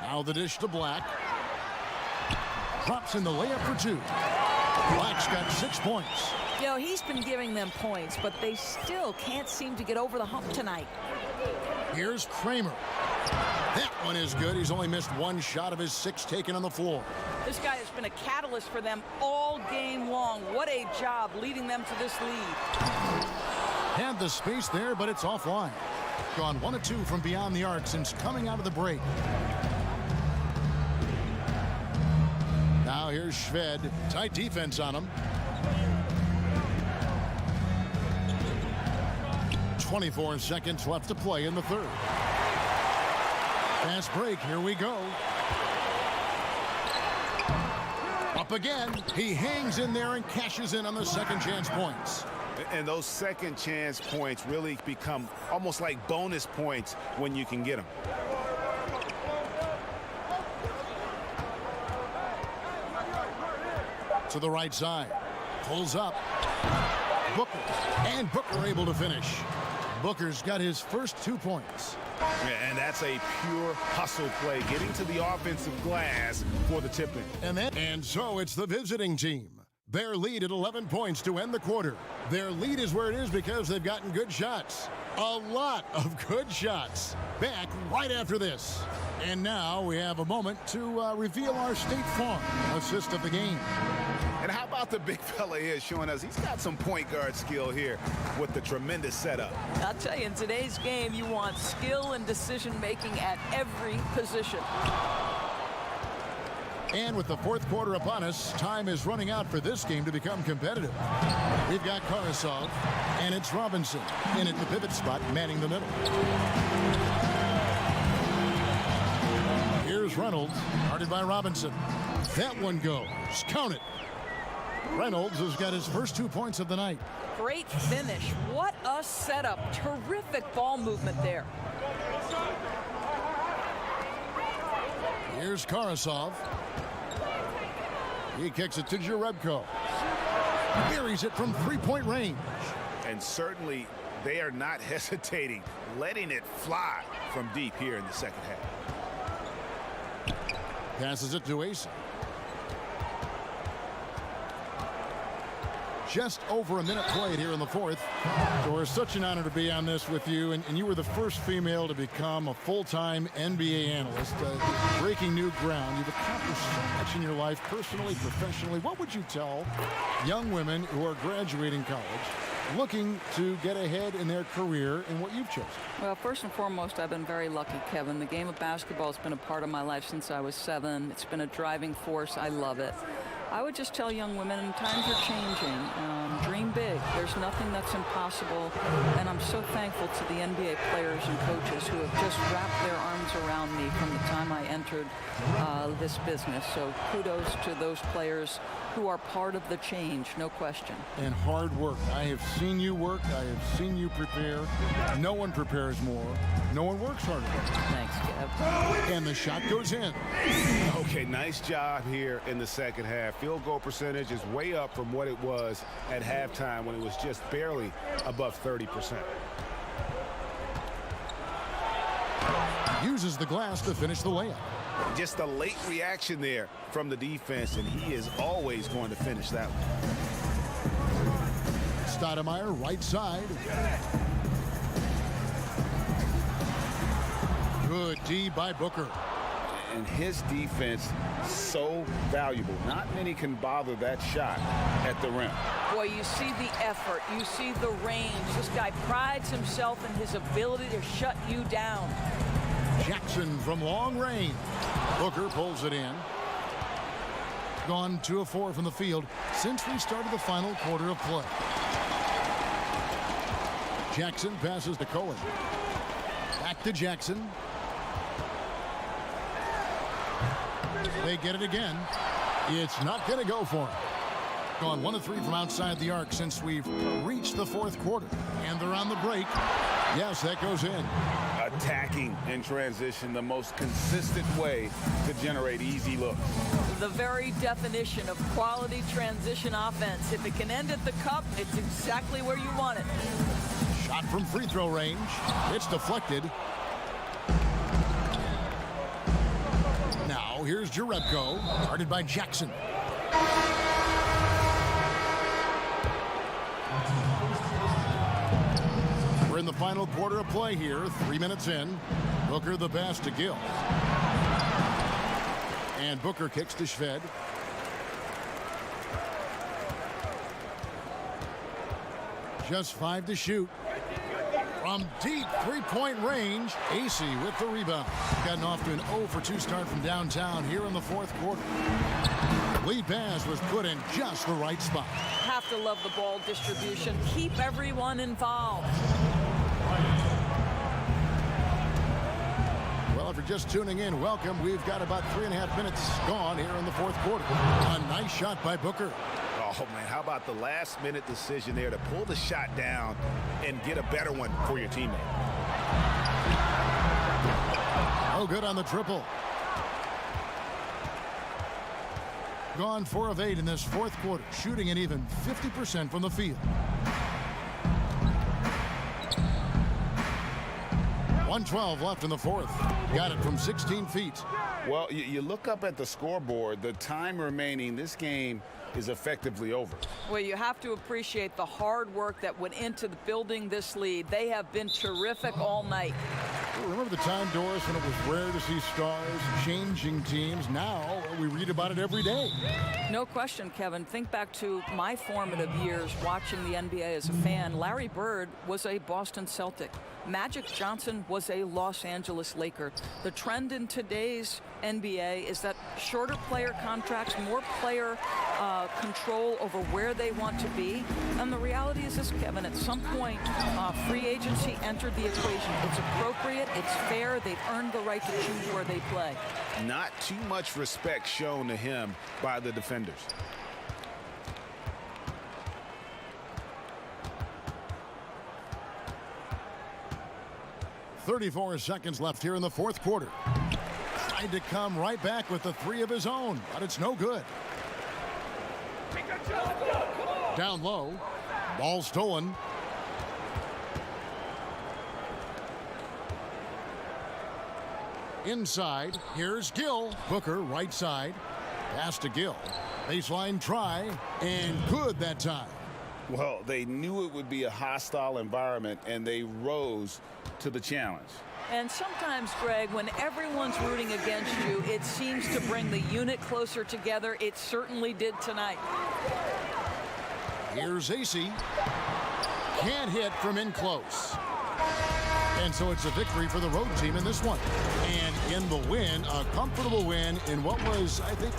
Now the dish to Black. Drops in the layup for 2. Black's got 6 points. You know, he's been giving them points, but they still can't seem to get over the hump tonight. Here's Kramer. That one is good. He's only missed 1 shot of his 6 taken on the floor. This guy has been a catalyst for them all game long. What a job leading them to this lead. Had the space there, but it's offline. Gone 1 of 2 from beyond the arc since coming out of the break. Now here's Shved. Tight defense on him. 24 seconds left to play in the third. Fast break. Here we go. Up again. He hangs in there and cashes in on the second chance points. And those second chance points really become almost like bonus points when you can get them. To the right side. Pulls up. Booker. And Booker able to finish. Booker's got his first 2 points. And that's a pure hustle play, getting to the offensive glass for the tip-in. And so it's the visiting team. Their lead at 11 points to end the quarter. Their lead is where it is because they've gotten good shots. A lot of good shots. Back right after this. And now we have a moment to reveal our State Farm assist of the game. And how about the big fella here showing us he's got some point guard skill here with the tremendous setup. I'll tell you, in today's game, you want skill and decision-making at every position. And with the fourth quarter upon us, time is running out for this game to become competitive. We've got Karasov, and it's Robinson in at the pivot spot, manning the middle. Here's Reynolds, guarded by Robinson. That one goes. Count it. Reynolds has got his first 2 points of the night. Great finish. What a setup. Terrific ball movement there. Here's Karasov. He kicks it to Jerebko. Buries it from three-point range. And certainly they are not hesitating, letting it fly from deep here in the second half. Passes it to Asa. Just over a minute played here in the fourth. Doris, such an honor to be on this with you. And you were the first female to become a full-time NBA analyst, breaking new ground. You've accomplished so much in your life, personally, professionally. What would you tell young women who are graduating college, looking to get ahead in their career in what you've chosen? Well, first and foremost, I've been very lucky, Kevin. The game of basketball has been a part of my life since I was 7. It's been a driving force. I love it. I would just tell young women, times are changing. Dream big. There's nothing that's impossible. And I'm so thankful to the NBA players and coaches who have just wrapped their arms around me from the time I entered this business. So kudos to those players who are part of the change, no question. And hard work. I have seen you work. I have seen you prepare. No one prepares more. No one works harder. Thanks, Kev. And the shot goes in. Okay, nice job here in the second half. Field goal percentage is way up from what it was at halftime when it was just barely above 30%. Uses the glass to finish the layup. Just a late reaction there from the defense, and he is always going to finish that one. Stoudemire, right side. Good D by Booker. And his defense so valuable. Not many can bother that shot at the rim. Boy, you see the effort. You see the range. This guy prides himself in his ability to shut you down. Jackson from long range. Booker pulls it in. Gone 2 of 4 from the field since we started the final quarter of play. Jackson passes to Cohen. Back to Jackson. They get it again. It's not going to go for him. Gone 1 of 3 from outside the arc since we've reached the fourth quarter. And they're on the break. Yes, that goes in. Attacking in transition, the most consistent way to generate easy looks. The very definition of quality transition offense. If it can end at the cup, it's exactly where you want it. Shot from free throw range. It's deflected. Now here's Jerebko, guarded by Jackson. We're in the final quarter of play here, 3 minutes in. Booker the pass to Gill. And Booker kicks to Shved. Just 5 to shoot. From deep three-point range, AC with the rebound. Gotten off to an 0 for 2 start from downtown here in the fourth quarter. Lead pass was put in just the right spot. Have to love the ball distribution. Keep everyone involved. Well, if you're just tuning in, welcome. We've got about 3.5 minutes gone here in the fourth quarter. A nice shot by Booker. Oh, man, how about the last-minute decision there to pull the shot down and get a better one for your teammate? Oh, good on the triple. Gone 4 of 8 in this fourth quarter, shooting an even 50% from the field. 1:12 left in the fourth. Got it from 16 feet. Well, you look up at the scoreboard, the time remaining, this game is effectively over. Well, you have to appreciate the hard work that went into building this lead. They have been terrific all night. Remember the time, Doris, when it was rare to see stars changing teams? Now we read about it every day. No question, Kevin. Think back to my formative years watching the NBA as a fan. Larry Bird was a Boston Celtic. Magic Johnson was a Los Angeles Laker. The trend in today's NBA is that shorter player contracts, more player control over where they want to be. And the reality is this, Kevin, at some point, free agency entered the equation. It's appropriate, it's fair, they've earned the right to choose where they play. Not too much respect shown to him by the defenders. "34 seconds left here in the fourth quarter. Tried to come right back with the three of his own, but it's no good. Down low. Ball stolen. Inside. Here's Gill. Booker right side. Pass to Gill. Baseline try. And good that time. Well, they knew it would be a hostile environment, and they rose to the challenge. And sometimes, Greg, when everyone's rooting against you, it seems to bring the unit closer together. It certainly did tonight. Here's AC. Can't hit from in close. And so it's a victory for the road team in this one. And in the win, a comfortable win in what was, I think...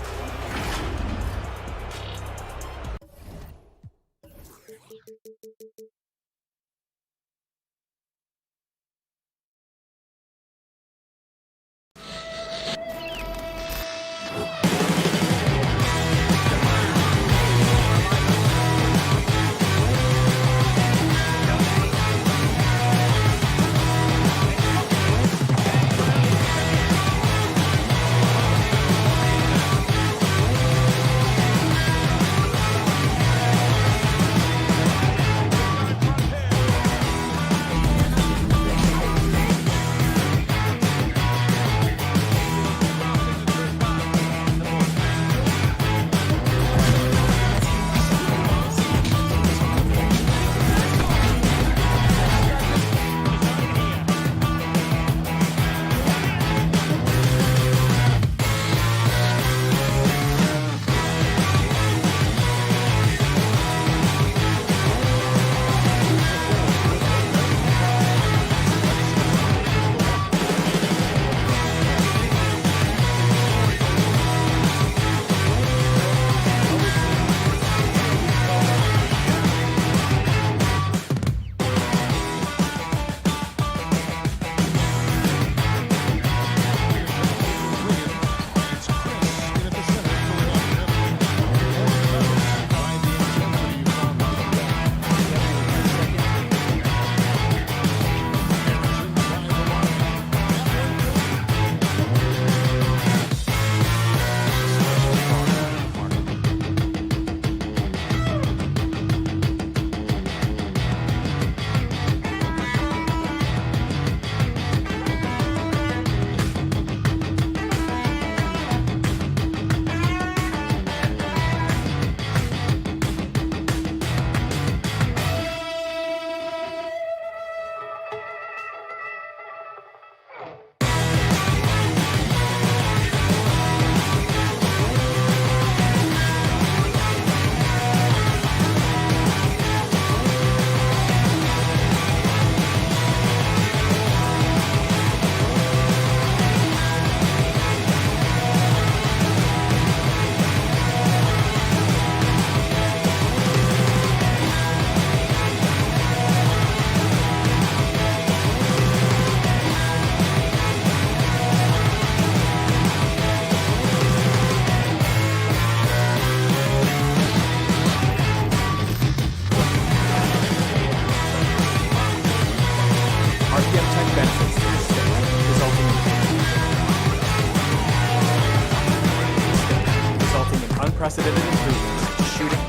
unprecedented improvements to shooting,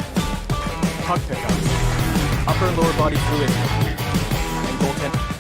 puck pickups, upper and lower body fluidity, and goaltending.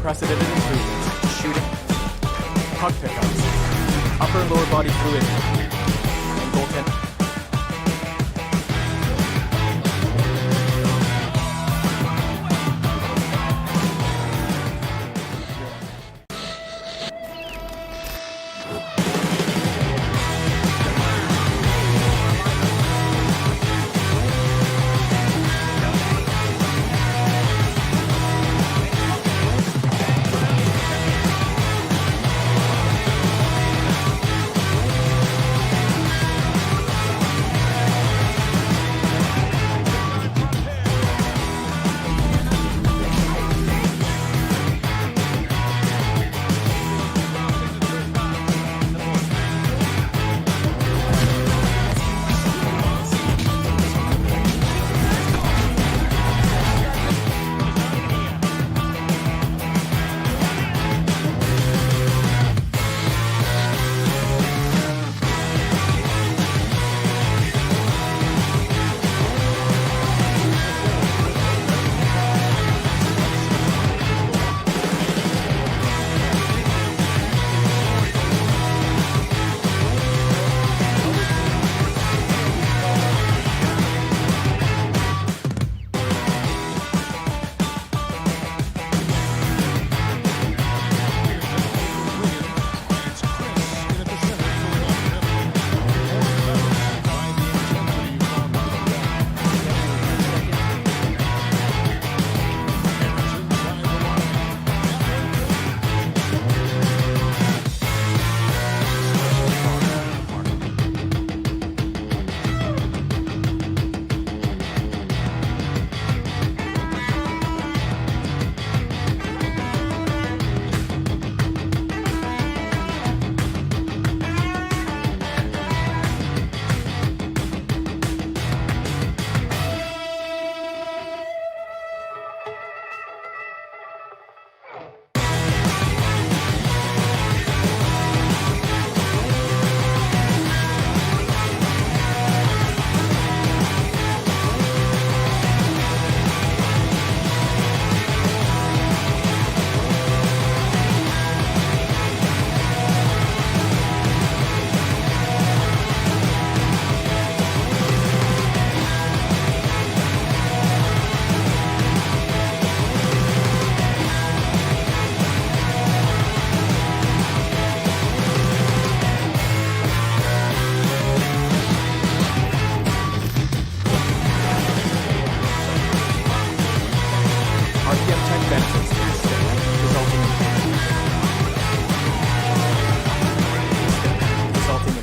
unprecedented improvements. Shooting, puck pickups, upper and lower body fluidity, and goaltending.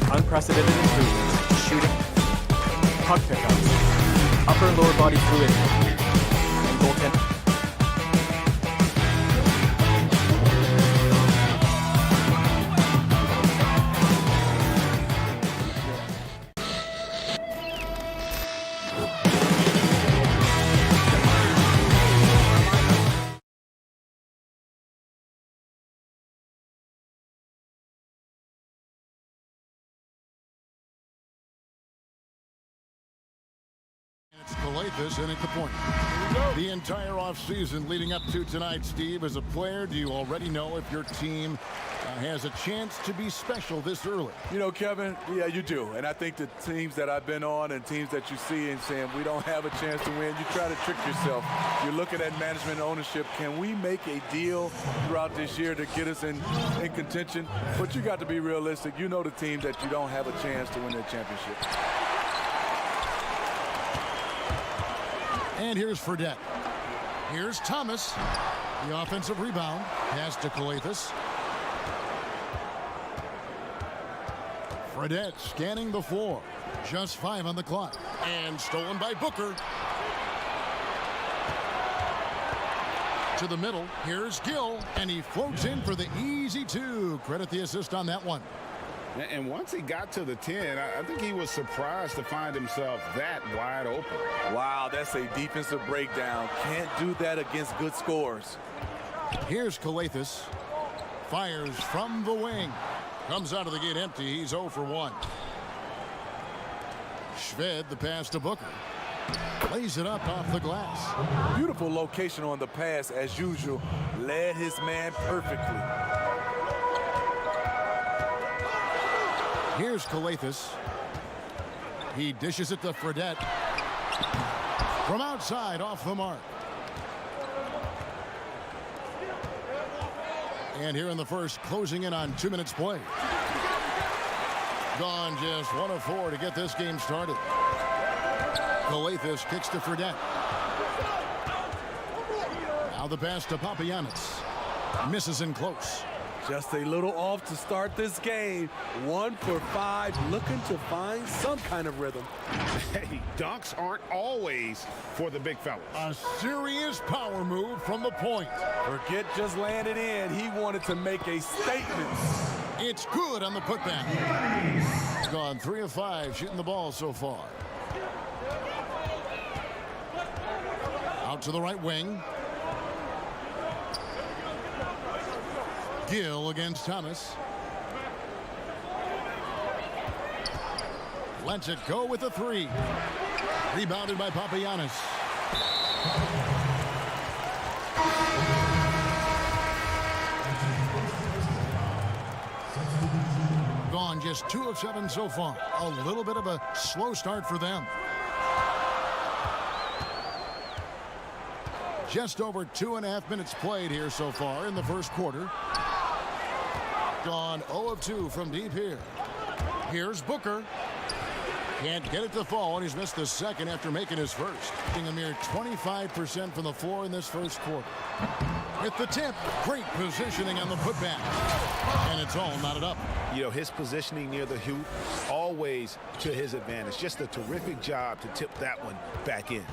Unprecedented improvements. Shooting, puck pickups, upper and lower body fluidity, and goaltending. It's Calathes in at the point. The entire offseason leading up to tonight, Steve, as a player, do you already know if your team has a chance to be special this early? You know, Kevin, yeah, you do. And I think the teams that I've been on and teams that you see and saying we don't have a chance to win, you try to trick yourself. You're looking at management and ownership. Can we make a deal throughout this year to get us in contention? But you got to be realistic. You know the team that you don't have a chance to win that championship. And here's Fredette. Here's Thomas. The offensive rebound. Pass to Calathes. Fredette scanning the floor. Just 5 on the clock. And stolen by Booker. To the middle. Here's Gill. And he floats in for the easy 2. Credit the assist on that one. And once he got to the 10, I think he was surprised to find himself that wide open. Wow, that's a defensive breakdown. Can't do that against good scores. Here's Calathes. Fires from the wing. Comes out of the gate empty. He's 0 for 1. Shved, the pass to Booker. Lays it up off the glass. Beautiful location on the pass, as usual. Led his man perfectly. Here's Calathis. He dishes it to Fredette. From outside, off the mark. And here in the first, closing in on 2 minutes play. Gone just 1 of 4 to get this game started. Calathis kicks to Fredette. Now the pass to Papagiannis. Misses in close. Just a little off to start this game. 1 for 5, looking to find some kind of rhythm. Hey, dunks aren't always for the big fellas. A serious power move from the point. Forget just laying it in. He wanted to make a statement. It's good on the putback. He's gone 3 of 5 shooting the ball so far. Out to the right wing. Gill against Thomas. Lets it go with a 3. Rebounded by Papagiannis. Gone just 2 of 7 so far. A little bit of a slow start for them. Just over 2.5 minutes played here so far in the first quarter. Gone 0 of 2 from deep here. Here's Booker. Can't get it to fall, and he's missed the second after making his first. A mere 25% from the floor in this first quarter. With the tip, great positioning on the putback. And it's all knotted up. You know, his positioning near the hoop, always to his advantage. Just a terrific job to tip that one back in.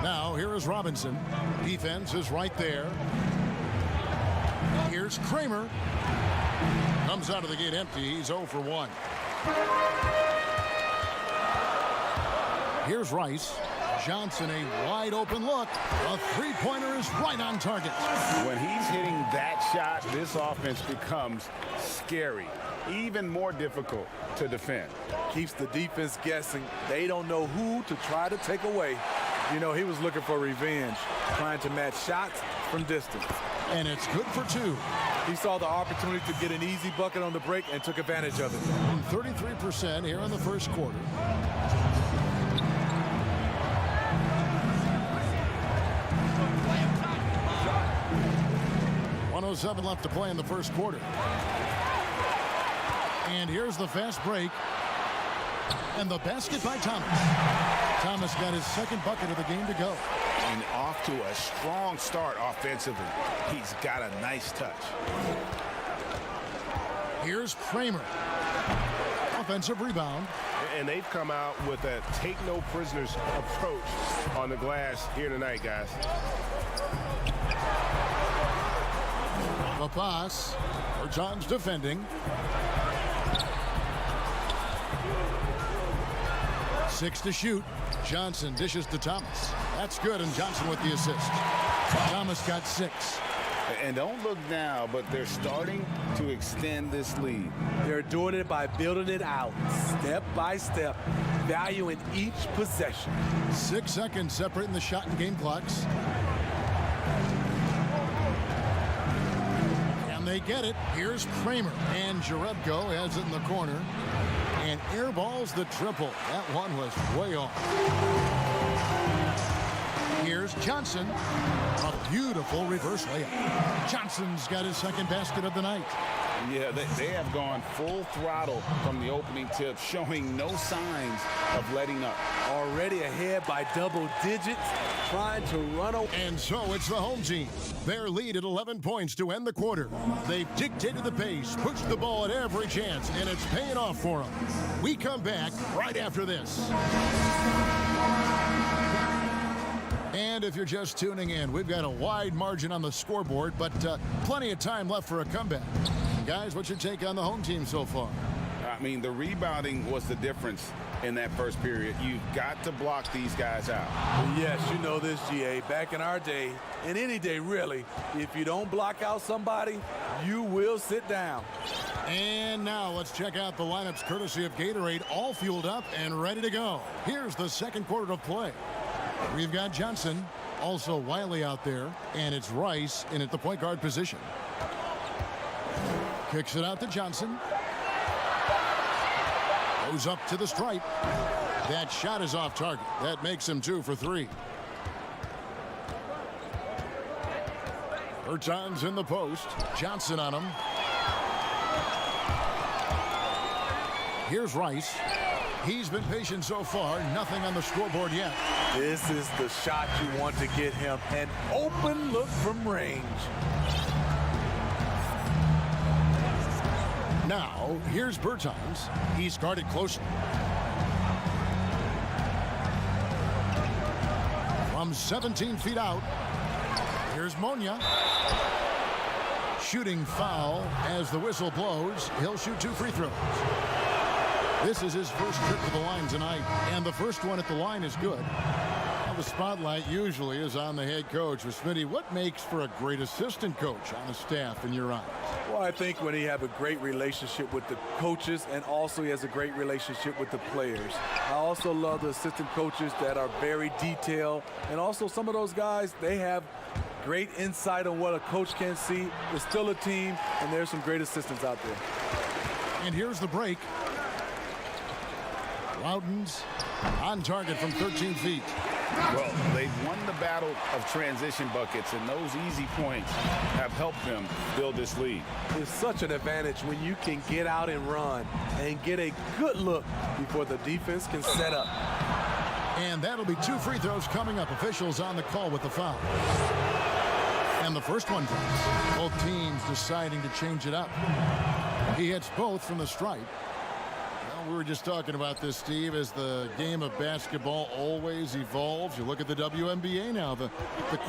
Now here is Robinson. Defense is right there. Here's Kramer. Comes out of the gate empty. He's 0 for 1. Here's Rice. Johnson, a wide open look. A 3-pointer is right on target. When he's hitting that shot, this offense becomes scary, even more difficult to defend. Keeps the defense guessing. They don't know who to try to take away. You know, he was looking for revenge, trying to match shots from distance. And it's good for 2. He saw the opportunity to get an easy bucket on the break and took advantage of it. 33% here in the first quarter. 1:07 left to play in the first quarter. And here's the fast break. And the basket by Thomas. Thomas got his second bucket of the game to go. And off to a strong start offensively. He's got a nice touch. Here's Kramer. Offensive rebound. And they've come out with a take-no-prisoners approach on the glass here tonight, guys. The pass. Bertans defending. 6 to shoot. Johnson dishes to Thomas. That's good, and Johnson with the assist. Thomas got 6. And don't look now, but they're starting to extend this lead. They're doing it by building it out, step by step, valuing each possession. 6 seconds separating the shot and game clocks. And they get it. Here's Kramer. And Jerebko has it in the corner. And airballs the triple. That one was way off. Here's Johnson. A beautiful reverse layup. Johnson's got his second basket of the night. Yeah, they have gone full throttle from the opening tip, showing no signs of letting up. Already ahead by double digits, trying to run away. And so it's the home team. Their lead at 11 points to end the quarter. They've dictated the pace, pushed the ball at every chance, and it's paying off for them. We come back right after this. And if you're just tuning in, we've got a wide margin on the scoreboard, but plenty of time left for a comeback. Guys, what's your take on the home team so far? I mean, the rebounding was the difference in that first period. You've got to block these guys out. Yes, you know this, GA. Back in our day, and any day really, if you don't block out somebody, you will sit down. And now let's check out the lineups courtesy of Gatorade, all fueled up and ready to go. Here's the second quarter of play. We've got Johnson, also Wiley out there, and it's Rice in at the point guard position. Kicks it out to Johnson. Goes up to the stripe. That shot is off target. That makes him 2 for 3. Bertans in the post. Johnson on him. Here's Rice. He's been patient so far. Nothing on the scoreboard yet. This is the shot you want to get him. An open look from range. Now, here's Bertans. He's guarded closely. From 17 feet out, here's Monia. Shooting foul as the whistle blows. He'll shoot 2 free throws. This is his first trip to the line tonight, and the first one at the line is good. Well, the spotlight usually is on the head coach. With Smitty, what makes for a great assistant coach on the staff in your eyes? Well, I think when he have a great relationship with the coaches, and also he has a great relationship with the players. I also love the assistant coaches that are very detailed, and also some of those guys, they have great insight on what a coach can see. It's still a team, and there's some great assistants out there. And here's the break. Loudon's on target from 13 feet. Well, they've won the battle of transition buckets, and those easy points have helped them build this lead. It's such an advantage when you can get out and run and get a good look before the defense can set up. And that'll be 2 free throws coming up. Officials on the call with the foul. And the first one comes. Both teams deciding to change it up. He hits both from the stripe. We were just talking about this, Steve, as the game of basketball always evolves. You look at the WNBA now. The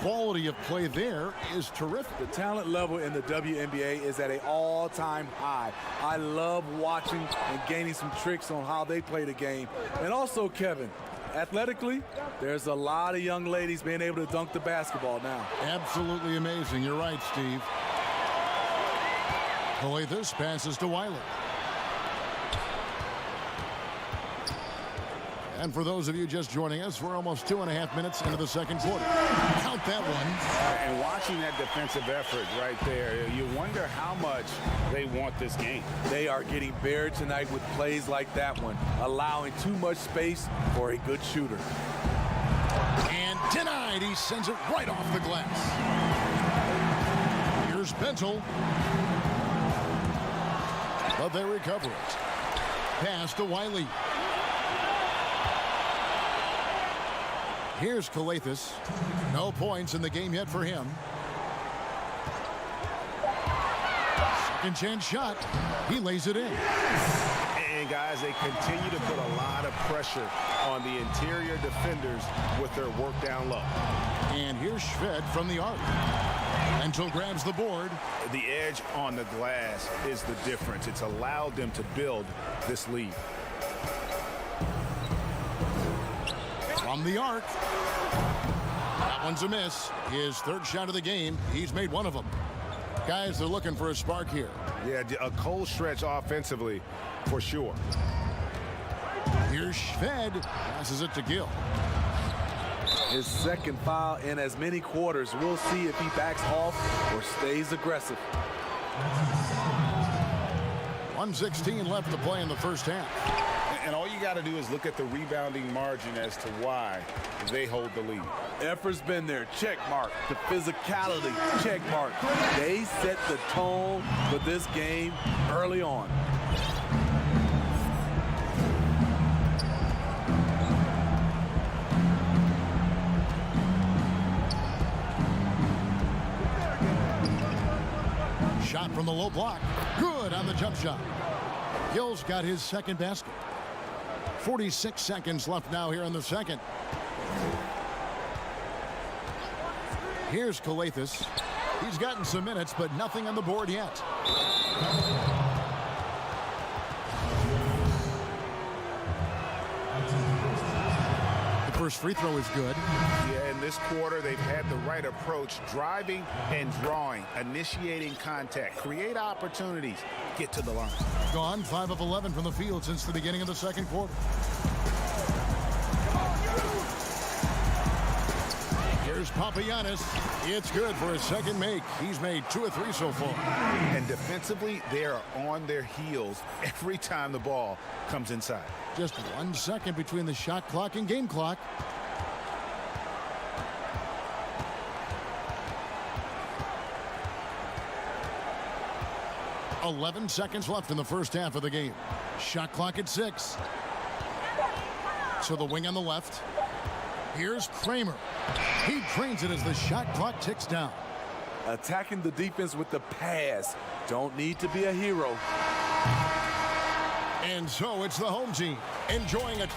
quality of play there is terrific. The talent level in the WNBA is at an all-time high. I love watching and gaining some tricks on how they play the game. And also, Kevin, athletically, there's a lot of young ladies being able to dunk the basketball now. Absolutely amazing. You're right, Steve. This passes to Wiley. And for those of you just joining us, we're almost 2.5 minutes into the second quarter. Count that one. And watching that defensive effort right there, you wonder how much they want this game. They are getting buried tonight with plays like that one, allowing too much space for a good shooter. And denied. He sends it right off the glass. Here's Bentel. But they recover it. Pass to Wiley. Here's Calathis. No points in the game yet for him. Second chance shot. He lays it in. And guys, they continue to put a lot of pressure on the interior defenders with their work down low. And here's Shved from the arc. Bentel grabs the board. The edge on the glass is the difference. It's allowed them to build this lead. From the arc. That one's a miss. His third shot of the game. He's made one of them. Guys, they're looking for a spark here. Yeah, a cold stretch offensively for sure. Here's Shved. Passes it to Gill. His second foul in as many quarters. We'll see if he backs off or stays aggressive. 1:16 left to play in the first half. And all you got to do is look at the rebounding margin as to why they hold the lead. Effort's been there. Check mark. The physicality. Check mark. They set the tone for this game early on. Shot from the low block. Good on the jump shot. Gill's got his second basket. 46 seconds left now here in the second. Here's Calathis. He's gotten some minutes, but nothing on the board yet. First free throw is good. Yeah, in this quarter, they've had the right approach, driving and drawing, initiating contact, create opportunities, get to the line. Gone 5 of 11 from the field since the beginning of the second quarter. Here's Papagiannis. It's good for his second make. He's made 2 of 3 so far. And defensively, they are on their heels every time the ball comes inside. Just 1 second between the shot clock and game clock. "11 seconds left in the first half of the game. Shot clock at 6. To the wing on the left. Here's Kramer. He drains it as the shot clock ticks down. Attacking the defense with the pass. Don't need to be a hero. And so it's the home team enjoying it.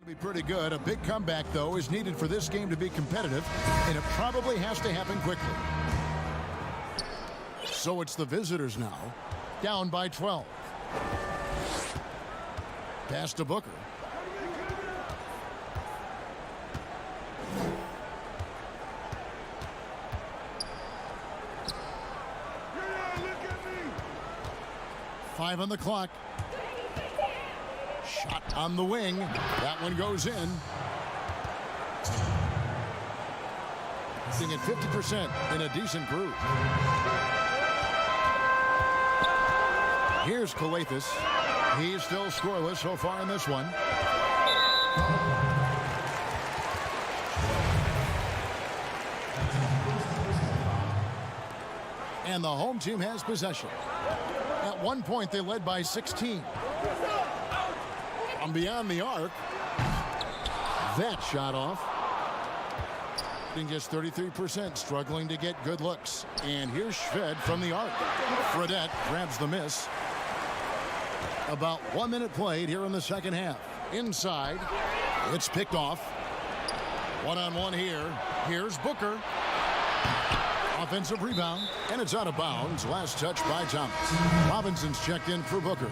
Be pretty good. A big comeback, though, is needed for this game to be competitive, and it probably has to happen quickly. So it's the visitors now, down by 12. Pass to Booker. Five on the clock. Shot on the wing. That one goes in. Sitting at 50% in a decent group. Here's Kalathis. He's still scoreless so far in this one. And the home team has possession. At one point, they led by 16. From beyond the arc. That shot off. Just 33%, struggling to get good looks. And here's Shved from the arc. Fredette grabs the miss. About 1 minute played here in the second half. Inside. It's picked off. One-on-one here. Here's Booker. Offensive rebound. And it's out of bounds. Last touch by Thomas. Robinson's checked in for Booker.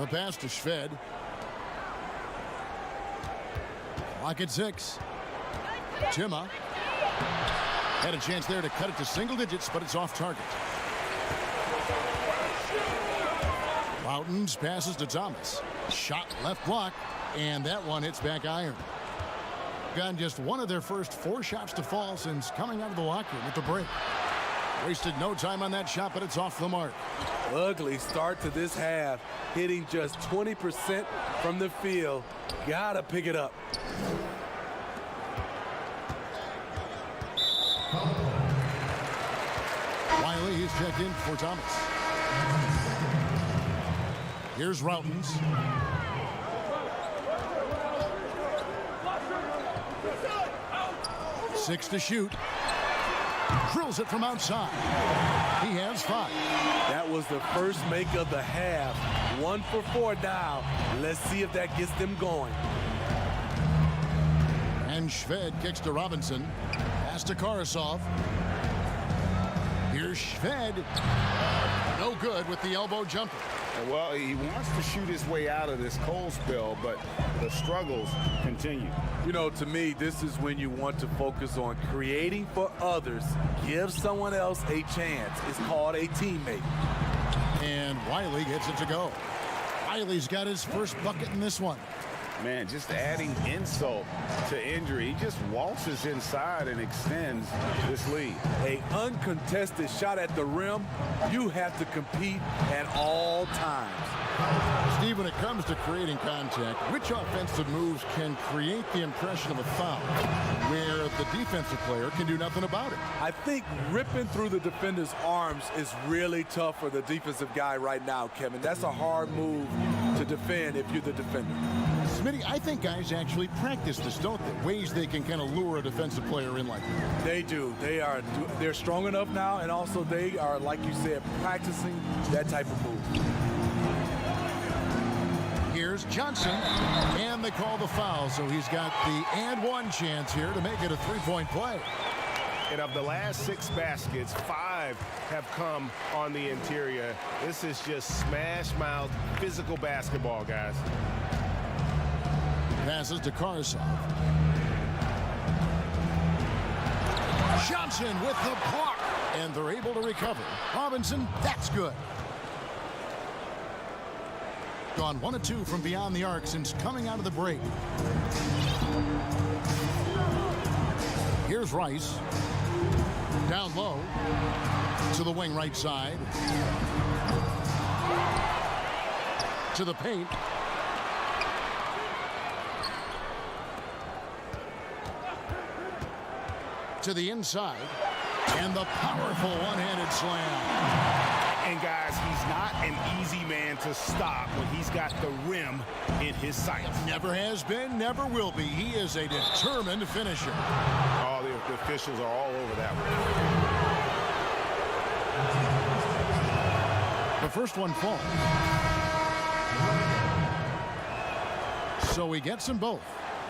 The pass to Shved. Clock at 6. Timma had a chance there to cut it to single digits, but it's off target. Loudons passes to Thomas. Shot left block, and that one hits back iron. Gotten just one of their first 4 shots to fall since coming out of the locker room at the break. Wasted no time on that shot, but it's off the mark. Ugly start to this half. Hitting just 20% from the field. Gotta pick it up. Wiley, he's checked in for Thomas. Here's Routens. Six to shoot. Drills it from outside. He has 5. That was the first make of the half. 1 for 4 now. Let's see if that gets them going. And Shved kicks to Robinson. Pass to Karasov. Here's Shved. No good with the elbow jumper. Well, he wants to shoot his way out of this cold spell, but the struggles continue. You know, to me, this is when you want to focus on creating for others. Give someone else a chance. It's called a teammate. And Wiley gets it to go. Wiley's got his first bucket in this one. Man, just adding insult to injury. He just waltzes inside and extends this lead. An uncontested shot at the rim, you have to compete at all times. Steve, when it comes to creating contact, which offensive moves can create the impression of a foul where the defensive player can do nothing about it? I think ripping through the defender's arms is really tough for the defensive guy right now, Kevin. That's a hard move to defend if you're the defender. Smitty, I think guys actually practice this, don't they? Ways they can kind of lure a defensive player in like that. They do. They're strong enough now, and also they are, like you said, practicing that type of move. Here's Johnson, and they call the foul, so he's got the and one chance here to make it a three-point play. And of the last 6 baskets, 5 have come on the interior. This is just smash-mouth physical basketball, guys. Passes to Karsov. Johnson with the block, and they're able to recover. Robinson, that's good. Gone 1 of 2 from beyond the arc since coming out of the break. Here's Rice. Down low to the wing right side. To the paint. To the inside. And the powerful one-handed slam. And guys, he's not an easy man to stop when he's got the rim in his sights. Never has been, never will be. He is a determined finisher. All the officials are all over that one. The first one falls. So he gets them both.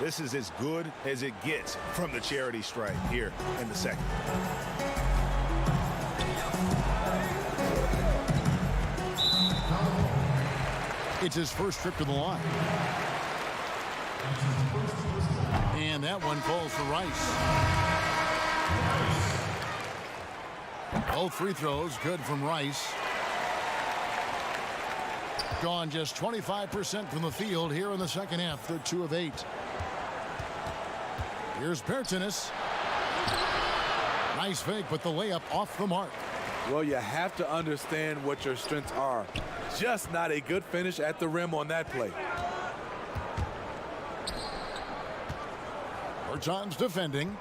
This is as good as it gets from the charity stripe here in the second. It's his first trip to the line. And that one falls for Rice. Both free throws good from Rice. Gone just 25% from the field here in the second half. They're 2 of 8. Here's Bertanis. Nice fake, but the layup off the mark. Well, you have to understand what your strengths are. Just not a good finish at the rim on that play. Bertans defending.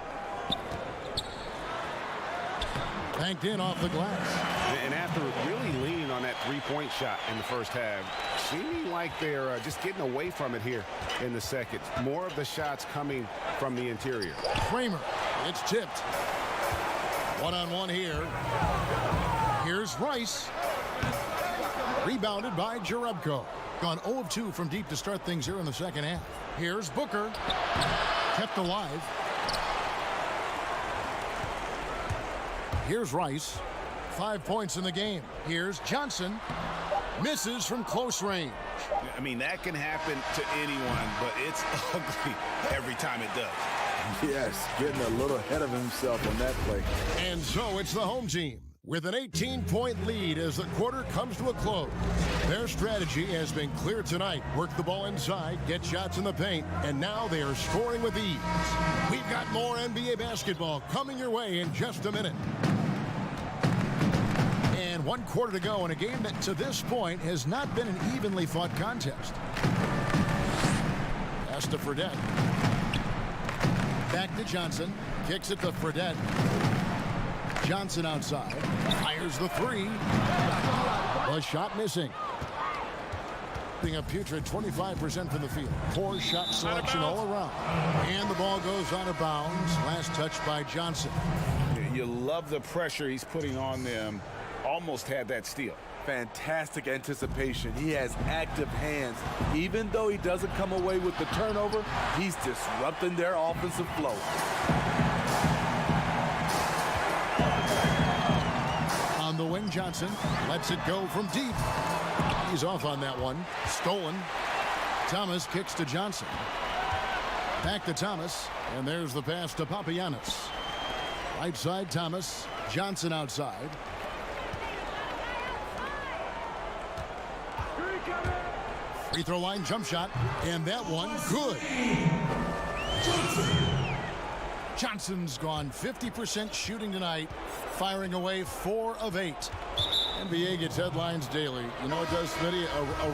Banked in off the glass. And after really leaning on that three-point shot in the first half, seeming like they're just getting away from it here in the second. More of the shots coming from the interior. Kramer, it's tipped. One-on-one here. Here's Rice. Rebounded by Jerebko. Gone 0 of 2 from deep to start things here in the second half. Here's Booker. Kept alive. Here's Rice. 5 points in the game. Here's Johnson. Misses from close range. I mean, that can happen to anyone, but it's ugly every time it does. Yes, getting a little ahead of himself on that play. And so it's the home team with an 18-point lead as the quarter comes to a close. Their strategy has been clear tonight. Work the ball inside, get shots in the paint, and now they are scoring with ease. We've got more NBA basketball coming your way in just a minute. And 1 quarter to go in a game that to this point has not been an evenly fought contest. Pass to Fredette. Back to Johnson. Kicks it to Fredette. Johnson outside. Fires the three. A shot missing. Being a putrid 25% from the field. Poor shot selection all around. And the ball goes out of bounds. Last touch by Johnson. You love the pressure he's putting on them. Almost had that steal. Fantastic anticipation. He has active hands. Even though he doesn't come away with the turnover, he's disrupting their offensive flow. On the wing, Johnson lets it go from deep. He's off on that one. Stolen. Thomas kicks to Johnson. Back to Thomas. And there's the pass to Papagiannis. Right side, Thomas. Johnson outside. Free throw line jump shot. And that one, good. Johnson's gone 50% shooting tonight, firing away 4 of 8. NBA gets headlines daily. You know, it does, Smitty,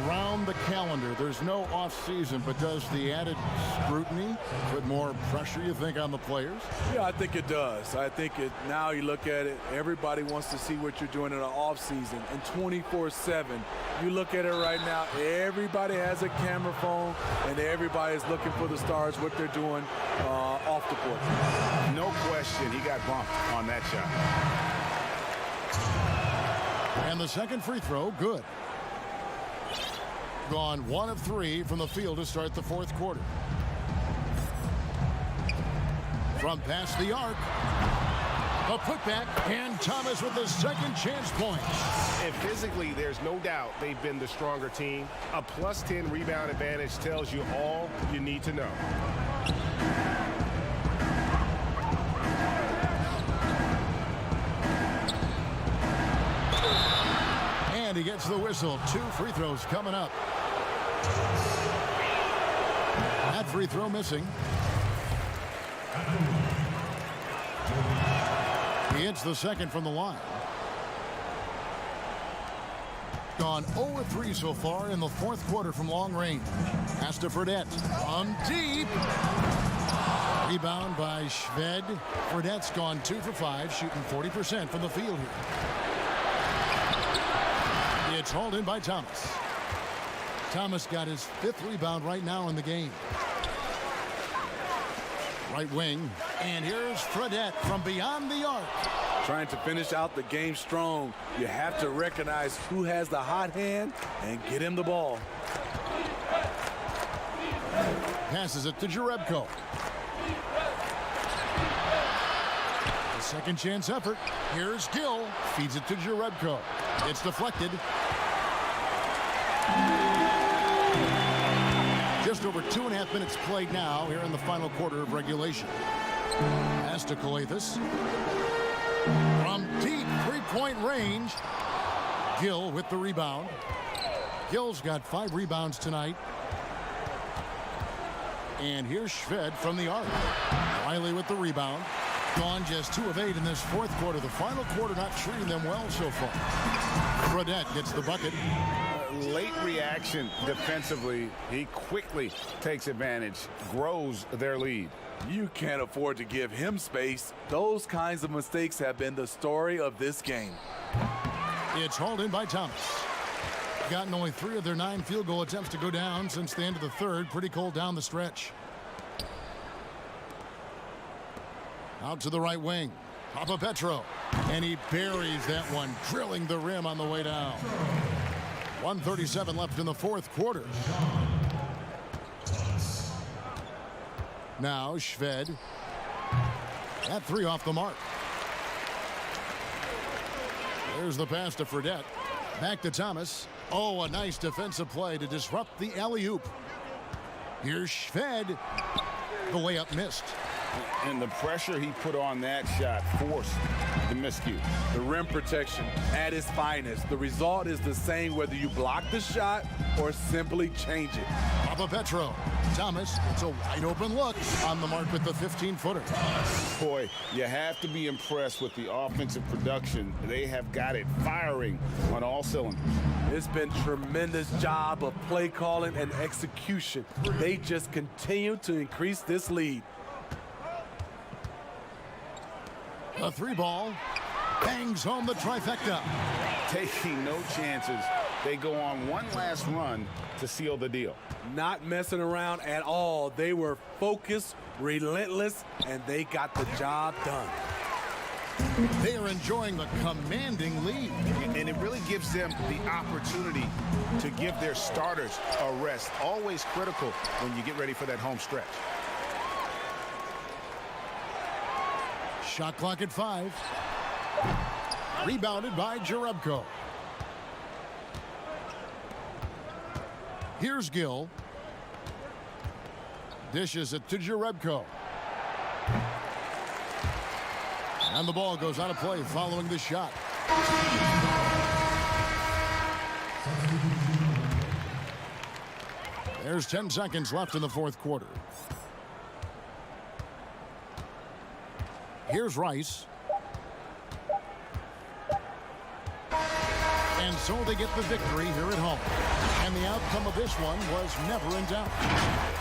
around the calendar. There's no off-season, but does the added scrutiny put more pressure, you think, on the players? Yeah, I think it does. I think now you look at it, everybody wants to see what you're doing in the off-season. And 24/7, you look at it right now, everybody has a camera phone, and everybody's looking for the stars, what they're doing off the court. No question, he got bumped on that shot. And the second free throw, good. Gone 1 of 3 from the field to start the fourth quarter. From past the arc, a putback, and Thomas with the second chance point. And physically, there's no doubt they've been the stronger team. A +10 rebound advantage tells you all you need to know. And he gets the whistle. 2 free throws coming up. That free throw missing. He hits the second from the line. Gone 0 of 3 so far in the fourth quarter from long range. Pass to Fredette. On deep. Rebound by Shved. Fredette's gone 2 for 5, shooting 40% from the field here. It's hauled in by Thomas. Thomas got his 5th rebound right now in the game. Right wing, and here's Fredette from beyond the arc. Trying to finish out the game strong. You have to recognize who has the hot hand and get him the ball. Passes it to Jerebko. The second chance effort. Here's Gill. Feeds it to Jerebko. It's deflected. Just over 2.5 minutes played now here in the final quarter of regulation. Pass to Coathis. From deep three-point range. Gill with the rebound. Gill's got 5 rebounds tonight. And here's Shved from the arc. Riley with the rebound. Gone just 2 of 8 in this fourth quarter. The final quarter not treating them well so far. Fredette gets the bucket. Late reaction defensively. He quickly takes advantage, grows their lead. You can't afford to give him space. Those kinds of mistakes have been the story of this game. It's hauled in by Thomas. Gotten only 3 of their 9 field goal attempts to go down since the end of the third. Pretty cold down the stretch. Out to the right wing. Papa Petro. And he buries that one, drilling the rim on the way down. 1:37 left in the fourth quarter. Now Shved. That 3 off the mark. There's the pass to Fredette. Back to Thomas. Oh, a nice defensive play to disrupt the alley-oop. Here's Shved. The layup missed. And the pressure he put on that shot forced the miscue. The rim protection at its finest. The result is the same whether you block the shot or simply change it. Papa Petro. Thomas, it's a wide open look on the mark with the 15-footer. Boy, you have to be impressed with the offensive production. They have got it firing on all cylinders. It's been tremendous job of play calling and execution. They just continue to increase this lead. A 3-ball. Bangs home the trifecta. Taking no chances. They go on one last run to seal the deal. Not messing around at all. They were focused, relentless, and they got the job done. They are enjoying the commanding lead. And it really gives them the opportunity to give their starters a rest. Always critical when you get ready for that home stretch. Shot clock at 5. Rebounded by Jerebko. Here's Gill. Dishes it to Jerebko. And the ball goes out of play following the shot. There's 10 seconds left in the fourth quarter. Here's Rice. And so they get the victory here at home. And the outcome of this one was never in doubt.